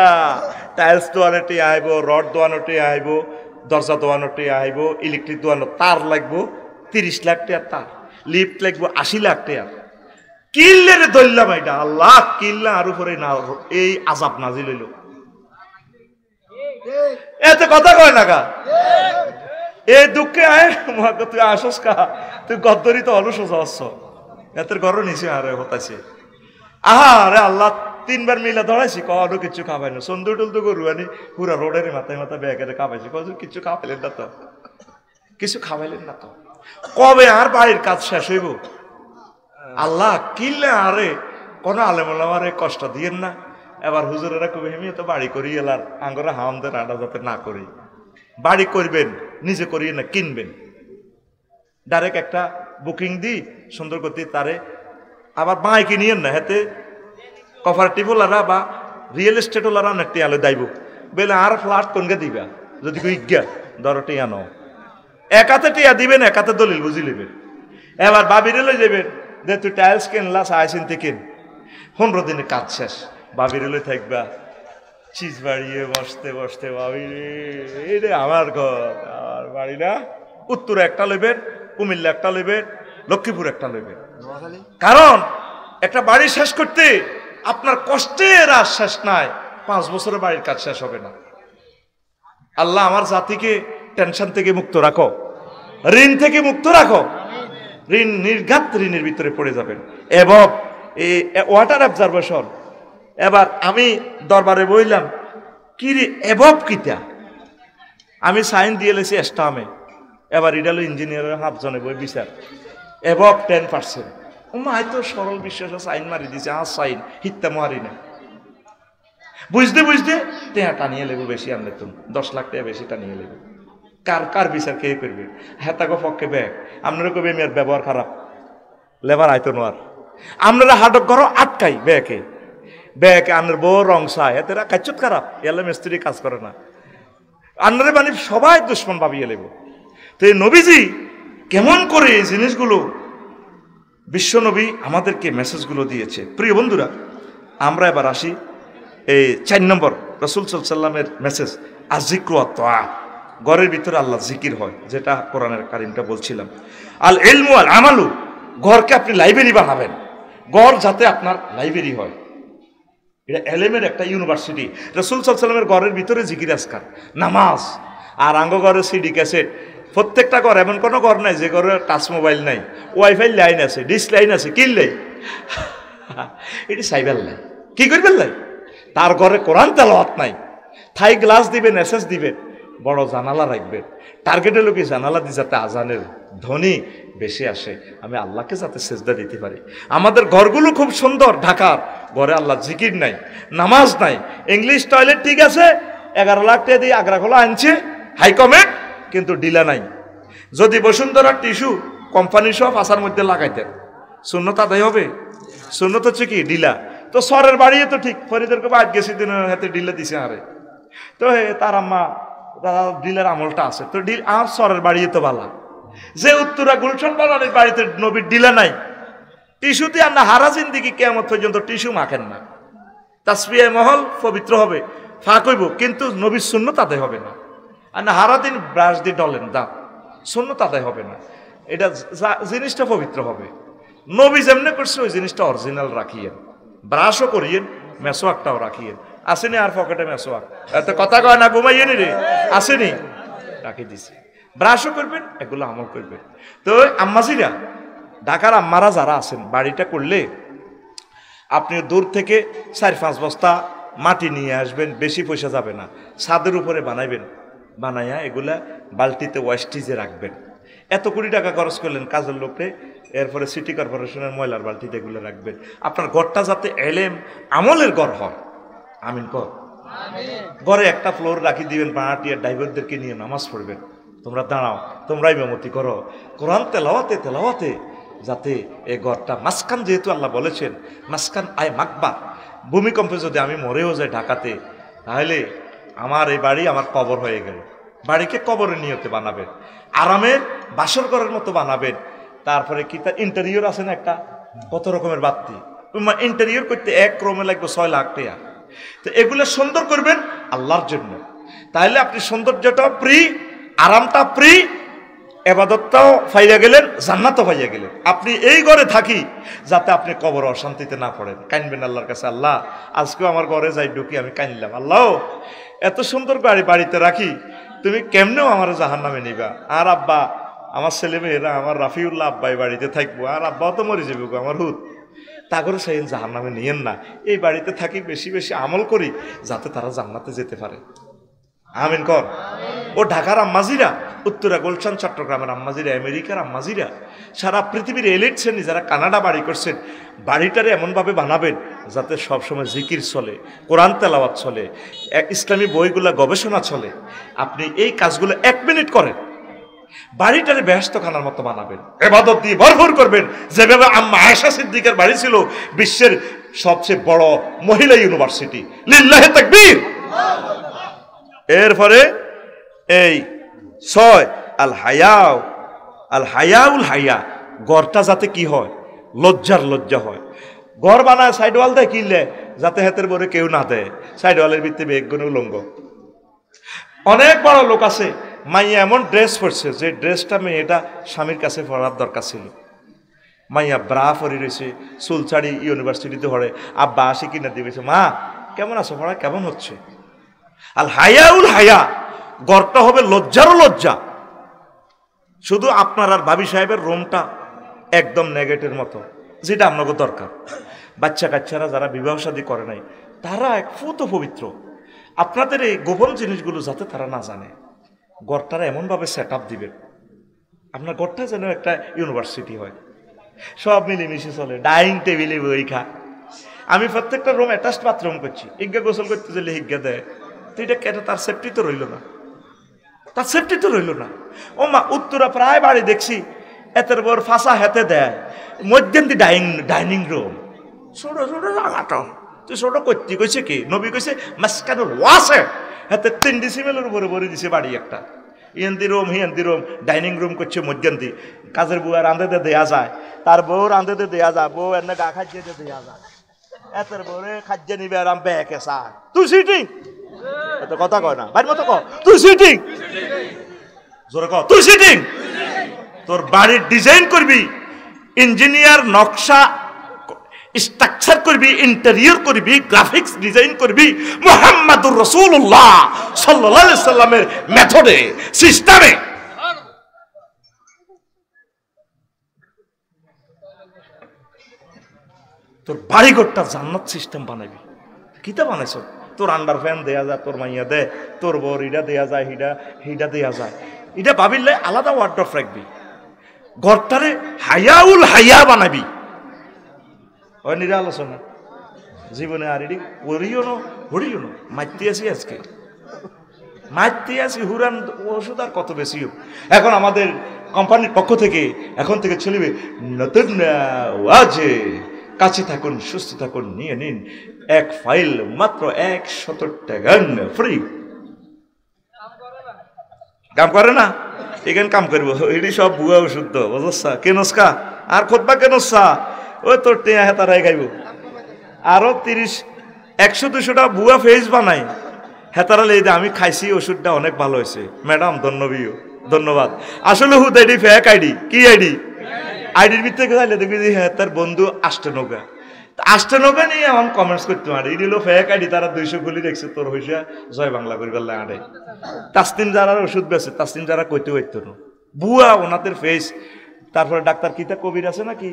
টাইলস দোয়ানোটি আইব, রড দোয়ানোটি আইব, দরজা দোয়ানোটি আইব, ইলেকট্রিক দোয়ানো তার লাগবো 30 লাখ টাকা, তার লিফট লাগবো 80 লাখ টাকা। কিনলে রে ধরলাম এটা, আল্লাহ কিনলা আর উপরে না এই আজাব নাজিল হইল, এতে কথা কয় না কা, এই দুঃখে আয় তুই আসস কা, তুই গদ্দরি তো অলস যাচ্ছ, এতের ঘর নিচে আরে হতাছে। আহা রে আল্লাহ 3 বার মিলা ধরাইছি, কোনো কিছু খাবাই না, সন্দু টুলতো গরু আনি পুরা রোডের মাথায় ব্যাগের খাবাইছি, কিছু খাওয়াইলেন না তো, কিছু খাওয়াইলেন না তো, কবে আর বাড়ির কাজ শেষ হইব? আল্লাহ কিনলে আরে কোনো আলেমারে কষ্ট দিয়েন না। এবার হুজুরেরা কবি আমি তো বাড়ি করি এলার আঙ্গরা হামদের আডা যাতে না করি, বাড়ি করবেন নিজে করিয়ে না, কিনবেন ডাইরেক্ট একটা বুকিং দিই সুন্দর করতে, তারে আবার বাইকে নিয়েন না, হাতে কোঅপারেটিভ ওলারা বা রিয়েল এস্টেট ওলারা না টিয়ালে দাইব বেলে আর ফ্ল্যাট কোনকে দিবা, যদি কই গিয়া ধরো টিয়া নাও, একাতে টিয়া দিবেন, একাতে দলিল বুঝি নেবেন। এবার বাবিরে লই যাবেন, যে তুই টাইলস কিনলা চাইছিনতে কিন, 15 দিনে কাজ শেষ, বাবিরে লই থাকবা চিজ বাড়িয়ে বসতে বসতে, বাবিরে এই রে আমার ঘর, আমার বাড়ি না, উত্তরে একটা লইবেন, কুমিল্লা একটা লইবেন, লক্ষ্মীপুর একটা লইবেন। কারণ একটা বাড়ি শেষ করতে আপনার কষ্টের আর শেষ নাই, 5 বছরে বাড়ির কাজ শেষ হবে না। আল্লাহ আমার জাতিকে টেনশন থেকে মুক্ত রাখো, ঋণ থেকে মুক্ত রাখো, ঋণ নির্ঘাত ঋণের ভিতরে পড়ে যাবেন। এবং এই ওয়াটার অবজারভেশন, এবার আমি দরবারে বললাম কি রে এভব কিতা, আমি সাইন দিয়ে লেছি এস্টামে, এবার ইডালো ইঞ্জিনিয়ারের 7 জনে বই বিচার এভব 10%। হয়তো সরল বিশ্বাস সাইন মারি দিছে, সাইন হিত্তা মারি না, বুঝতে বুঝতে টেহা টানিয়ে লেবু বেশি আনলে তুমি 10 লাখ টাকা বেশি টানিয়ে লেবু। কার কার বিচার কে করবে? হেতাকে পক্ষে ব্যাগ আপনারা কবে মেয়ের ব্যবহার খারাপ, লেবার আইতো নোয়ার আপনারা হাটক করো আটকাই ব্যাকে ব্যাকে আনের বউ রং চায়, এতেরা কাচ্চুত খারাপ, এলে মিস্ত্রি কাজ করে না, আন্নারে মানে সবাই দুশ্মন ভাবিয়ে লেব। তো এই নবীজি কেমন করে এই জিনিসগুলো বিশ্ব নবী আমাদেরকে মেসেজগুলো দিয়েছে। প্রিয় বন্ধুরা, আমরা এবার আসি এই 4 নম্বর রাসূল সাল্লাল্লাহু আলাইহি ওয়াসাল্লামের মেসেজ, আজিক্রু ওয়াত তাআ। ঘরের ভিতরে আল্লাহ জিকির হয়, যেটা কোরআনের কারিমটা বলছিলাম। আল ইলমু আল আমালু, ঘরকে আপনি লাইব্রেরি বানাবেন, ঘর যাতে আপনার লাইব্রেরি হয়, এটা এলেমের একটা ইউনিভার্সিটি। রাসূল সাল্লাল্লাহু আলাইহি ওয়াসাল্লামের ঘরের ভিতরে জিকির আজকার, নামাজ, আর আঙ্গ ঘরে সিডি ক্যাসেট। প্রত্যেকটা ঘর, এমন কোনো ঘর নাই যে ঘরে টাচ মোবাইল নাই, ওয়াইফাই লাইন আছে, ডিশ লাইন আছে, কিনলে এটি সাইবার লাই কি করবেন লাই, তার ঘরে কোরআন তেলাওয়াত নাই, থাই গ্লাস দিবেন, এসএস দিবেন, বড় জানালা রাখবেন, টার্গেটের লোকে জানালা দিয়ে যাতে আজানের ধ্বনি বেশি আসে, আমি আল্লাহকে যাতে সেজদা দিতে পারি। আমাদের ঘরগুলো খুব সুন্দর, ঢাকার ঘরে আল্লাহ জিকির নাই, নামাজ নাই, ইংলিশ টয়লেট ঠিক আছে, 11 লাখ টাকা দিয়ে আগ্রাখোলা আনছে হাই কমেন্ট, কিন্তু ডিলা নাই। যদি বসুন্ধরার টিস্যু কোম্পানি সব আসার মধ্যে লাগাইতেন, সুন্নত আদায় হবে? সুন্নত হচ্ছে কি ডিলা। তো সরের বাড়িয়ে তো ঠিক ফরিদেরকে বাদ গেছি দিন হাতে ডিলা দিছে আরে, তো তার আম্মা তারা ডিলের আমলটা আছে, তো ডিল আর সরের বাড়িয়ে তো বালা। যে উত্তরা গুলশন বালানের বাড়িতে নবীর ডিলা নাই, টিস্যুতে আর না হারা জিন্দিগি কিয়ামত পর্যন্ত টিস্যু মাখেন না, তাসবিহে মহল পবিত্র হবে, ফাঁক হইব, কিন্তু নবীর সুন্নত আদায় হবে না। আর না হারা দিন ব্রাশ দিয়ে ডলেন দাঁত, সুন্নত আদায় হবে না। এটা জিনিসটা পবিত্র হবে, নবী যেমনি করছে ওই জিনিসটা অরিজিনাল রাখিয়েন, ব্রাশও করিয়েন, মেসোয়াকটাও রাখিয়েন। আসেনি আর পকেটে মেসোয়াক, এত কথা কয় না, ঘুমাইয়েনি রে, আসেনি, রাখি দিছি। ব্রাশও করবেন, এগুলো আমল করবেন। তো আম্মাজিরা, ঢাকার আম্মারা যারা আছেন, বাড়িটা করলে আপনি দূর থেকে 4-5 বস্তা মাটি নিয়ে আসবেন, বেশি পয়সা যাবে না, ছাদের উপরে বানাইবেন, বানাইয়া এগুলা বালতিতে ওয়েস্টিজে রাখবেন। এত কোটি টাকা খরচ করলেন কাজের লোকরে, এরপরে সিটি কর্পোরেশনের ময়লার বালতিতে এগুলো রাখবেন। আপনার ঘরটা যাতে এলেম আমলের ঘর হয়, আমিন কর। ঘরে একটা ফ্লোর রাখি দিবেন, বাড়াটিয়া ড্রাইভারদেরকে নিয়ে নামাজ পড়বেন, তোমরা দাঁড়াও, তোমরাই মেমতি করো, কোরআন তেলাওয়াতে তেলাওয়াতে যাতে এই ঘরটা মাসকান, যেহেতু আল্লাহ বলেছেন মাসকান আয় মাকবা, ভূমিকম্পে যদি আমি মরেও যাই ঢাকাতে, তাহলে আমার এই বাড়ি আমার কবর হয়ে গেল। বাড়িকে কবরের নিয়তে বানাবেন, আরামের বাসর ঘরের মতো বানাবেন। তারপরে কি তার ইন্টেরিয়র আছে না একটা, কত রকমের বাতি, ইন্টেরিয়র করতে 1 ক্রমে লাগবে 6 লাখ টাকা। তো এগুলো সুন্দর করবেন আল্লাহর জন্য, তাহলে আপনি সৌন্দর্যটাও ফ্রি, আরামটা ফ্রি, এবাদতটাও পাইয়া গেলেন, জান্নাতও পাইয়া গেলেন। আপনি এই ঘরে থাকি যাতে আপনি কবর অশান্তিতে না পড়েন, কাইনবেন আল্লাহর কাছে, আল্লাহ আজকেও আমার ঘরে যাই ঢুকি আমি কাইনলাম, আল্লাহ এত সুন্দর গাড়ি বাড়িতে রাখি, তুমি কেমনেও আমার জাহান্নামে নিবা। আর আব্বা, আমার ছেলে মেয়েরা, আমার রাফিউল্লাহ আব্বাই বাড়িতে থাকবো, আর আব্বাও তো মরে যাবে গো আমার হুত, তা করে সেই জাহান্নামে নিয়েন না। এই বাড়িতে থাকি, বেশি বেশি আমল করি যাতে তারা জান্নাতে যেতে পারে, আমিন কর। ও ঢাকার আম্মাজিরা, উত্তরা গুলশান চট্টগ্রামের আম্মাজিরা, আমেরিকার আম্মাজিরা, সারা পৃথিবীর এলিট শ্রেণী যারা কানাডা বাড়ি করছেন, বাড়িটারে এমনভাবে বানাবেন যাতে সবসময় জিকির চলে, কোরআন তেলাওয়াত চলে, ইসলামী বইগুলা গবেষণা চলে। আপনি এই কাজগুলো 1 মিনিট করেন, বাড়িটারে বেহেশতখানার মতো বানাবেন, ইবাদত দিয়ে ভরপুর করবেন, যেভাবে আম্মা আয়েশা সিদ্দিকের বাড়ি ছিল বিশ্বের সবচেয়ে বড় মহিলা ইউনিভার্সিটি, লিল্লাহি তাকবীর। এরপরে এই 6 আল হায়াউ, আল হায়াউল হায়া, ঘরটা যাতে কি হয়, লজ্জার লজ্জা হয়। ঘর বানায় সাইড ওয়াল দেয় কিনলে যাতে হাতের বরে কেউ না দেয়, সাইড ওয়ালের ভিতরে বেগুন উলঙ্গ। অনেক বড় লোক আছে, মাইয়া এমন ড্রেস পরছে যে ড্রেসটা মেয়েটা স্বামীর কাছে পরার দরকার ছিল, মাইয়া ব্রা পরি রয়েছে, চুলচাড়ি ইউনিভার্সিটিতে পড়ে, আব্বা আসি কিনা দিয়েছে, মা কেমন আছো, পড়া কেমন হচ্ছে। আল হায়াউল হায়া, ঘরটা হবে লজ্জারও লজ্জা। শুধু আপনার আর ভাবি সাহেবের রুমটা একদম নেগেটিভ মতো, যেটা আপনাকে দরকার। বাচ্চা কাচ্চারা যারা বিবাহ শাদী করে নাই তারা এক ফুত পবিত্র। আপনাদের এই গোপন জিনিসগুলো যাতে তারা না জানে, ঘরটারা এমনভাবে সেট আপ দিবেন আপনার ঘরটা যেন একটা ইউনিভার্সিটি হয়, সব মিলেমিশে চলে, ডাইনিং টেবিলে বই খা। আমি প্রত্যেকটা রুম অ্যাটাচড বাথরুম করছি, ইজ্ঞা গোসল করতে গেলে হিজ্ঞা দেয়, তো এটা কেটে তার সেফটি তো রইল না, তার সেফটি তো রইল না। ও মা উত্তরা প্রায় বাড়ি দেখছি এতের বর ফাঁসা হাতে দেয় মধ্যে ডাইনিং রুম ছোট ছোট জায়গাটা, তুই ছোট করতে কইছে কি নবী কইছে মাসকানুল ওয়াসে, হাতে 3 ডিসিমেলের উপরে ভরে দিছে বাড়ি একটা, ইয়ান্দি রুম হিয়ান্দি রুম, ডাইনিং রুম করছে মধ্যে। কাজের বউ রাঁধে দেয়া যায়, তার বউ রাঁধে দেয়া যায়, বউ এনে গা খাইয়ে দেয়া যায়, এতের বউরে খাদ্য নিবে আর ব্যাকে চায়, তুই সিটিং এত কথা কয় না বাড়ির মতো ক, তুই সিটিং জোরে ক, তুই সিটিং। তোর বাড়ির ডিজাইন করবি, ইঞ্জিনিয়ার নকশা স্ট্রাকচার করবি, ইন্টেরিয়র করবি, গ্রাফিক্স ডিজাইন করবি মুহাম্মাদুর রাসূলুল্লাহ সাল্লাল্লাহু আলাইহি সাল্লামের মেথডে, সিস্টেমে। তোর বাড়িঘরটা জান্নাত সিস্টেম বানাবি। কিতা বানাইছ? তোর আন্ডার ফ্যান দেয়া যায়, তোর মাইয়া দে, তোর বর ইটা দেয়া যায়, হিডা দেয়া যায়, এটা ভাবিলে আলাদা ওয়ার্ডরোব রাখবি। ঘরটারে হায়াউল হায়া বানাবি। হয় নিরা আলোচনা জীবনে আর এটি করিও না হরিও না, মারতে আসি আজকে মারতে আসি হুরান ওষুধ আর কত বেশি। এখন আমাদের কোম্পানির পক্ষ থেকে এখন থেকে চলবে নতুন ওয়াজে, কাছে থাকুন, সুস্থ থাকুন, নিয়ে নিন এক ফাইল মাত্র 100 টাকা ফ্রি। কাম করে না এখানে কাম করবো, এটি সব বুয়া ওষুধ বুঝছা, কেনসকা আর খোদবা কেনসা ওই তোর টেয়া হেতারাই খাইব। আরো 100-200টা বুয়া ফেস বানাই হেতারা লেদে, আমি খাইছি ওষুধটা অনেক ভালো হয়েছে ম্যাডাম, ধন্যবাদ। আসলে হুদ আইডি ফেক আইডি, কি আইডি? আইডির ভিতরে চাইলে দেখবি যে হ্যাঁ তার বন্ধু আষ্টনৌকা নিয়ে আমার কমেন্টস করতে পারে, এটি হলো ফেক আইডি, তারা 200 গুলি দেখছে তোর হয়েছে জয় বাংলা করিবার আড়ে। তাসলিম যারা ওষুধ বেছে, তাসলিম যারা কইতে হইতো না বুয়া ওনাদের ফেস। তারপরে ডাক্তার কিতা কবির আছে নাকি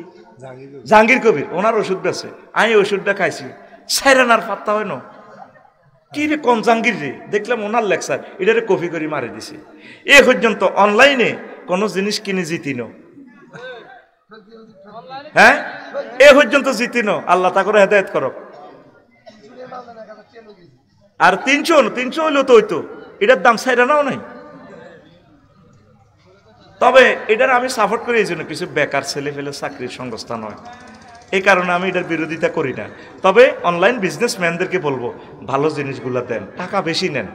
জাহাঙ্গীর কবির, ওনার ওষুধ বেছে, আমি ওষুধটা খাইছি সাইরানার পাত্তা হয় না কি রে, কোন জাহাঙ্গীর রে, দেখলাম ওনার লেকচার, এটারে কপি করে মারি দিছে। এ পর্যন্ত অনলাইনে কোন জিনিস কিনে জিতিন, হ্যাঁ এ পর্যন্ত জিতিন, আল্লাহ তা করে হেদায়েত করক। আর 300 হইলো তো হইতো, এটার দাম সাইরানাও নাই। তবে এটার আমি সাপোর্ট করি এই জন্য, কিছু বেকার ছেলে ফেলে চাকরির সংস্থান হয়, এই কারণে আমি এটার বিরোধিতা করি না। তবে অনলাইন বিজনেসম্যানদেরকে বলবো ভালো জিনিসগুলো দেন, টাকা বেশি নেন।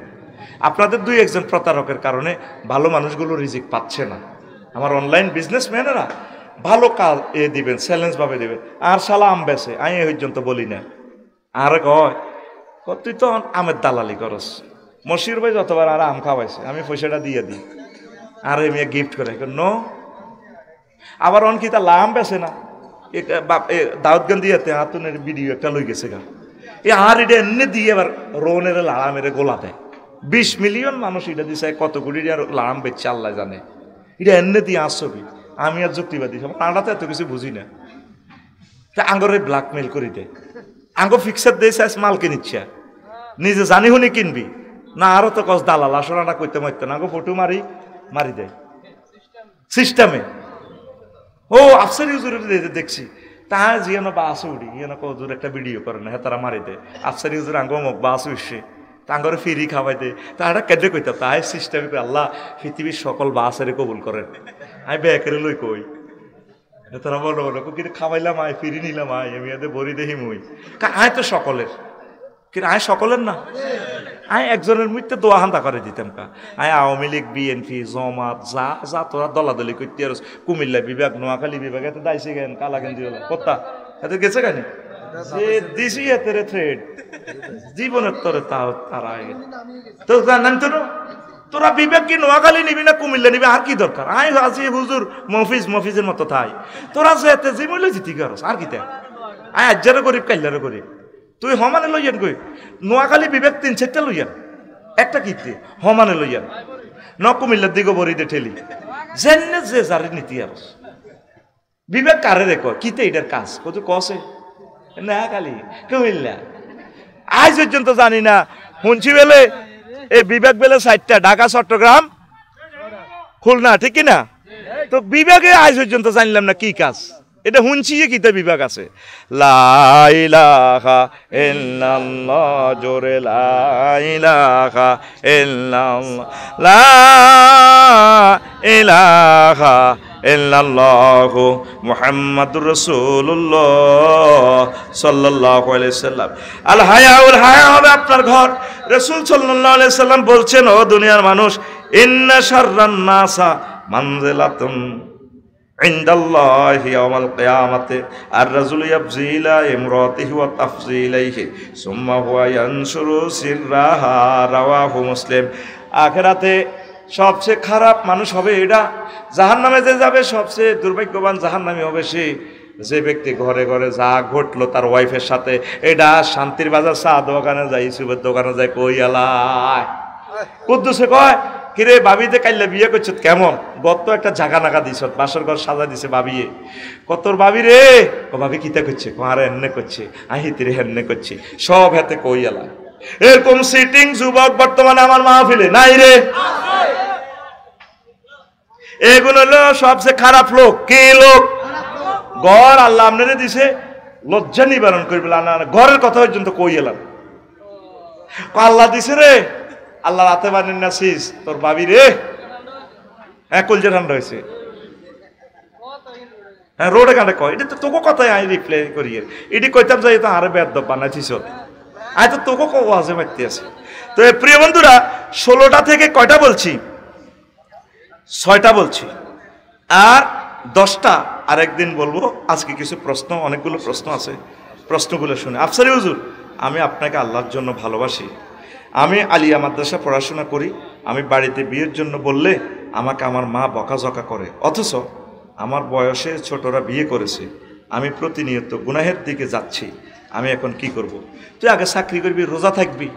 আপনাদের 2-1জন প্রতারকের কারণে ভালো মানুষগুলো রিজিক পাচ্ছে না। আমার অনলাইন বিজনেসম্যানেরা ভালো কাজ দিবেন, চ্যালেঞ্জ ভাবে দিবেন। আর শালা আম বেছে, আমি এই পর্যন্ত বলি না। আর কয় তুই তো আমের দালালি করস, মশির ভাই যতবার আর আম খাওয়াইছে আমি পয়সাটা দিয়ে দিই, আর এমনি গিফট করে নো। আবার অনকি তা লাম বেছে না, দাউদগঞ্জ দিয়ে হাতুনের ভিডিও একটা লই গেছে গা, এ আর এটা এমনি দিয়ে এবার রোনের লাড়া মেরে গোলা দেয়। 20 মিলিয়ন মানুষ এটা দিছে, কত কোটি লাড়াম বেচছে আল্লাহ জানে। এটা এমনি দিয়ে আসবি, আমি আর যুক্তিবাদী আড়াতে এত কিছু বুঝি না। আঙ্গরে ব্ল্যাকমেল করে দেয়, আঙ্গ ফিক্সার দিয়ে মালকে নিচ্ছে, নিজে জানি শুনি কিনবি না, আরো তো কস দালাল আসলে করতে মারতে না, আঙ্গ ফটো মারি দেয় সিস্টেমে। ও আফসার ইউজুরের দেখছি তা জিয়ান বাস উড়ি ইয়ে কজুর একটা ভিডিও করে না, হ্যাঁ তারা মারি দেয় আফসার ইউজুর আঙ্গ বাস উঠছে, তাঙ্গরে ফিরি খাওয়াই দেয়, তারা কেটে কইতা তাই সিস্টেমে আল্লাহ পৃথিবীর সকল বাসের কবুল করেন। আমি ব্যাকের লই কই তারা বলো কিন্তু খাওয়াইলাম আয়, ফিরি নিলাম আয়, আমি এদের বড়ি দেখি মুই আয় তো সকলের, কিন্তু আয় সকলের না, আয় একজনের মধ্যে দোয়া হান্দা করে দিতাম কা। আয় আওয়ামী লীগ, বিএনপি, জমাত যা যা তোরা দলাদলি করতে আর কুমিল্লা বিভাগ, নোয়াখালী বিভাগ এত দাইছে কেন, কালাগঞ্জি কত্তা এত গেছে কেন দিছি এতে থ্রেড জীবনের তরে তারা তো জানেন তো তোরা বিবেক কি নোয়াখালী নিবি না কুমিল্লা নিবি, আর কি দরকার? আয় আছি হুজুর মফিজের মতো তাই তোরা যে এতে যে মূল্য জিতি করস আর কি তে আয় আজ্জারও গরিব কাইল্লারও গরিব, তুই হমানে লইয়ান কই নোয়াখালী বিবেক 3-4টা লইয়ান, একটা কিতে হমানে লইয়ান ন কুমিল্লার দিকে বরিতে ঠেলি জেনে যে যারে নীতি আর বিবেক কারে রেখো কিতে এটার কাজ কত কসে না খালি কুমিল্লা আজ পর্যন্ত জানি না শুনছি বেলে এই বিবেক বেলে 4টা ঢাকা চট্টগ্রাম খুলনা ঠিক কিনা তো বিভাগে আজ পর্যন্ত জানলাম না কি কাজ এটা শুনছি যে কিতে বিভাগ আছে লা ইলাহা ইল্লাল্লাহ জোরে লা ইলাহা ইল্লাল্লাহ লা ইলাহা ইল্লাল্লাহু মুহাম্মাদুর রাসূলুল্লাহ সাল্লাল্লাহু আলাইহি সাল্লাম আল হায়াউল হায়া হবে আপনার ঘর রাসূল সাল্লাল্লাহু আলাইহি সাল্লাম বলছেন ও দুনিয়ার মানুষ ইন্না শাররান নাসা মানজিলাতুন ইনদাল্লাহি ইয়াওমাল কিয়ামাতি আর রাজুলু ইয়াবজি ইলা ইমরাতিহি ওয়া তাফজি ইলাইহি সুম্মা হুয়া ইয়ানশুরু সিররাহা রাওয়াহু মুসলিম আখিরাতে সবচেয়ে খারাপ মানুষ হবে এটা জাহান্নামে যে যাবে সবচেয়ে দুর্ভাগ্যবান জাহান্নামী হবে সে যে ব্যক্তি ঘরে ঘরে যা ঘটলো তার ওয়াইফের সাথে এটা শান্তির বাজার চা দোকানে যাই সুবের দোকানে যাই কই আলাই কুদ্দুসে কয় কিরে ভাবিতে কাইলে বিয়ে করছত কেমন গত একটা জাগা নাগা দিছ বাসর ঘর সাজা দিছে ভাবিয়ে কতর ভাবি রে ও ভাবি কিতা করছে আরে হেন্নে করছে আহিতিরে হেন্নে করছে সব হাতে কই আলা এরকম সিটিং যুবক বর্তমানে আমার মাহফিলে নাই রে এগুলো হলো সবচেয়ে খারাপ লোক কে লোক গড় আল্লাহ আপনারে দিছে লজ্জা নিবারণ করবে না ঘরের কথা পর্যন্ত কই এলাম আল্লাহ দিছে রে আল্লাহ রাতে বানেন না সিস তোর ভাবি রে হ্যাঁ কলজে ঠান্ডা হয়েছে হ্যাঁ রোডে কাঁটে কয় এটা তো তোকে কথাই আই রিপ্লাই করি এটি কইতাম যাই তো আরে বেদ বানাইছিস আই তো তোকে কো আছে মারতে আছে তো প্রিয় বন্ধুরা 16টা থেকে কয়টা বলছি 6টা বলছি আর 10টা আরেকদিন বলবো আজকে কিছু প্রশ্ন অনেকগুলো প্রশ্ন আছে প্রশ্নগুলো শুনে আফসারি হুজুর আমি আপনাকে আল্লাহর জন্য ভালোবাসি আমি আলিয়া মাদ্রাসা পড়াশোনা করি আমি বাড়িতে বিয়ের জন্য বললে আমাকে আমার মা বকাঝকা করে অথচ আমার বয়সে ছোটরা বিয়ে করেছে আমি প্রতিনিয়ত গুনাহের দিকে যাচ্ছি আমি এখন কি করব তুই আগে চাকরি করবি রোজা থাকবি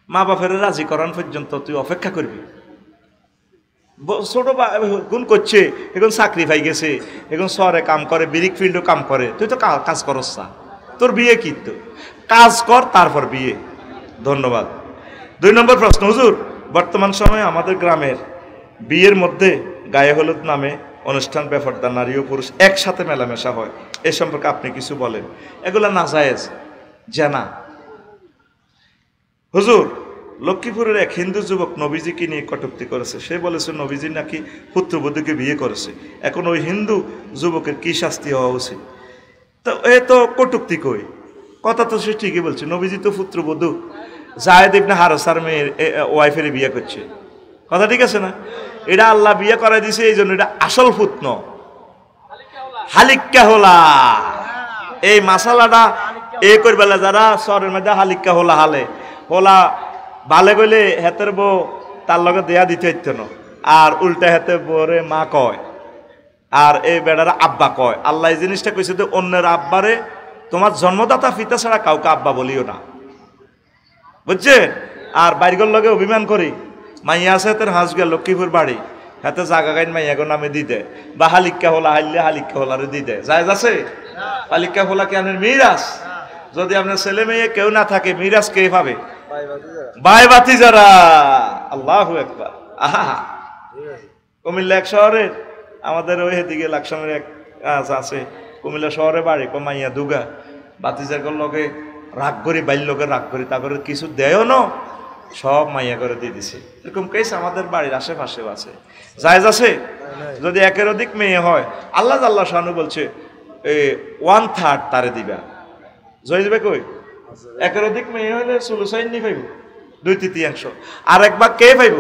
মা বাপের রাজি করান পর্যন্ত তুই অপেক্ষা করবি ছোট গুণ করছে এখন চাকরি পাই গেছে এখন শহরে কাম করে বিরিক ফিল্ডও কাম করে তুই তো কাজ করস না তোর বিয়ে কি তো কাজ কর তারপর বিয়ে ধন্যবাদ 2 নম্বর প্রশ্ন হুজুর বর্তমান সময়ে আমাদের গ্রামের বিয়ের মধ্যে গায়ে হলুদ নামে অনুষ্ঠান বেফরদা নারী ও পুরুষ একসাথে মেলামেশা হয় এ সম্পর্কে আপনি কিছু বলেন এগুলা নাজায়েজ জানা হুজুর লক্ষ্মীপুরের এক হিন্দু যুবক নবীজিকে নিয়ে কটূক্তি করেছে সে বলেছে নবীজি নাকি পুত্রবধূকে বিয়ে করেছে এখন ওই হিন্দু যুবকের কি শাস্তি হওয়া উচিত তো এ তো কটূক্তি কই কথা তো সে ঠিকই বলছে নবীজি তো পুত্রবধূ জায়েদ ইবনে হারেসার মেয়ের ওয়াইফের বিয়ে করছে কথা ঠিক আছে না এটা আল্লাহ বিয়ে করাই দিছে এই জন্য এটা আসল পুত্র হালিক্কা হোলা এই মাসালাটা এ করবেলা যারা শহরের মধ্যে হালিক্কা হোলা হালে হোলা বালে গেলে হেতের বউ তার লগে দেয়া দিতে হইত না আর উল্টা হেতে বরে মা কয় আর এই বেড়ারা আব্বা কয় আল্লাহ এই জিনিসটা কইছে যে অন্যের আব্বারে তোমার জন্মদাতা পিতা ছাড়া কাউকে আব্বা বলিও না বুঝছে আর বাইরগর লগে অভিমান করি মাইয়া আছে তোর হাঁস গেল লক্ষ্মীপুর বাড়ি হাতে জাগা গাইন মাইয়াগো নামে দি দেয় বা হালিক্কা হোলা হাইলে হালিক্কা হোলারে দি দেয় জায়েজ আছে হালিক্কা হোলা কি আপনার মিরাজ যদি আপনার ছেলে মেয়ে কেউ না থাকে মিরাজ কে পাবে ভাই বাতি যারা আল্লাহু আকবার আহা কুমিল্লা এক শহরের আমাদের ওই দিকে লাকসামের এক আছে কুমিল্লা শহরে বাড়ি কমাইয়া দুগা বাতিজার লগে রাগ করি বাইর লোকের রাগ করি তা করে কিছু দেয়ও না সব মাইয়া করে দিয়ে দিছে এরকম কেস আমাদের বাড়ির আশেপাশেও আছে জায়েজ আছে যদি একের অধিক মেয়ে হয় আল্লাহ আল্লাহ শানু বলছে 1/3 তারে দিবা জয় দিবে কই একের অধিক মেয়ে হলে সুলুসাইন নি পাইব 2/3 আর একবার কে পাইব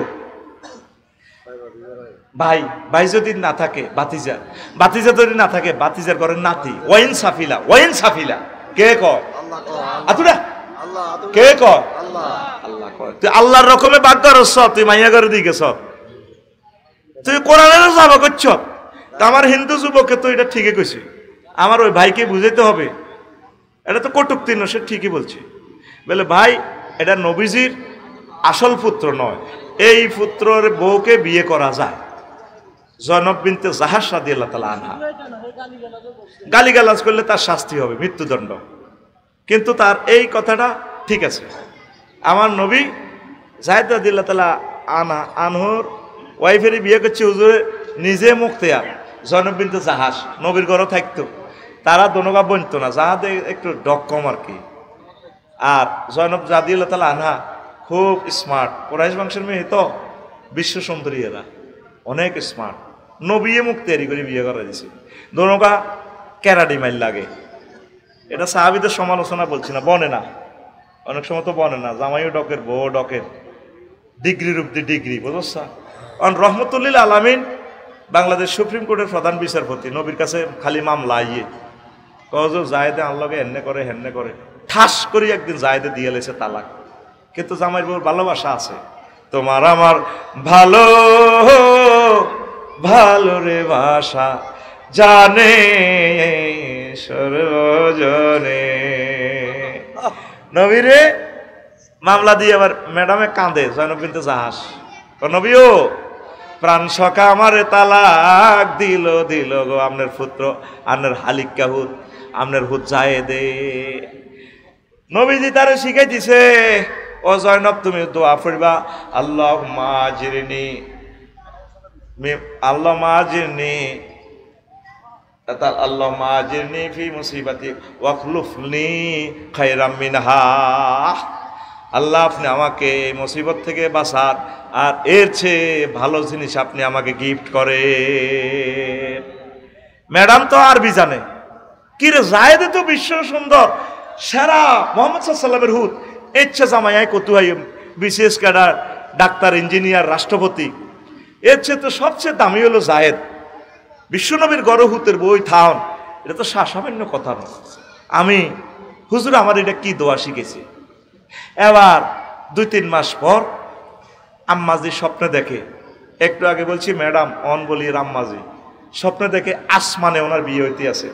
ভাই ভাই যদি না থাকে বাতিজা বাতিজা যদি না থাকে বাতিজার ঘরের নাতি ওয়াইন সাফিলা কে কয় আতুরা কে কয় আল্লাহ কয় তুই আল্লাহর রকমে বাগ করছ তুই মাইয়া করে দিকে সব তুই কোরআনের যাবা করছ তা আমার হিন্দু যুবককে তো এটা ঠিকই কইছে আমার ওই ভাইকে বুঝাইতে হবে এটা তো কটূক্তি নয় সে ঠিকই বলছে বলে ভাই এটা নবীজির আসল পুত্র নয় এই পুত্রের বউকে বিয়ে করা যায় জয়নব বিনতে জাহাশ রাদিয়াল্লাহু তাআলা আনহা। গালিগালাজ করলে তার শাস্তি হবে, মৃত্যুদণ্ড। কিন্তু তার এই কথাটা ঠিক আছে। আমার নবী যায়েদ রাদিয়াল্লাহু তাআলা আনহুর ওয়াইফেরই বিয়ে করছে হুজুরে নিজে মুখতেয়ার। জয়নব বিনতে জাহাশ নবীর ঘরে থাকতো, তারা দোনোগা বনতো না, যাহাতে একটু ডক কম আর কি। আর জয়নব রাদিয়াল্লাহু তাআলা আনহা খুব স্মার্ট, কুরাইশ বংশের মেয়ে তো, বিশ্ব সুন্দরী এরা, অনেক স্মার্ট। নবীয়ে মুখ তৈরি করে বিয়ে করা দিয়েছে, দোনোগা ক্যারাডি মাইল লাগে। এটা সাহাবীদের সমালোচনা বলছি না, বনে না, অনেক সময় তো বনে না, জামাইও ডকের বউ ডকের, ডিগ্রির উপদি ডিগ্রি, বুঝছ। কারণ রহমতুল্লিল আলামিন বাংলাদেশ সুপ্রিম কোর্টের প্রধান বিচারপতি, নবীর কাছে খালি মামলা আইয়ে কজ জায়েদে আনলগে হেন্নে করে হেন্নে করে, ঠাস করি একদিন জায়েদে দিয়ে লেছে তালাক। কিন্তু জামাইর বউর ভালোবাসা আছে, তোমার আমার ভালো ভালো রে ভাষা জানে সর্বজনে। নবীরে মামলা দিয়ে আবার ম্যাডামে কাঁদে জয়নব বিনতে জাহাশ, নবীও প্রাণ সখা আমারে তালাক দিল দিল গো, আপনার পুত্র আপনার হালিকা হুদ, আপনার হুদ জায়েদে। নবীজি তারে শিখাই দিছে, ও জয়নব তুমি দোয়া পড়বা, আল্লাহ মাজিরনি আল্লাহ মাজিরনি আল্লাহ মাজিরনি ফি মুসিবাতি ওয়াখলুফনি খায়রাম মিনহা। আল্লাহ আপনি আমাকে এই মুসিবত থেকে বাঁচান, আর এর চেয়ে ভালো জিনিস আপনি আমাকে গিফট করে। ম্যাডাম তো আরবি জানে, কি রে জায়েদে তো বিশ্ব সুন্দর সেরা মোহাম্মদ সাল্লামের হুদ, ইচ্ছা জামাই কতুয়াই বিসিএস ক্যাডার, ডাক্তার, ইঞ্জিনিয়ার, রাষ্ট্রপতি, এর চেয়ে তো সবচেয়ে দামি হলো জায়েদ। বিশ্বনবীর গরহুতের বই থাউন, এটা তো সামান্য কথা নয়। আমি হুজুর আমার এটা কি দোয়া শিখেছি। এবার 2-3 মাস পর আম্মাজি স্বপ্নে দেখে, একটু আগে বলছি ম্যাডাম অন বলি আম্মাজি স্বপ্নে দেখে আসমানে ওনার বিয়ে হইতে আছে।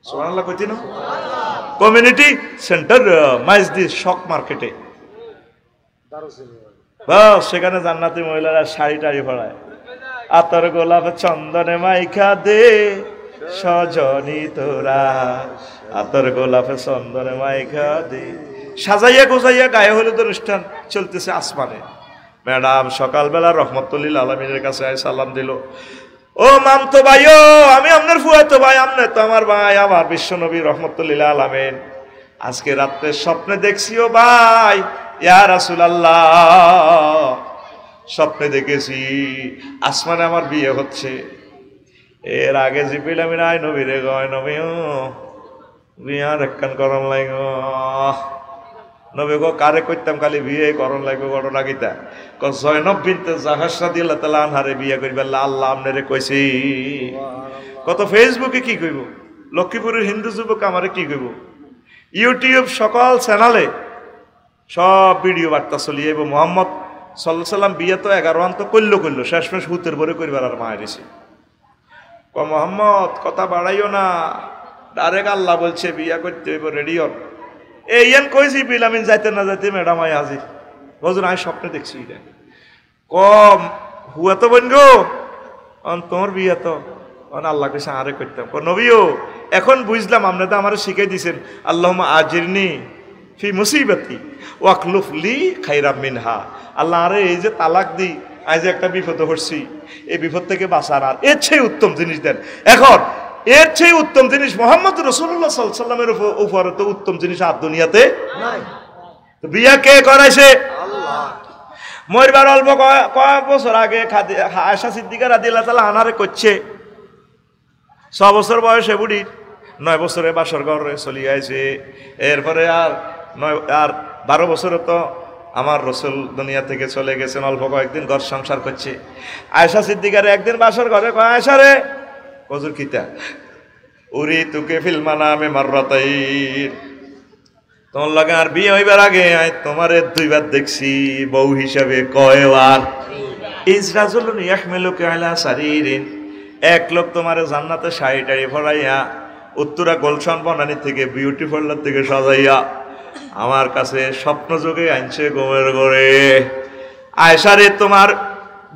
সুবহানাল্লাহ কইতি না? কমিউনিটি সেন্টার মাইজদি শক মার্কেটে, বাস সেখানে জান্নাতি মহিলারা শাড়ি টাড়ি পরায়, আতর গোলাপ চন্দনে মাইখা দে সজনী তোরা, আতর গোলাপে চন্দনে মাইখা দে, সাজাইয়া গোজাইয়া গায়ে হলুদ অনুষ্ঠান চলতেছে আসমানে। ম্যাডাম সকালবেলা রহমতুল্লিল আলমিনের কাছে আয় সালাম দিল, ও মামতো ভাইও, আমি আপনার ফুয়াতো ভাই, আপনি তো আমার ভাই, আমার বিশ্বনবী রহমতুল্লিল আলামিন, আজকে রাত্রে স্বপ্নে দেখছি ও ভাই, ইয়া রাসূলুল্লাহ স্বপ্নে দেখেছি আসমানে আমার বিয়ে হচ্ছে। এর আগে জিবিল আমি নাই নবীরে গয় নবীও বিয়ার একখান করণ লাগব, নবী গো কারে করতাম খালি বিয়ে করণ লাগবে, ঘটনা গীতা জয়নব বিনতে জাহাশ রাদিয়াল্লাহু তাআলা আনহারে বিয়ে করিবে আল্লাহ আপনারে কইছি। কত ফেসবুকে কি কইব, লক্ষ্মীপুরের হিন্দু যুবক আমারে কি কইব, ইউটিউব সকল চ্যানেলে সব ভিডিও বার্তা চলিয়ে মোহাম্মদ সাল্লাল্লাহু আলাইহি সাল্লাম বিয়ে তো 11 আন্ত করলো শেষমেশ হুতের বরে করিবার আর মায়ের এসে ক মোহাম্মদ কথা বাড়াইও না, ডাইরেক্ট আল্লাহ বলছে বিয়া করতে হইব, রেডি হন। এইয়ান কইছি বিলামিন যাইতে না যাইতে ম্যাডাম আয় হাজির, বজুন আমি স্বপ্নে দেখছি এটা কম হুয়া তো বোন গো তোমার বিয়ে তো আল্লাহ কইছে আরে করতাম। নবীও এখন বুঝলাম আপনি তো আমার শিখাই দিয়েছেন, আল্লাহুম্মা আজিরনি ফি মুসিবাতি ওয়াখলুফ লি খায়রাম মিনহা, আল্লাহ আরে এই যে তালাক দি আজ একটা বিপদে পড়ছি, এই বিপদ থেকে বাঁচার আর এর চেয়ে উত্তম জিনিস দেন। এখন এর চেয়ে উত্তম জিনিস মুহাম্মদ রাসূলুল্লাহ সাল্লাল্লাহু আলাইহি সাল্লামের উপরে তো উত্তম জিনিস আর দুনিয়াতে নাই। তো বিয়া কে করাইছে? আল্লাহ। মরবার অল্প কয়েক বছর আগে আয়েশা সিদ্দিকা রাদিয়াল্লাহু তাআলা আনহারে করছে 6 বছর বয়সে বুড়ির, 9 বছরে বাসর ঘরে চলি আইছে, এরপরে আর 12 বছরে তো আমার রসুল দুনিয়া থেকে চলে গেছেন, অল্প কয়েকদিন ঘর সংসার করছে। আয়েশা সিদ্দিকারে একদিন বাসর ঘরে কয় আয়েশা রে কজুর কিতা উরি তুকে ফিলমানা আমি মাররাতাইন, তোমার লাগে আর বিয়ে হইবার আগে তোমারে 2 বার দেখছি বউ হিসাবে, কয়বার ইজরাজুলুন ইয়াহমিলুকা আলা সারিরিন, এক লোক তোমারে জান্নাতে শাড়ি টাড়ি ভরাইয়া উত্তরা গোলশান বনানী থেকে বিউটি পার্লার থেকে সাজাইয়া আমার কাছে স্বপ্ন যোগে আনছে ঘুমের ঘরে। আয়েশা রে তোমার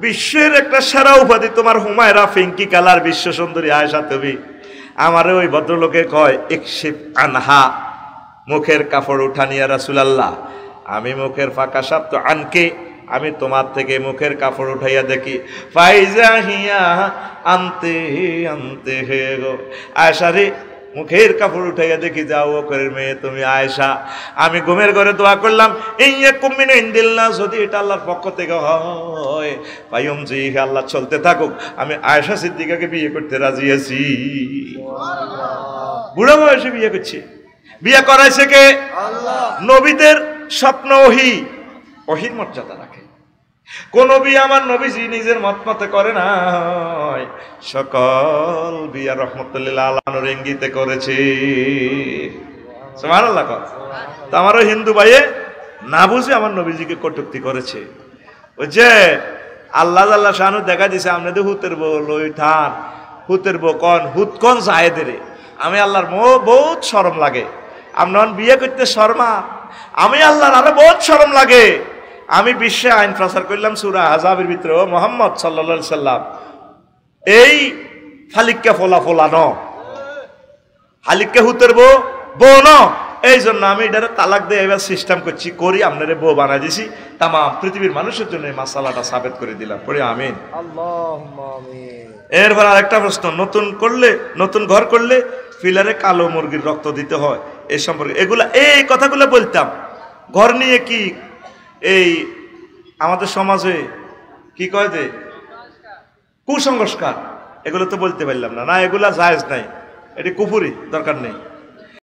বিশ্বের একটা সেরা উপাধি তোমার হুমায়রা পিঙ্কি কালার বিশ্ব সুন্দরী আয়েশা তুমি। আমারে ওই ভদ্রলোকে কয় ইকশিফ আনহা, মুখের কাপড় উঠানিয়া রাসূলুল্লাহ। আমি মুখের ফাঁকা সাপ্ত আনকে, আমি তোমার থেকে মুখের কাপড় উঠাইয়া দেখি ফাইজা হিয়া আনতে আনতে হয়ে গো আয়েশা রে, মুখের কাপড় উঠাইয়া দেখি যাও বকরের মেয়ে তুমি আয়েশা। আমি ঘুমের ঘরে দোয়া করলাম ইয়াকুম মিন ইনদিল্লাহ, যদি এটা আল্লাহর পক্ষ থেকে হয় পাইম জি আল্লাহ চলতে থাকুক, আমি আয়েশা সিদ্দিকাকে বিয়ে করতে রাজি আছি। বুড়া বয়সে বিয়ে করছে, বিয়ে করাইছে কে? আল্লাহ। নবীদের স্বপ্ন ওহী, ওহীর মর্যাদা রাখে। কোন বিয়ে আমার নবীজি নিজের মত মতে করে না, সকল বিয়া রহমতুল্লাহ আলানোর ইঙ্গিতে করেছে। সুবহানাল্লাহ। তো আমারও হিন্দু ভাইয়ে না বুঝে আমার নবীজিকে কটূক্তি করেছে। ওই যে আল্লাহ আল্লাহ শাহানু দেখা দিছে আপনাদের হুতের বউ লই ঠান, হুতের বউ কন হুত কন জায়েদের। আমি আল্লাহর বহুত শরম লাগে, আপনার বিয়ে করতে শর্মা, আমি আল্লাহর আরো বহুত শরম লাগে। আমি বিশ্বে আইন প্রচার করলাম সূরা আহজাবের ভিতরে, মুহাম্মদ সাল্লাল্লাহু আলাইহি সাল্লাম এই ফালিক্কা ফোলা ফোলা ন, হালিক্কা হুতের বউ বউ ন, এই জন্য আমি এটারে তালাক দিয়ে এবার সিস্টেম করছি, করি আপনারে বউ বানাই দিছি, তাম পৃথিবীর মানুষের জন্য এই মাসালাটা সাবেত করে দিলাম। পড়ে আমিন। এরপর আরেকটা প্রশ্ন, নতুন ঘর করলে ফিলারে কালো মুরগির রক্ত দিতে হয়, এই সম্পর্কে এগুলা এই কথাগুলো বলতাম। ঘর নিয়ে কি এই আমাদের সমাজে কি কয় যে কুসংস্কার, এগুলো তো বলতে পারলাম না, না এগুলা জায়েজ নাই, এটি কুফরি, দরকার নেই।